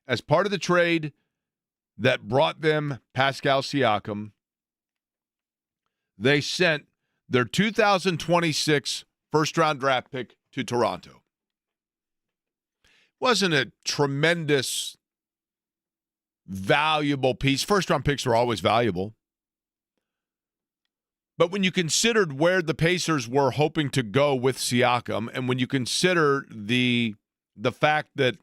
as part of the trade that brought them Pascal Siakam, they sent their 2026 first-round draft pick to Toronto. Wasn't a tremendous, valuable piece. First-round picks are always valuable. But when you considered where the Pacers were hoping to go with Siakam, and when you consider the fact that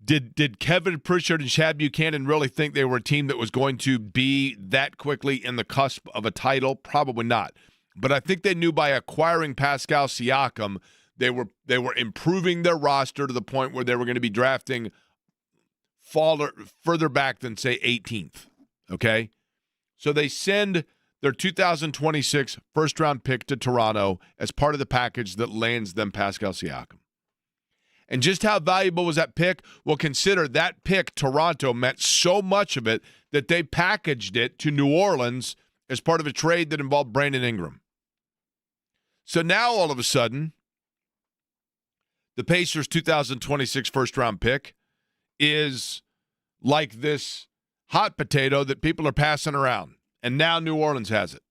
did Kevin Pritchard and Chad Buchanan really think they were a team that was going to be that quickly in the cusp of a title? Probably not. But I think they knew by acquiring Pascal Siakam, they were improving their roster to the point where they were going to be drafting further back than, say, 18th. Okay? So they send their 2026 first-round pick to Toronto as part of the package that lands them Pascal Siakam. And just how valuable was that pick? Well, consider that pick, Toronto, meant so much of it that they packaged it to New Orleans as part of a trade that involved Brandon Ingram. So now, all of a sudden, the Pacers' 2026 first-round pick is like this hot potato that people are passing around, and now New Orleans has it.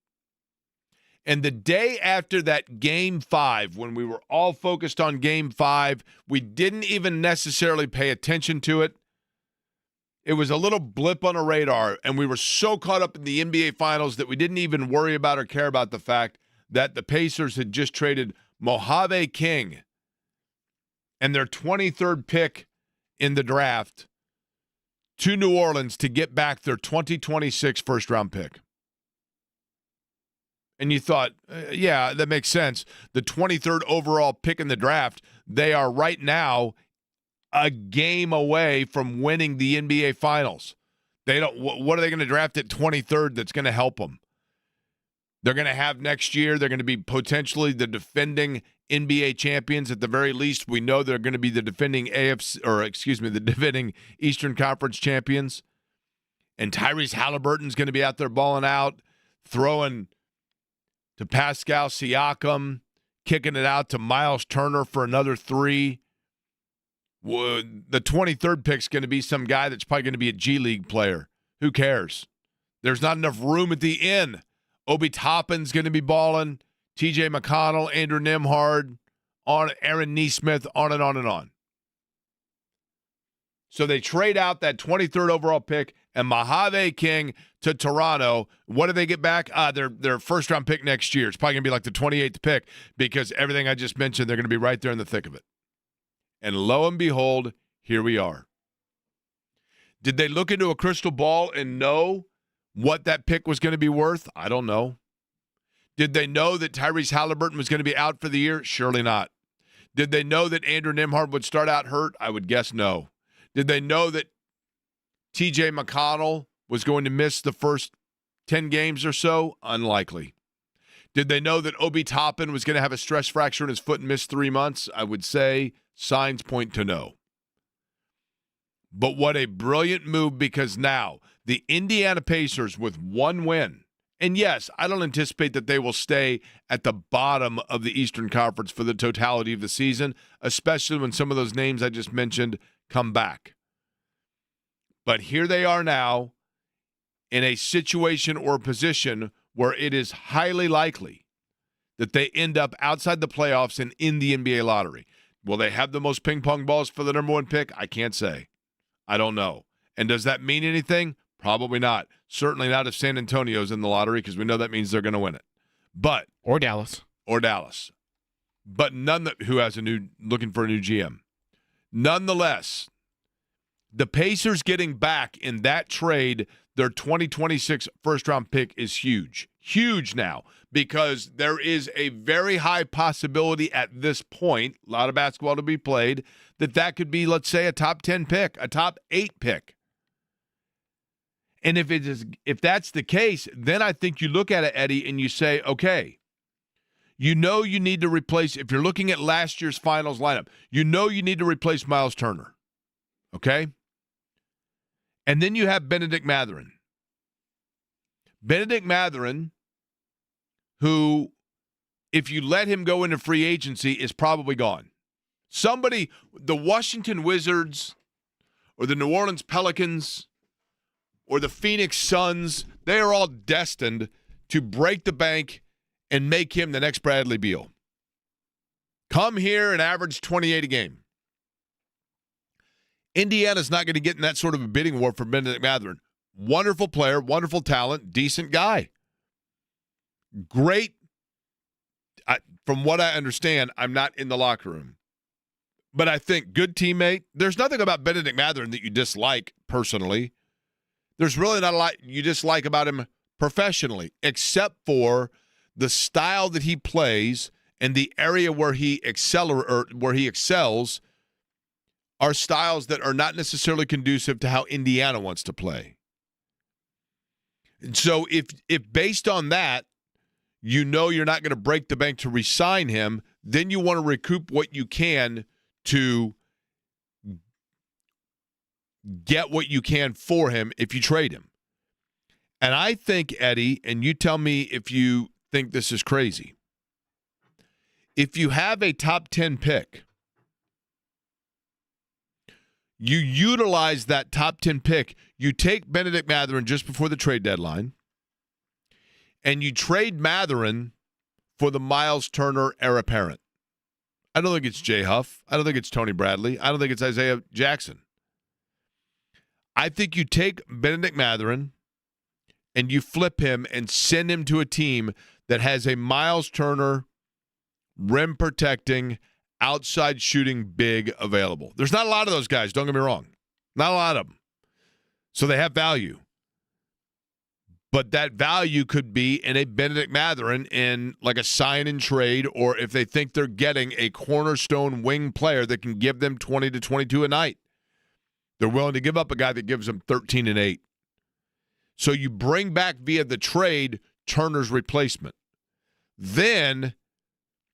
And the day after that Game 5, when we were all focused on Game 5, we didn't even necessarily pay attention to it. It was a little blip on a radar, and we were so caught up in the NBA Finals that we didn't even worry about or care about the fact that the Pacers had just traded Mojave King and their 23rd pick in the draft to New Orleans to get back their 2026 first-round pick. And you thought, yeah, that makes sense. The 23rd overall pick in the draft, they are right now a game away from winning the NBA Finals. They don't. What are they going to draft at 23rd that's going to help them? They're going to have next year, they're going to be potentially the defending NBA champions. At the very least, we know they're going to be the defending the defending Eastern Conference champions. And Tyrese Halliburton's going to be out there balling out, throwing to Pascal Siakam, kicking it out to Miles Turner for another 3. The 23rd pick's going to be some guy that's probably going to be a G League player. Who cares? There's not enough room at the inn. Obi Toppin's going to be balling. TJ McConnell, Andrew Nembhard, Aaron Nesmith, on and on and on. So they trade out that 23rd overall pick and Mojave King to Toronto. What do they get back? Their first-round pick next year. It's probably going to be like the 28th pick because everything I just mentioned, they're going to be right there in the thick of it. And lo and behold, here we are. Did they look into a crystal ball and know what that pick was going to be worth? I don't know. Did they know that Tyrese Halliburton was going to be out for the year? Surely not. Did they know that Andrew Nembhard would start out hurt? I would guess no. Did they know that TJ McConnell was going to miss the first 10 games or so? Unlikely. Did they know that Obi Toppin was going to have a stress fracture in his foot and miss 3 months? I would say signs point to no. But what a brilliant move, because now the Indiana Pacers with one win, and yes, I don't anticipate that they will stay at the bottom of the Eastern Conference for the totality of the season, especially when some of those names I just mentioned come back. But here they are now in a situation or position where it is highly likely that they end up outside the playoffs and in the NBA lottery. Will they have the most ping pong balls for the number 1 pick? I can't say. I don't know. And does that mean anything? Probably not. Certainly not if San Antonio's in the lottery, because we know that means they're going to win it. But Or Dallas. But who has looking for a new GM. Nonetheless, the Pacers getting back in that trade their 2026 first-round pick is huge. Huge now, because there is a very high possibility at this point, a lot of basketball to be played, that could be, let's say, a top 10 pick, a top 8 pick. And if that's the case, then I think you look at it, Eddie, and you say, okay, you need to replace, if you're looking at last year's finals lineup, you need to replace Miles Turner. Okay? And then you have Benedict Mathurin. Benedict Mathurin, who, if you let him go into free agency, is probably gone. Somebody, the Washington Wizards or the New Orleans Pelicans or the Phoenix Suns, they are all destined to break the bank and make him the next Bradley Beal. Come here and average 28 a game. Indiana's not going to get in that sort of a bidding war for Benedict Mathurin. Wonderful player, wonderful talent, decent guy. Great. From what I understand, I'm not in the locker room. But I think good teammate. There's nothing about Benedict Mathurin that you dislike personally. There's really not a lot you dislike about him professionally, except for the style that he plays and the area where he excels are styles that are not necessarily conducive to how Indiana wants to play. And so if based on that, you're not going to break the bank to re-sign him, then you want to recoup what you can to get what you can for him if you trade him. And I think, Eddie, and you tell me if you think this is crazy, if you have a top 10 pick, you utilize that top 10 pick, you take Benedict Mathurin just before the trade deadline, and you trade Mathurin for the Miles Turner heir apparent. I don't think it's Jay Huff. I don't think it's Tony Bradley. I don't think it's Isaiah Jackson. I think you take Benedict Mathurin and you flip him and send him to a team that has a Miles Turner rim protecting, outside shooting big available. There's not a lot of those guys, don't get me wrong. Not a lot of them. So they have value. But that value could be in a Benedict Mathurin in like a sign and trade, or if they think they're getting a cornerstone wing player that can give them 20 to 22 a night. They're willing to give up a guy that gives them 13 and 8. So you bring back via the trade Turner's replacement. Then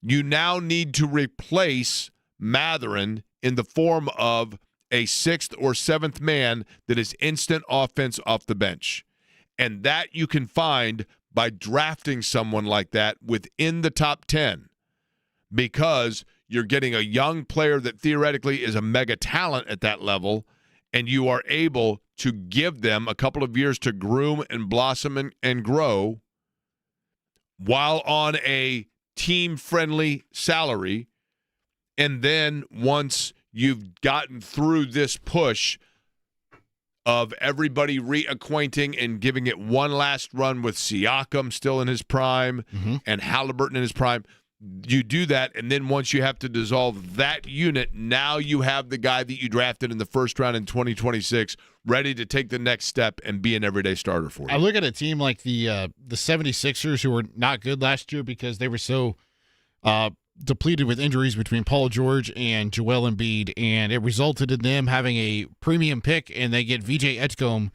you now need to replace Mathurin in the form of a 6th or 7th man that is instant offense off the bench. And that you can find by drafting someone like that within the top 10, because you're getting a young player that theoretically is a mega talent at that level, and you are able to give them a couple of years to groom and blossom and grow while on a team-friendly salary. And then once you've gotten through this push of everybody reacquainting and giving it one last run with Siakam still in his prime and Halliburton in his prime, you do that, and then once you have to dissolve that unit, now you have the guy that you drafted in the first round in 2026 ready to take the next step and be an everyday starter for you. I look at a team like the 76ers, who were not good last year because they were so depleted with injuries between Paul George and Joel Embiid, and it resulted in them having a premium pick, and they get VJ Edgecombe,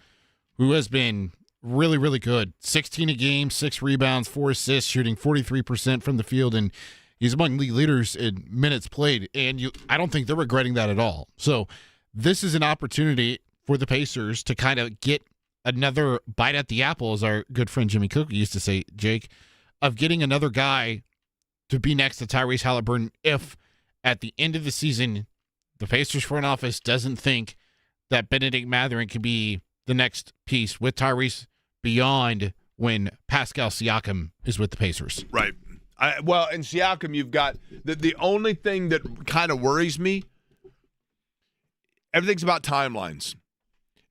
who has been really, really good. 16 a game, 6 rebounds, 4 assists, shooting 43% from the field, and he's among league leaders in minutes played, and I don't think they're regretting that at all. So this is an opportunity for the Pacers to kind of get another bite at the apple, as our good friend Jimmy Cook used to say, Jake, of getting another guy to be next to Tyrese Halliburton if at the end of the season the Pacers front office doesn't think that Benedict Mathurin can be the next piece with Tyrese beyond when Pascal Siakam is with the Pacers. Right. Well, in Siakam, you've got the only thing that kind of worries me, everything's about timelines.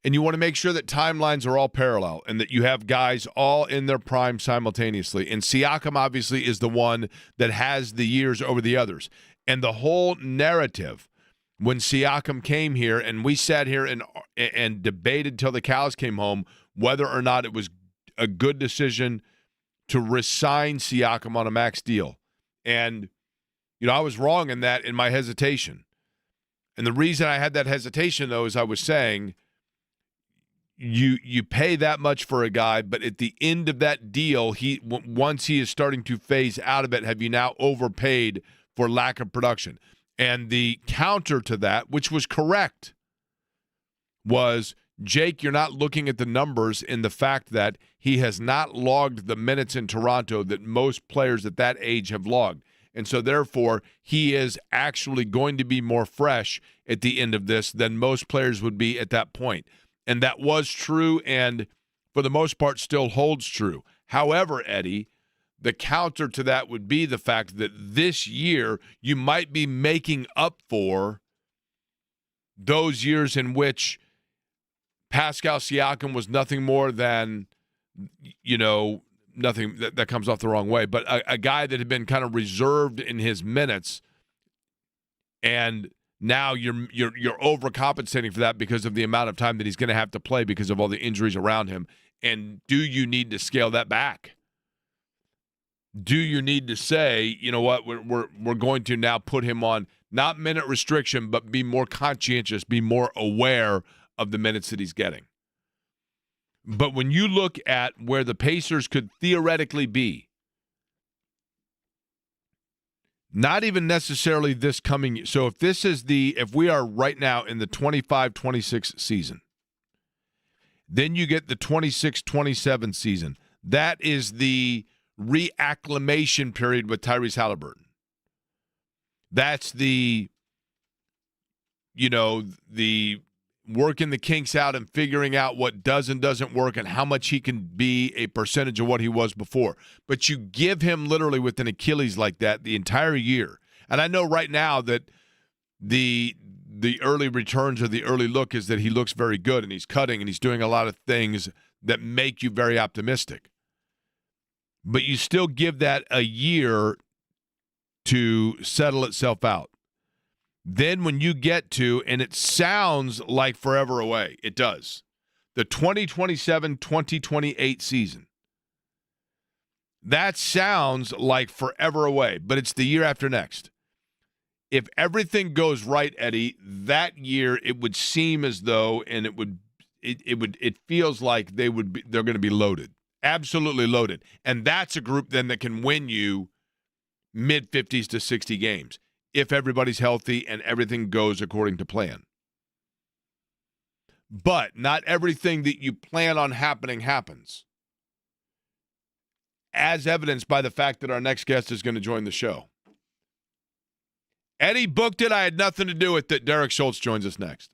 And you want to make sure that timelines are all parallel and that you have guys all in their prime simultaneously. And Siakam obviously is the one that has the years over the others. And the whole narrative when Siakam came here, and we sat here and debated till the cows came home whether or not it was a good decision to resign Siakam on a max deal. And, I was wrong in that in my hesitation. And the reason I had that hesitation, though, is I was saying you pay that much for a guy, but at the end of that deal, once he is starting to phase out of it, have you now overpaid for lack of production? And the counter to that, which was correct, was, Jake, you're not looking at the numbers in the fact that he has not logged the minutes in Toronto that most players at that age have logged. And so, therefore, he is actually going to be more fresh at the end of this than most players would be at that point. And that was true, and for the most part still holds true. However, Eddie, the counter to that would be the fact that this year you might be making up for those years in which Pascal Siakam was nothing more than, nothing that comes off the wrong way, but a guy that had been kind of reserved in his minutes, and now you're overcompensating for that because of the amount of time that he's going to have to play because of all the injuries around him. And do you need to scale that back? Do you need to say, you know what, we're going to now put him on not minute restriction, but be more conscientious, be more aware of the minutes that he's getting? But when you look at where the Pacers could theoretically be, not even necessarily this coming year. So if we are right now in the 25-26 season, then you get the 26-27 season. That is the reacclimation period with Tyrese Halliburton. That's the working the kinks out and figuring out what does and doesn't work and how much he can be a percentage of what he was before. But you give him literally with an Achilles like that the entire year. And I know right now that the early returns or the early look is that he looks very good and he's cutting and he's doing a lot of things that make you very optimistic. But you still give that a year to settle itself out. Then when you get to, and it sounds like forever away, it does, the 2027-2028 season. That sounds like forever away, but it's the year after next. If everything goes right, Eddie, that year it would seem as though, and it feels like they're going to be loaded, absolutely loaded, and that's a group then that can win you mid-50s to 60 games. If everybody's healthy and everything goes according to plan. But not everything that you plan on happening happens. As evidenced by the fact that our next guest is going to join the show. Eddie booked it. I had nothing to do with it. Derek Schultz joins us next.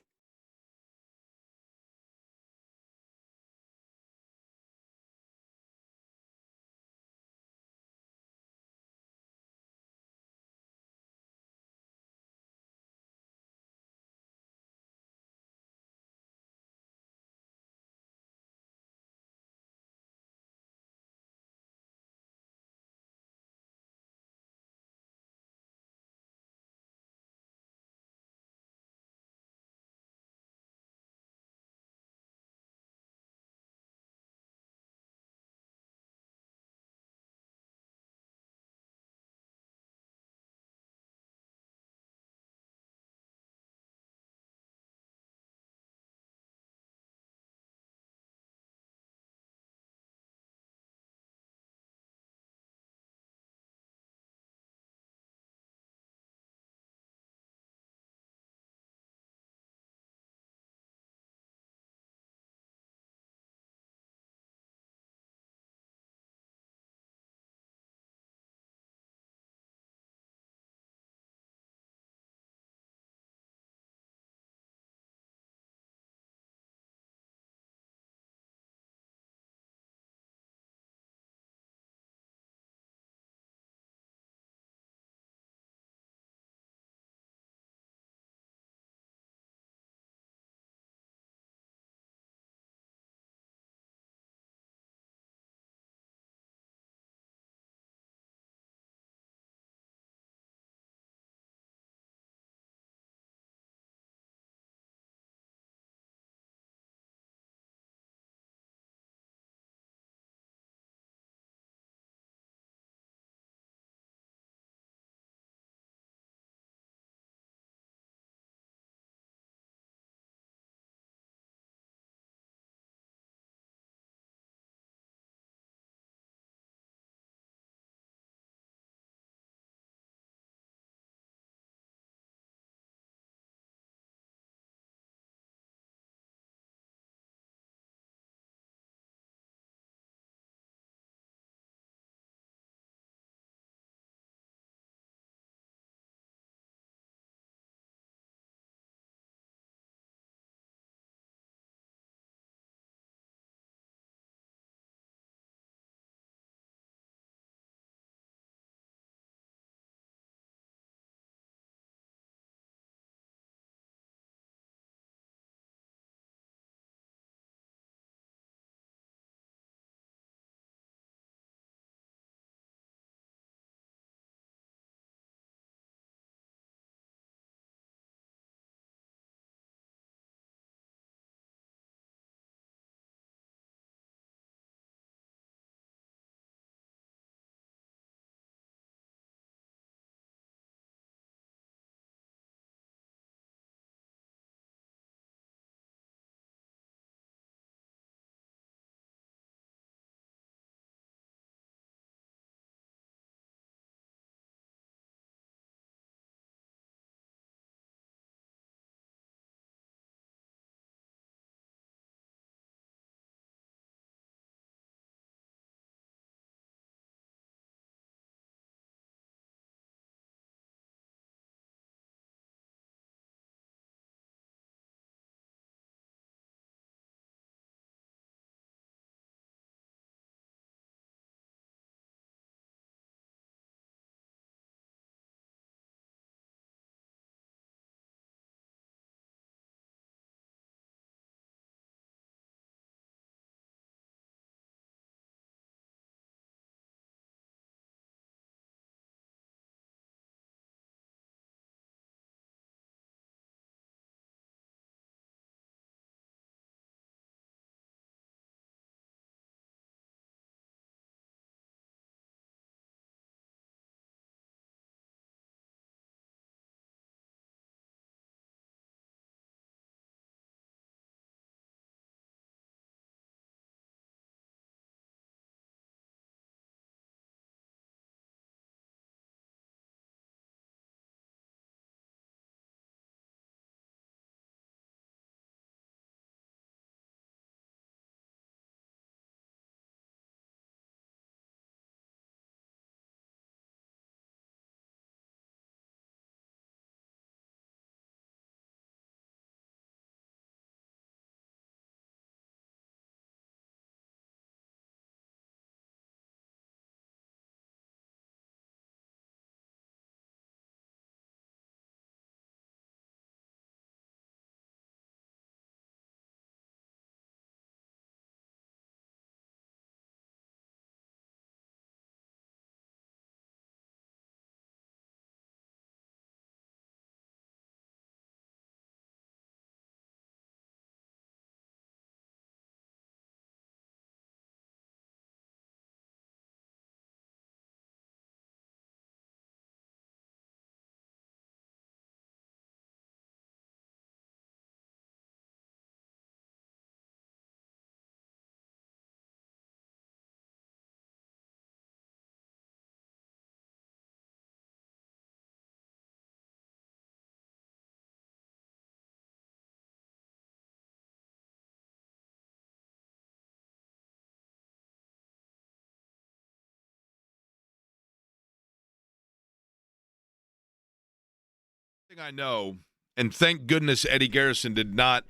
thing I know, and thank goodness Eddie Garrison did not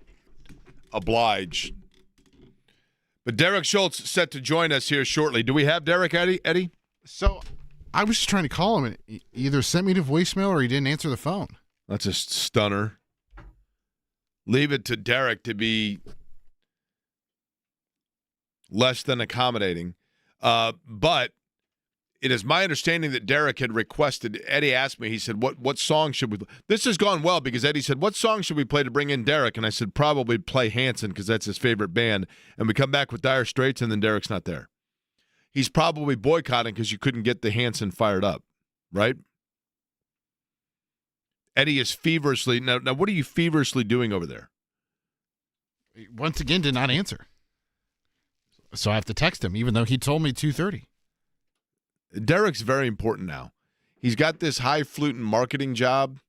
oblige. But Derek Schultz set to join us here shortly. Do we have Derek, Eddie? So I was just trying to call him, and he either sent me to voicemail or he didn't answer the phone. That's a stunner. Leave it to Derek to be less than accommodating. But it is my understanding that Derek had requested, Eddie asked me, he said, what song should we play? This has gone well because Eddie said, what song should we play to bring in Derek? And I said, probably play Hanson because that's his favorite band. And we come back with Dire Straits, and then Derek's not there. He's probably boycotting because you couldn't get the Hanson fired up, right? Eddie is feverishly, now what are you feverishly doing over there? Once again, did not answer. So I have to text him, even though he told me 2:30. Derek's very important now. He's got this highfalutin marketing job,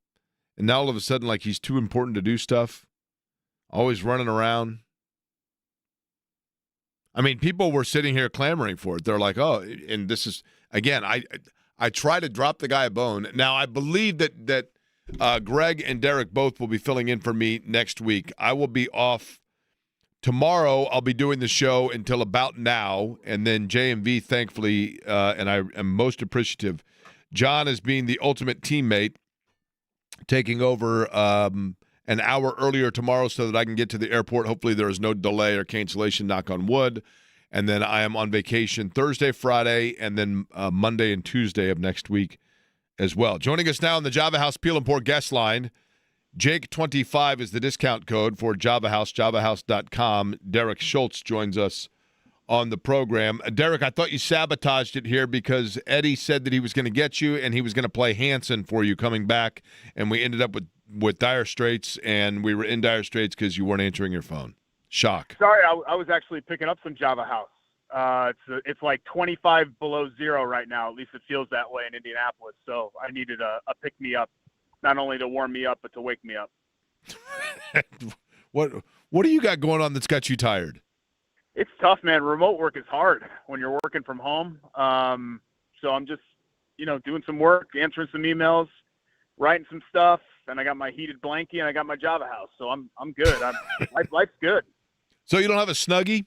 and now all of a sudden, like, he's too important to do stuff. Always running around. I mean, people were sitting here clamoring for it. They're like, oh, and this is, again, I try to drop the guy a bone. Now, I believe that Greg and Derek both will be filling in for me next week. I will be off tomorrow. I'll be doing the show until about now, and then JMV, thankfully, and I am most appreciative, John is being the ultimate teammate, taking over an hour earlier tomorrow so that I can get to the airport. Hopefully there is no delay or cancellation, knock on wood. And then I am on vacation Thursday, Friday, and then Monday and Tuesday of next week as well. Joining us now on the Java House Peel and Pour guest line, Jake25 is the discount code for Java House, javahouse.com. Derek Schultz joins us on the program. Derek, I thought you sabotaged it here because Eddie said that he was going to get you and he was going to play Hanson for you coming back, and we ended up with Dire Straits, and we were in Dire Straits because you weren't answering your phone. Shock. Sorry, I was actually picking up some Java House. It's like 25 below zero right now. At least it feels that way in Indianapolis. So I needed a pick-me-up, not only to warm me up, but to wake me up. What do you got going on that's got you tired? It's tough, man. Remote work is hard when you're working from home. So I'm just, doing some work, answering some emails, writing some stuff, and I got my heated blankie and I got my Java House. So I'm good. Life's good. So you don't have a Snuggie?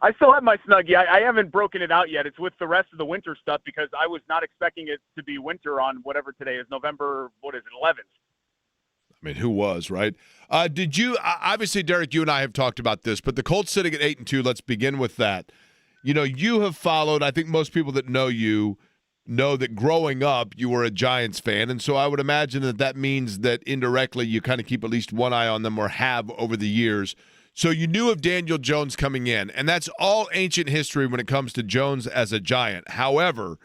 I still have my Snuggie. I haven't broken it out yet. It's with the rest of the winter stuff because I was not expecting it to be winter on whatever today is, November, 11th. I mean, who was, right? Did you, obviously, Derek, you and I have talked about this, but the Colts sitting at 8-2, let's begin with that. You have followed, I think most people that know you know that growing up you were a Giants fan, and so I would imagine that means that indirectly you kind of keep at least one eye on them or have over the years. So you knew of Daniel Jones coming in, and that's all ancient history when it comes to Jones as a Giant. However,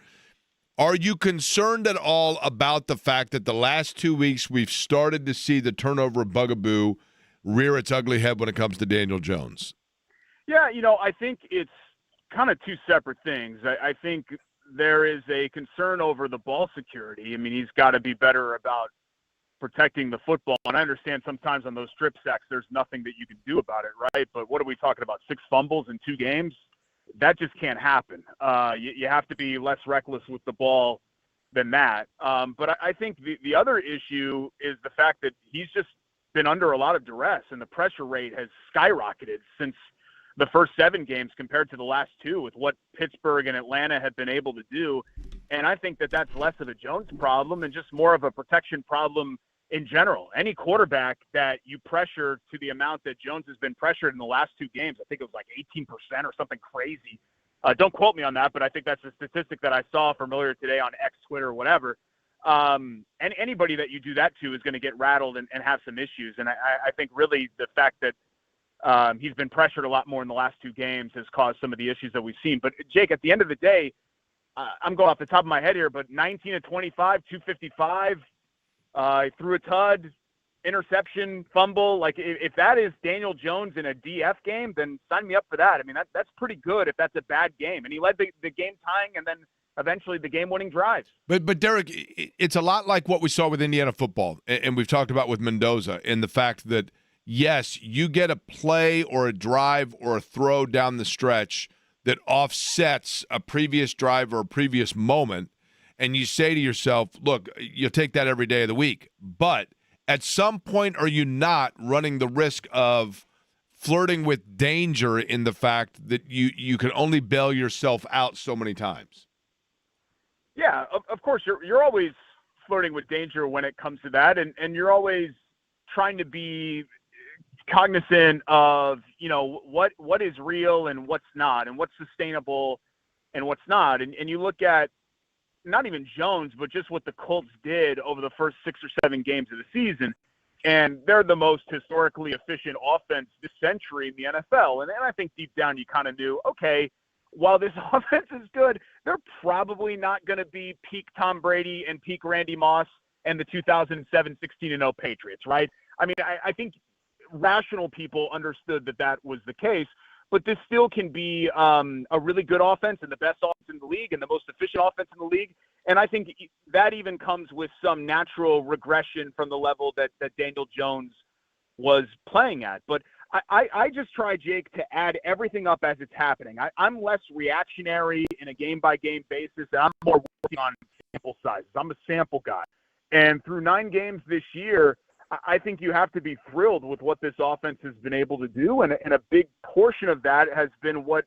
are you concerned at all about the fact that the last 2 weeks we've started to see the turnover bugaboo rear its ugly head when it comes to Daniel Jones? Yeah, I think it's kind of two separate things. I think there is a concern over the ball security. I mean, he's got to be better about protecting the football. And I understand sometimes on those strip sacks, there's nothing that you can do about it, right? But what are we talking about, 6 fumbles in 2 games? That just can't happen. You have to be less reckless with the ball than that. But I think the other issue is the fact that he's just been under a lot of duress, and the pressure rate has skyrocketed since the first 7 games compared to the last 2 with what Pittsburgh and Atlanta have been able to do. And I think that that's less of a Jones problem and just more of a protection problem in general. Any quarterback that you pressure to the amount that Jones has been pressured in the last 2 games, I think it was like 18% or something crazy. Don't quote me on that, but I think that's a statistic that I saw from earlier today on X, Twitter, or whatever. And anybody that you do that to is going to get rattled and have some issues. And I think really the fact that he's been pressured a lot more in the last 2 games has caused some of the issues that we've seen. But, Jake, at the end of the day, I'm going off the top of my head here, but 19 of 25, 255, threw a tud, interception, fumble. Like, if that is Daniel Jones in a DF game, then sign me up for that. I mean, that's pretty good if that's a bad game. And he led the game tying and then eventually the game-winning drives. But Derek, it's a lot like what we saw with Indiana football, and we've talked about with Mendoza, and the fact that, yes, you get a play or a drive or a throw down the stretch that offsets a previous drive or a previous moment, and you say to yourself, look, you'll take that every day of the week. But at some point, are you not running the risk of flirting with danger in the fact that you can only bail yourself out so many times? Yeah, of course, you're always flirting with danger when it comes to that, and you're always trying to be cognizant of, what is real and what's not, and what's sustainable and what's not. And you look at not even Jones, but just what the Colts did over the first 6 or 7 games of the season. And they're the most historically efficient offense this century in the NFL. And I think deep down you kind of knew, okay, while this offense is good, they're probably not going to be peak Tom Brady and peak Randy Moss and the 2007 16-0 Patriots, right? I mean, I think rational people understood that was the case, but this still can be a really good offense and the best offense in the league and the most efficient offense in the league. And I think that even comes with some natural regression from the level that Daniel Jones was playing at. But I just try, Jake, to add everything up as it's happening. I'm less reactionary in a game-by-game basis, and I'm more working on sample sizes. I'm a sample guy. And through 9 games this year, I think you have to be thrilled with what this offense has been able to do, and a big portion of that has been what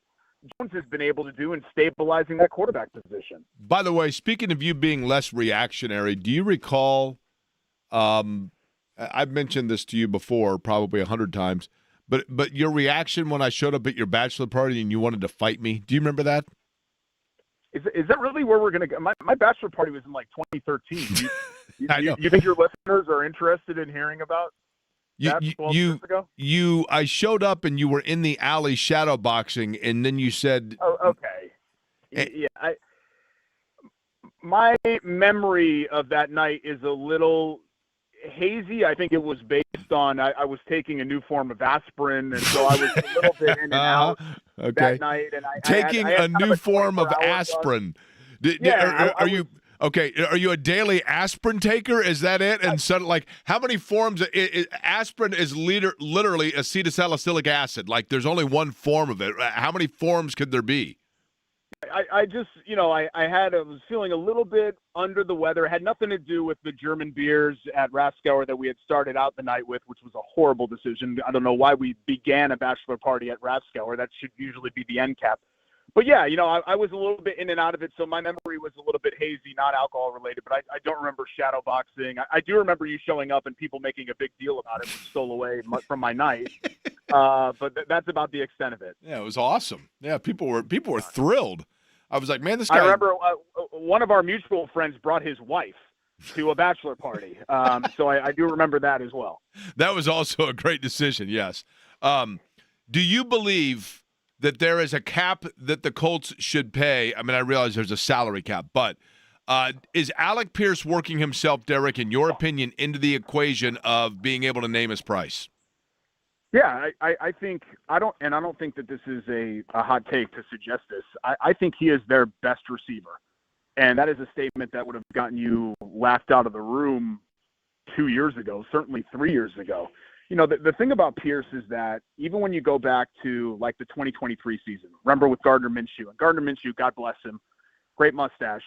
Jones has been able to do in stabilizing that quarterback position. By the way, speaking of you being less reactionary, do you recall I've mentioned this to you before, probably 100 times, but your reaction when I showed up at your bachelor party and you wanted to fight me, do you remember that? Is that really where we're going to go? My bachelor party was in like 2013. I know. You think your listeners are interested in hearing about that 12 years ago? I showed up and you were in the alley shadow boxing, and then you said, "Oh, okay." Yeah, my memory of that night is a little hazy. I think it was based on I was taking a new form of aspirin, and so I was a little bit in and out that night. And taking I had a new form of 24-hour aspirin. Yeah, you? Okay, are you a daily aspirin taker? Is that it? And how many forms? Aspirin is literally acetylsalicylic acid. Like, there's only one form of it. How many forms could there be? I just, I was feeling a little bit under the weather. It had nothing to do with the German beers at Rathskeller that we had started out the night with, which was a horrible decision. I don't know why we began a bachelor party at Rathskeller. That should usually be the end cap. But yeah, I was a little bit in and out of it, so my memory was a little bit hazy, not alcohol related. But I don't remember shadow boxing. I do remember you showing up and people making a big deal about it, which stole away from my night. But that's about the extent of it. Yeah, it was awesome. Yeah, people were thrilled. I was like, man, this guy. I remember one of our mutual friends brought his wife to a bachelor party, so I do remember that as well. That was also a great decision. Yes. Do you believe that there is a cap that the Colts should pay? I mean, I realize there's a salary cap, but is Alec Pierce working himself, Derek, in your opinion, into the equation of being able to name his price? Yeah, I think I don't think that this is a hot take to suggest this. I think he is their best receiver, and that is a statement that would have gotten you laughed out of the room 2 years ago, certainly 3 years ago. The thing about Pierce is that even when you go back to like the 2023 season, remember with Gardner Minshew, and Gardner Minshew, God bless him, great mustache,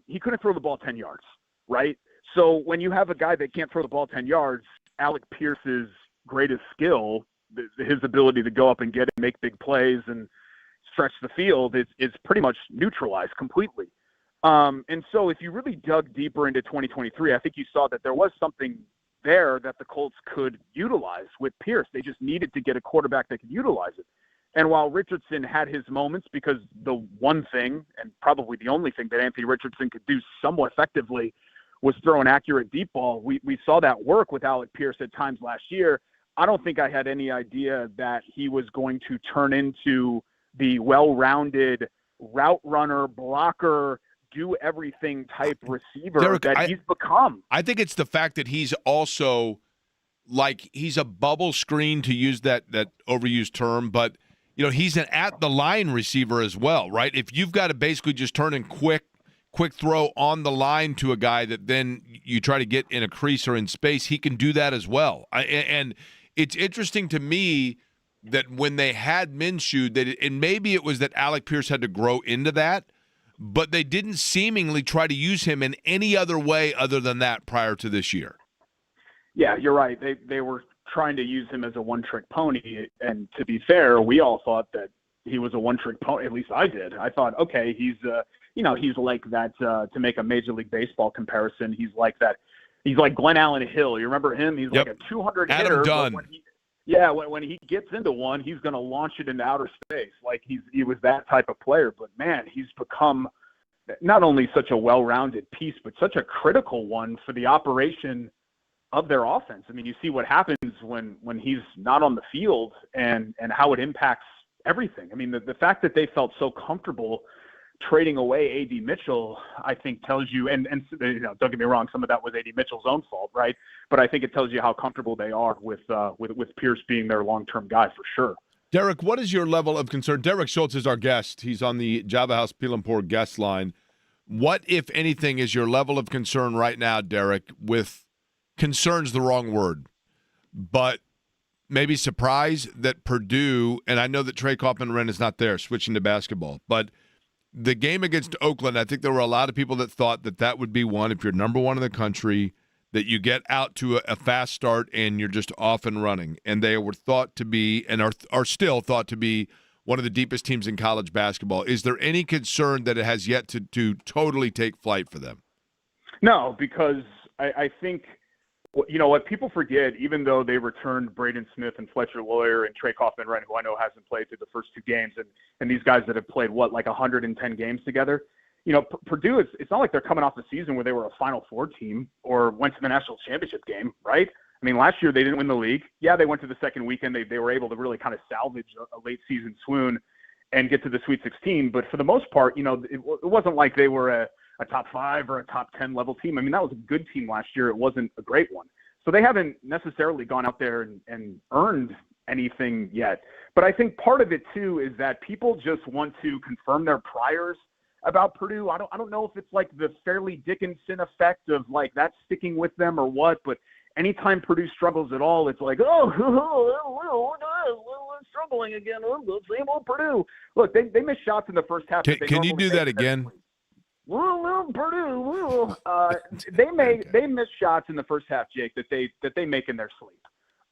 he couldn't throw the ball 10 yards, right? So when you have a guy that can't throw the ball 10 yards, Alec Pierce's greatest skill, his ability to go up and get it, make big plays and stretch the field is pretty much neutralized completely. And so if you really dug deeper into 2023, I think you saw that there was something there that the Colts could utilize with Pierce. They just needed to get a quarterback that could utilize it. And while Richardson had his moments, because the one thing, and probably the only thing that Anthony Richardson could do somewhat effectively was throw an accurate deep ball, we saw that work with Alec Pierce at times last year. I don't think I had any idea that he was going to turn into the well-rounded route runner, blocker, do everything type receiver Derek, he's become. I think it's the fact that he's also he's a bubble screen, to use that overused term, but he's an at the line receiver as well, right? If you've got to basically just turn in quick throw on the line to a guy that then you try to get in a crease or in space, he can do that as well. And it's interesting to me that when they had Minshew, and maybe it was that Alec Pierce had to grow into that, but they didn't seemingly try to use him in any other way other than that prior to this year. Yeah, you're right. They were trying to use him as a one-trick pony, and to be fair, we all thought that he was a one-trick pony. At least I did. I thought, okay, he's like that. To make a Major League Baseball comparison, he's like that. He's like Glenn Allen Hill. You remember him? He's like a 200 Adam hitter. Dunn. When he gets into one, he's going to launch it into outer space. Like he was that type of player. But man, he's become not only such a well-rounded piece, but such a critical one for the operation of their offense. I mean, you see what happens when he's not on the field and how it impacts everything. I mean, the fact that they felt so comfortable trading away A.D. Mitchell, I think tells you, and don't get me wrong, some of that was A.D. Mitchell's own fault, right? But I think it tells you how comfortable they are with Pierce being their long-term guy for sure. Derek, what is your level of concern? Derek Schultz is our guest. He's on the Java House Pilampur guest line. What, if anything, is your level of concern right now, Derek, with concern's the wrong word, but maybe surprise that Purdue, and I know that Trey Kaufman-Renn is not there, switching to basketball, but the game against Oakland, I think there were a lot of people that thought that would be one, if you're number one in the country, that you get out to a fast start and you're just off and running. And they were thought to be, and are still thought to be, one of the deepest teams in college basketball. Is there any concern that it has yet to totally take flight for them? No, because I think – what people forget, even though they returned Braden Smith and Fletcher Lawyer and Trey Kaufman-Renn, who I know hasn't played through the first two games, and these guys that have played, like 110 games together, Purdue, it's not like they're coming off a season where they were a Final Four team or went to the national championship game, right? I mean, last year they didn't win the league. Yeah, they went to the second weekend. They were able to really kind of salvage a late season swoon and get to the Sweet 16. But for the most part, it wasn't like they were a top 5 or a top 10 level team. I mean, that was a good team last year. It wasn't a great one. So they haven't necessarily gone out there and earned anything yet. But I think part of it, too, is that people just want to confirm their priors about Purdue. I don't know if it's like the Fairleigh Dickinson effect of like that sticking with them or what, but anytime Purdue struggles at all, it's like, we're struggling again. Same old Purdue. Look, they missed shots in the first half. Can you do that again? Purdue. They miss shots in the first half, Jake, that they make in their sleep.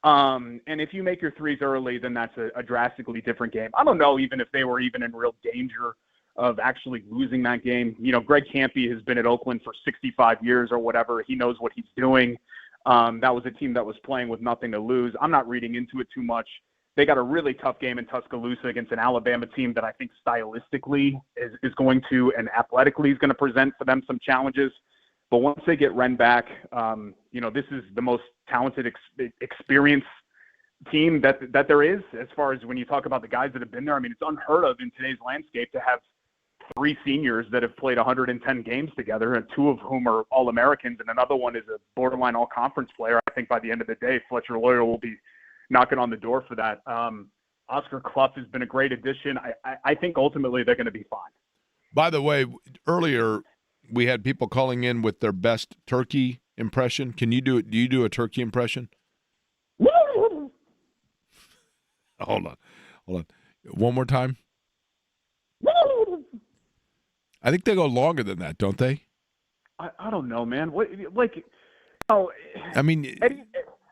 And if you make your threes early, then that's a drastically different game. I don't know even if they were even in real danger of actually losing that game. Greg Kampe has been at Oakland for 65 years or whatever. He knows what he's doing. That was a team that was playing with nothing to lose. I'm not reading into it too much. They got a really tough game in Tuscaloosa against an Alabama team that I think stylistically is going to and athletically is going to present for them some challenges. But once they get Wren back, this is the most talented, experienced team that there is as far as when you talk about the guys that have been there. I mean, it's unheard of in today's landscape to have 3 seniors that have played 110 games together, and 2 of whom are All-Americans, and another one is a borderline all-conference player. I think by the end of the day, Fletcher Lawyer will be knocking on the door for that. Oscar Clough has been a great addition. I think ultimately they're going to be fine. By the way, Earlier we had people calling in with their best turkey impression. Can you do it? Do you do a turkey impression? Hold on. One more time. I think they go longer than that, don't they? I don't know, man. I mean, Eddie,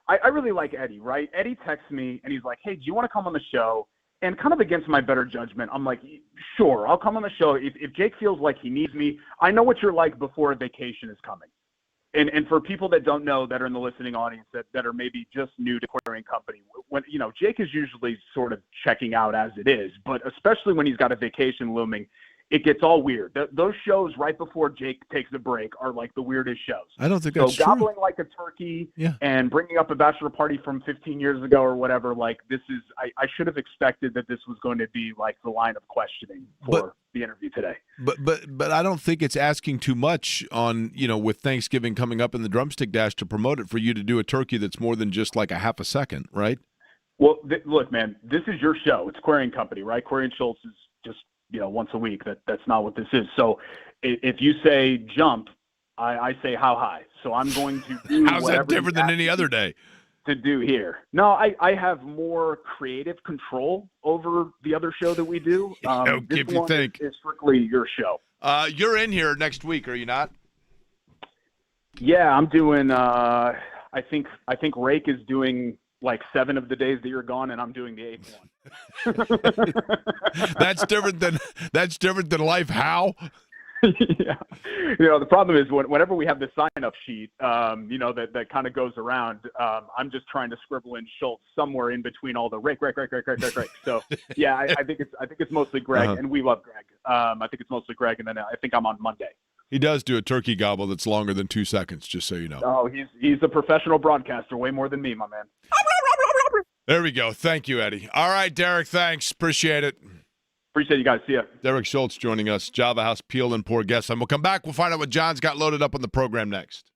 I really like Eddie, right? Eddie texts me, and he's like, hey, do you want to come on the show? And kind of against my better judgment, I'm like, sure, I'll come on the show. If Jake feels like he needs me, I know what you're like before a vacation is coming. And for people that don't know, that are in the listening audience, that are maybe just new to Querying Company, when Jake is usually sort of checking out as it is, but especially when he's got a vacation looming, it gets all weird. Those shows right before Jake takes a break are like the weirdest shows. I don't think that's true. So gobbling like a turkey and bringing up a bachelor party from 15 years ago or whatever, like this is – I should have expected that this was going to be like the line of questioning for the interview today. But I don't think it's asking too much on, with Thanksgiving coming up in the Drumstick Dash to promote it for you to do a turkey that's more than just like a half a second, right? Well, look, man, this is your show. It's Querying Company, right? Query and Schultz is just – once a week. That's not what this is. So if you say jump, I say how high. So I'm going to do How's that different than any other day? To do here. No, I have more creative control over the other show that we do. If you think. Is strictly your show. You're in here next week, are you not? Yeah, I'm doing. I think Rake is doing like 7 of the days that you're gone, and I'm doing the 8th one. That's different than life. How? Yeah. The problem is whenever we have the sign-up sheet, that kind of goes around, I'm just trying to scribble in Schultz somewhere in between all the Rake. So yeah, I think it's mostly Greg, and we love Greg. I think it's mostly Greg, and then I think I'm on Monday. He does do a turkey gobble that's longer than 2 seconds, just so you know. Oh, he's a professional broadcaster, way more than me, my man. There we go. Thank you, Eddie. All right, Derek, thanks. Appreciate it. Appreciate you guys. See ya. Derek Schultz joining us, Java House, Peel, and Poor Guest. And we'll come back. We'll find out what John's got loaded up on the program next.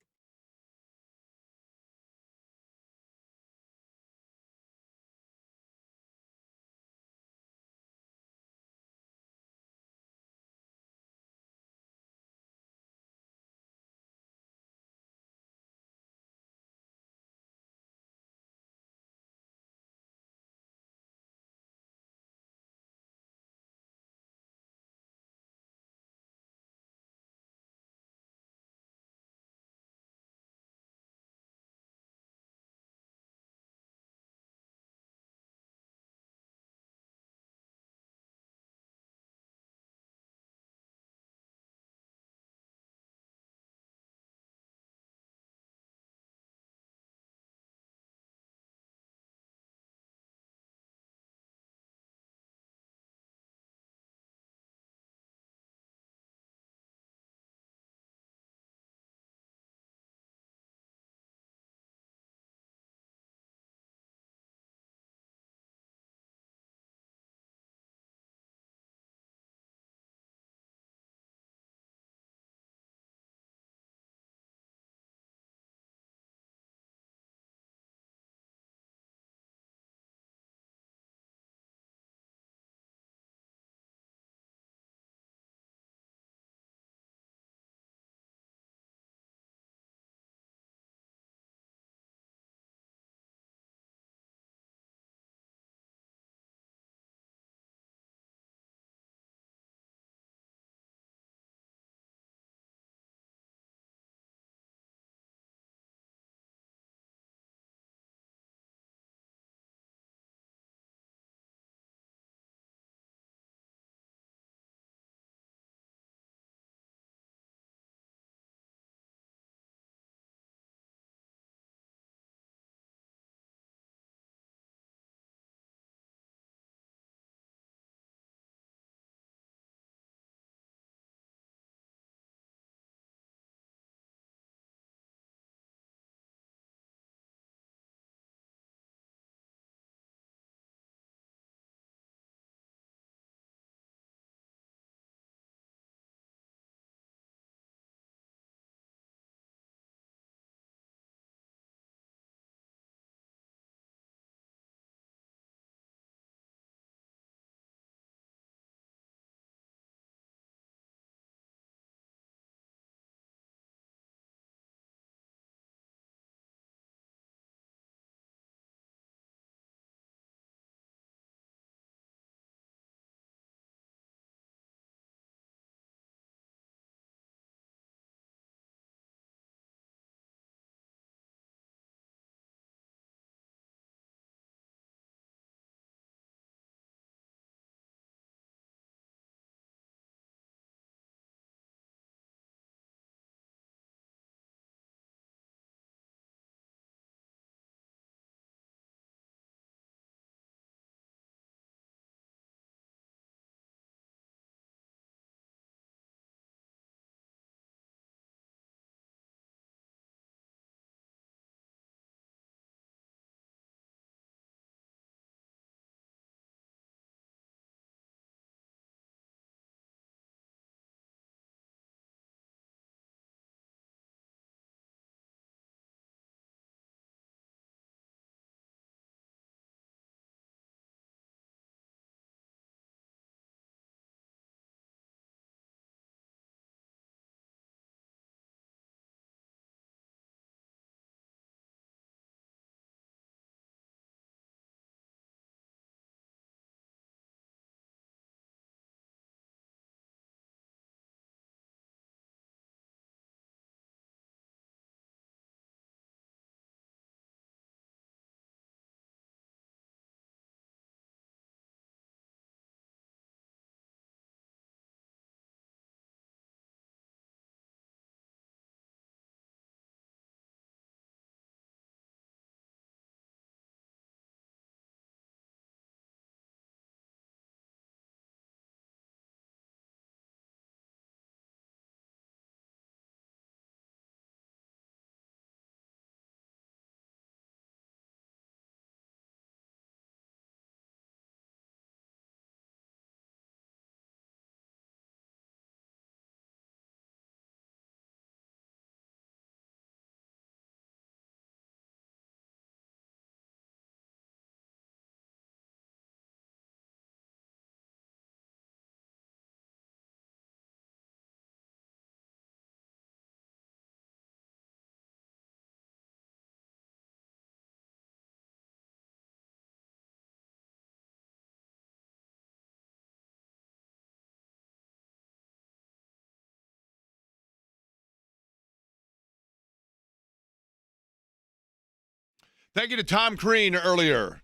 Thank you to Tom Crean earlier.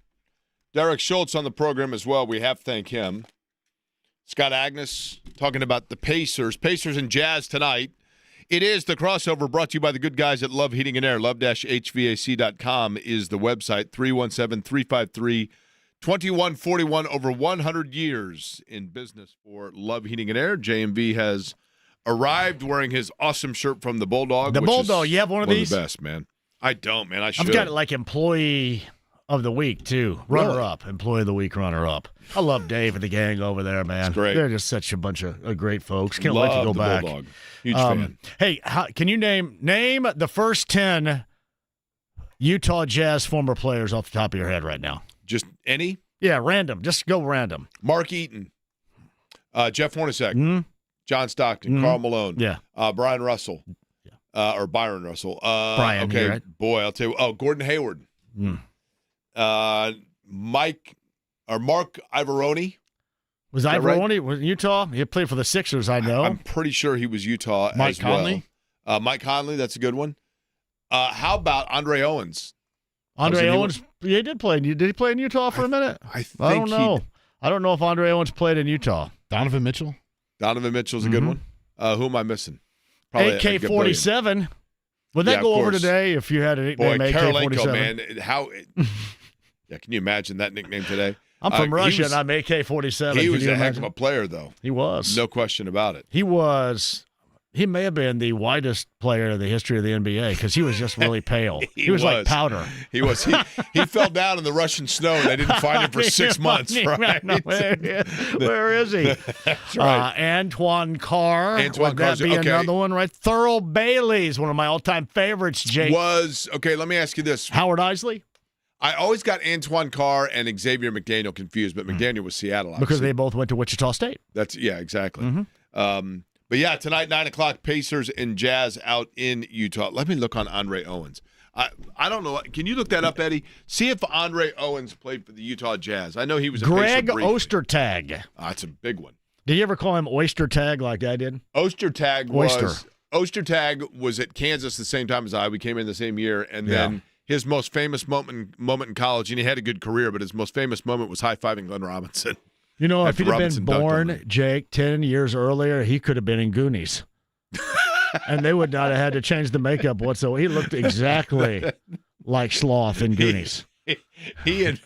Derek Schultz on the program as well. We have to thank him. Scott Agnes talking about the Pacers. Pacers and Jazz tonight. It is the crossover brought to you by the good guys at Love Heating and Air. Love-HVAC.com is the website. 317-353-2141. Over 100 years in business for Love Heating and Air. JMV has arrived wearing his awesome shirt from the Bulldog. The Bulldog, you have one of these? One of the best, man. I don't, man. I should. I've got it like employee of the week, too. Runner-up. Employee of the week, runner-up. I love Dave and the gang over there, man. It's great. They're just such a bunch of great folks. Can't wait to go the back. Bulldog. Huge fan. Hey, can you name the first 10 Utah Jazz former players off the top of your head right now? Just any? Yeah, random. Just go random. Mark Eaton. Jeff Hornacek. John Stockton. Karl Malone. Yeah. Brian Russell. Or Byron Russell. Brian, okay, right? Boy, I'll tell you. Oh, Gordon Hayward. Mark Ivoroni. Was Ivoroni was Utah? He played for the Sixers, I know. I'm pretty sure he was Utah Mike as well. Conley? Mike Conley, that's a good one. How about Andre Owens? Andre Owens, he did play. Did he play in Utah for a minute? I don't know. I don't know if Andre Owens played in Utah. Donovan Mitchell? Donovan Mitchell's a good one. Who am I missing? Probably AK-47. Would that go over today if you had a nickname AK-47? Man. Yeah, can you imagine that nickname today? I'm from Russia, and I'm AK-47. He was a heck of a player, though. He was. No question about it. He was. He may have been the whitest player in the history of the NBA because he was just really pale. he was like powder. He was. He fell down in the Russian snow, and they didn't find him for 6 months, right? Where is he? That's right. Antoine Carr. Would that be another one, right? Thurl Bailey's one of my all-time favorites, Jake. Okay, let me ask you this. Howard Isley? I always got Antoine Carr and Xavier McDaniel confused, but McDaniel was Seattle, obviously. Because they both went to Wichita State. Exactly. But yeah, tonight, 9 o'clock, Pacers and Jazz out in Utah. Let me look on Andre Owens. I don't know. Can you look that up, Eddie? See if Andre Owens played for the Utah Jazz. I know he was a Greg Pacer briefly. Ostertag. That's a big one. Did you ever call him Oystertag like I did? Ostertag was at Kansas the same time as I. We came in the same year, and then his most famous moment in college, and he had a good career, but his most famous moment was high-fiving Glenn Robinson. You know, if he'd have been born, Jake, 10 years earlier, he could have been in Goonies. And they would not have had to change the makeup whatsoever. He looked exactly like Sloth in Goonies. He and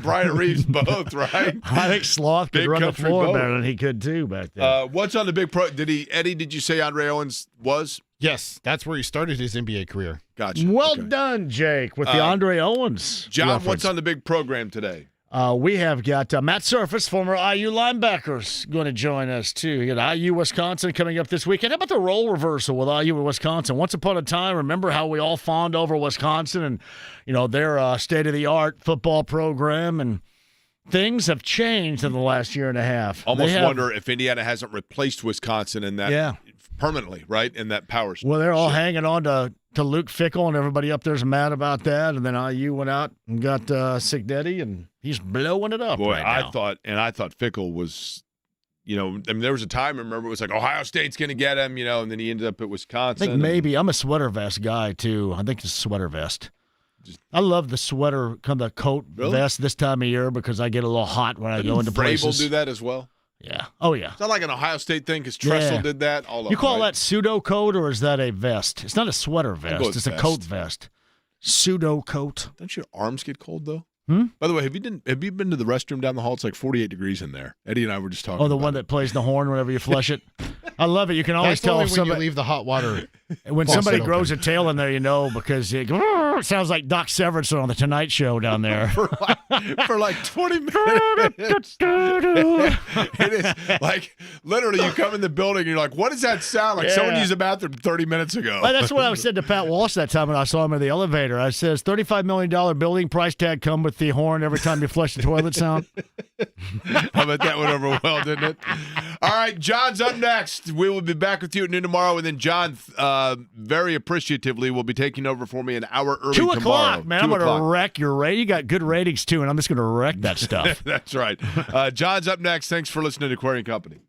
Brian Reeves both, right? I think Sloth could run the floor better than he could too back then. What's on the big pro? Eddie, did you say Andre Owens was? Yes, that's where he started his NBA career. Gotcha. Well done, Jake, with the Andre Owens John, reference. what's on the big program today? We have got Matt Surface, former IU linebackers, going to join us, too. You got IU Wisconsin coming up this weekend. How about the role reversal with IU and Wisconsin? Once upon a time, remember how we all fawned over Wisconsin and, their state-of-the-art football program, and things have changed in the last year and a half. Almost wonder if Indiana hasn't replaced Wisconsin in that permanently, right, in that power. Well, they're all hanging on to Luke Fickell, and everybody up there's mad about that. And then IU went out and got Signetti, and he's blowing it up. Boy, right now. I thought Fickell was, there was a time, remember, it was like Ohio State's going to get him, and then he ended up at Wisconsin. I think maybe I'm a sweater vest guy too. I think it's a sweater vest. I love the sweater, the coat vest this time of year because I get a little hot when I go into places. Vrabel do that as well? Yeah. Oh, yeah. It's not like an Ohio State thing because Tressel did that. You call that pseudo coat or is that a vest? It's not a sweater vest. It's a coat vest. Pseudo coat. Don't your arms get cold though? By the way, have you been to the restroom down the hall? It's like 48 degrees in there. Eddie and I were just talking. Oh, the one that plays the horn whenever you flush it. I love it. You can always tell when if somebody you leave the hot water. When somebody grows a tail in there, because it sounds like Doc Severinsen on the Tonight Show down there for like 20 minutes. It is like literally you come in the building and you're like, what does that sound like? Someone used the bathroom 30 minutes ago. Well, that's what I said to Pat Walsh that time when I saw him in the elevator. I says, $35 million building price tag come with the horn every time you flush the toilet sound. I bet that went over well, didn't it? All right, John's up next. We will be back with you at noon tomorrow, and then John, very appreciatively, will be taking over for me an hour early 2 tomorrow. o'clock, man. I'm going to wreck your rating. You got good ratings, too, and I'm just going to wreck that stuff. That's right. John's up next. Thanks for listening to Aquarian Company.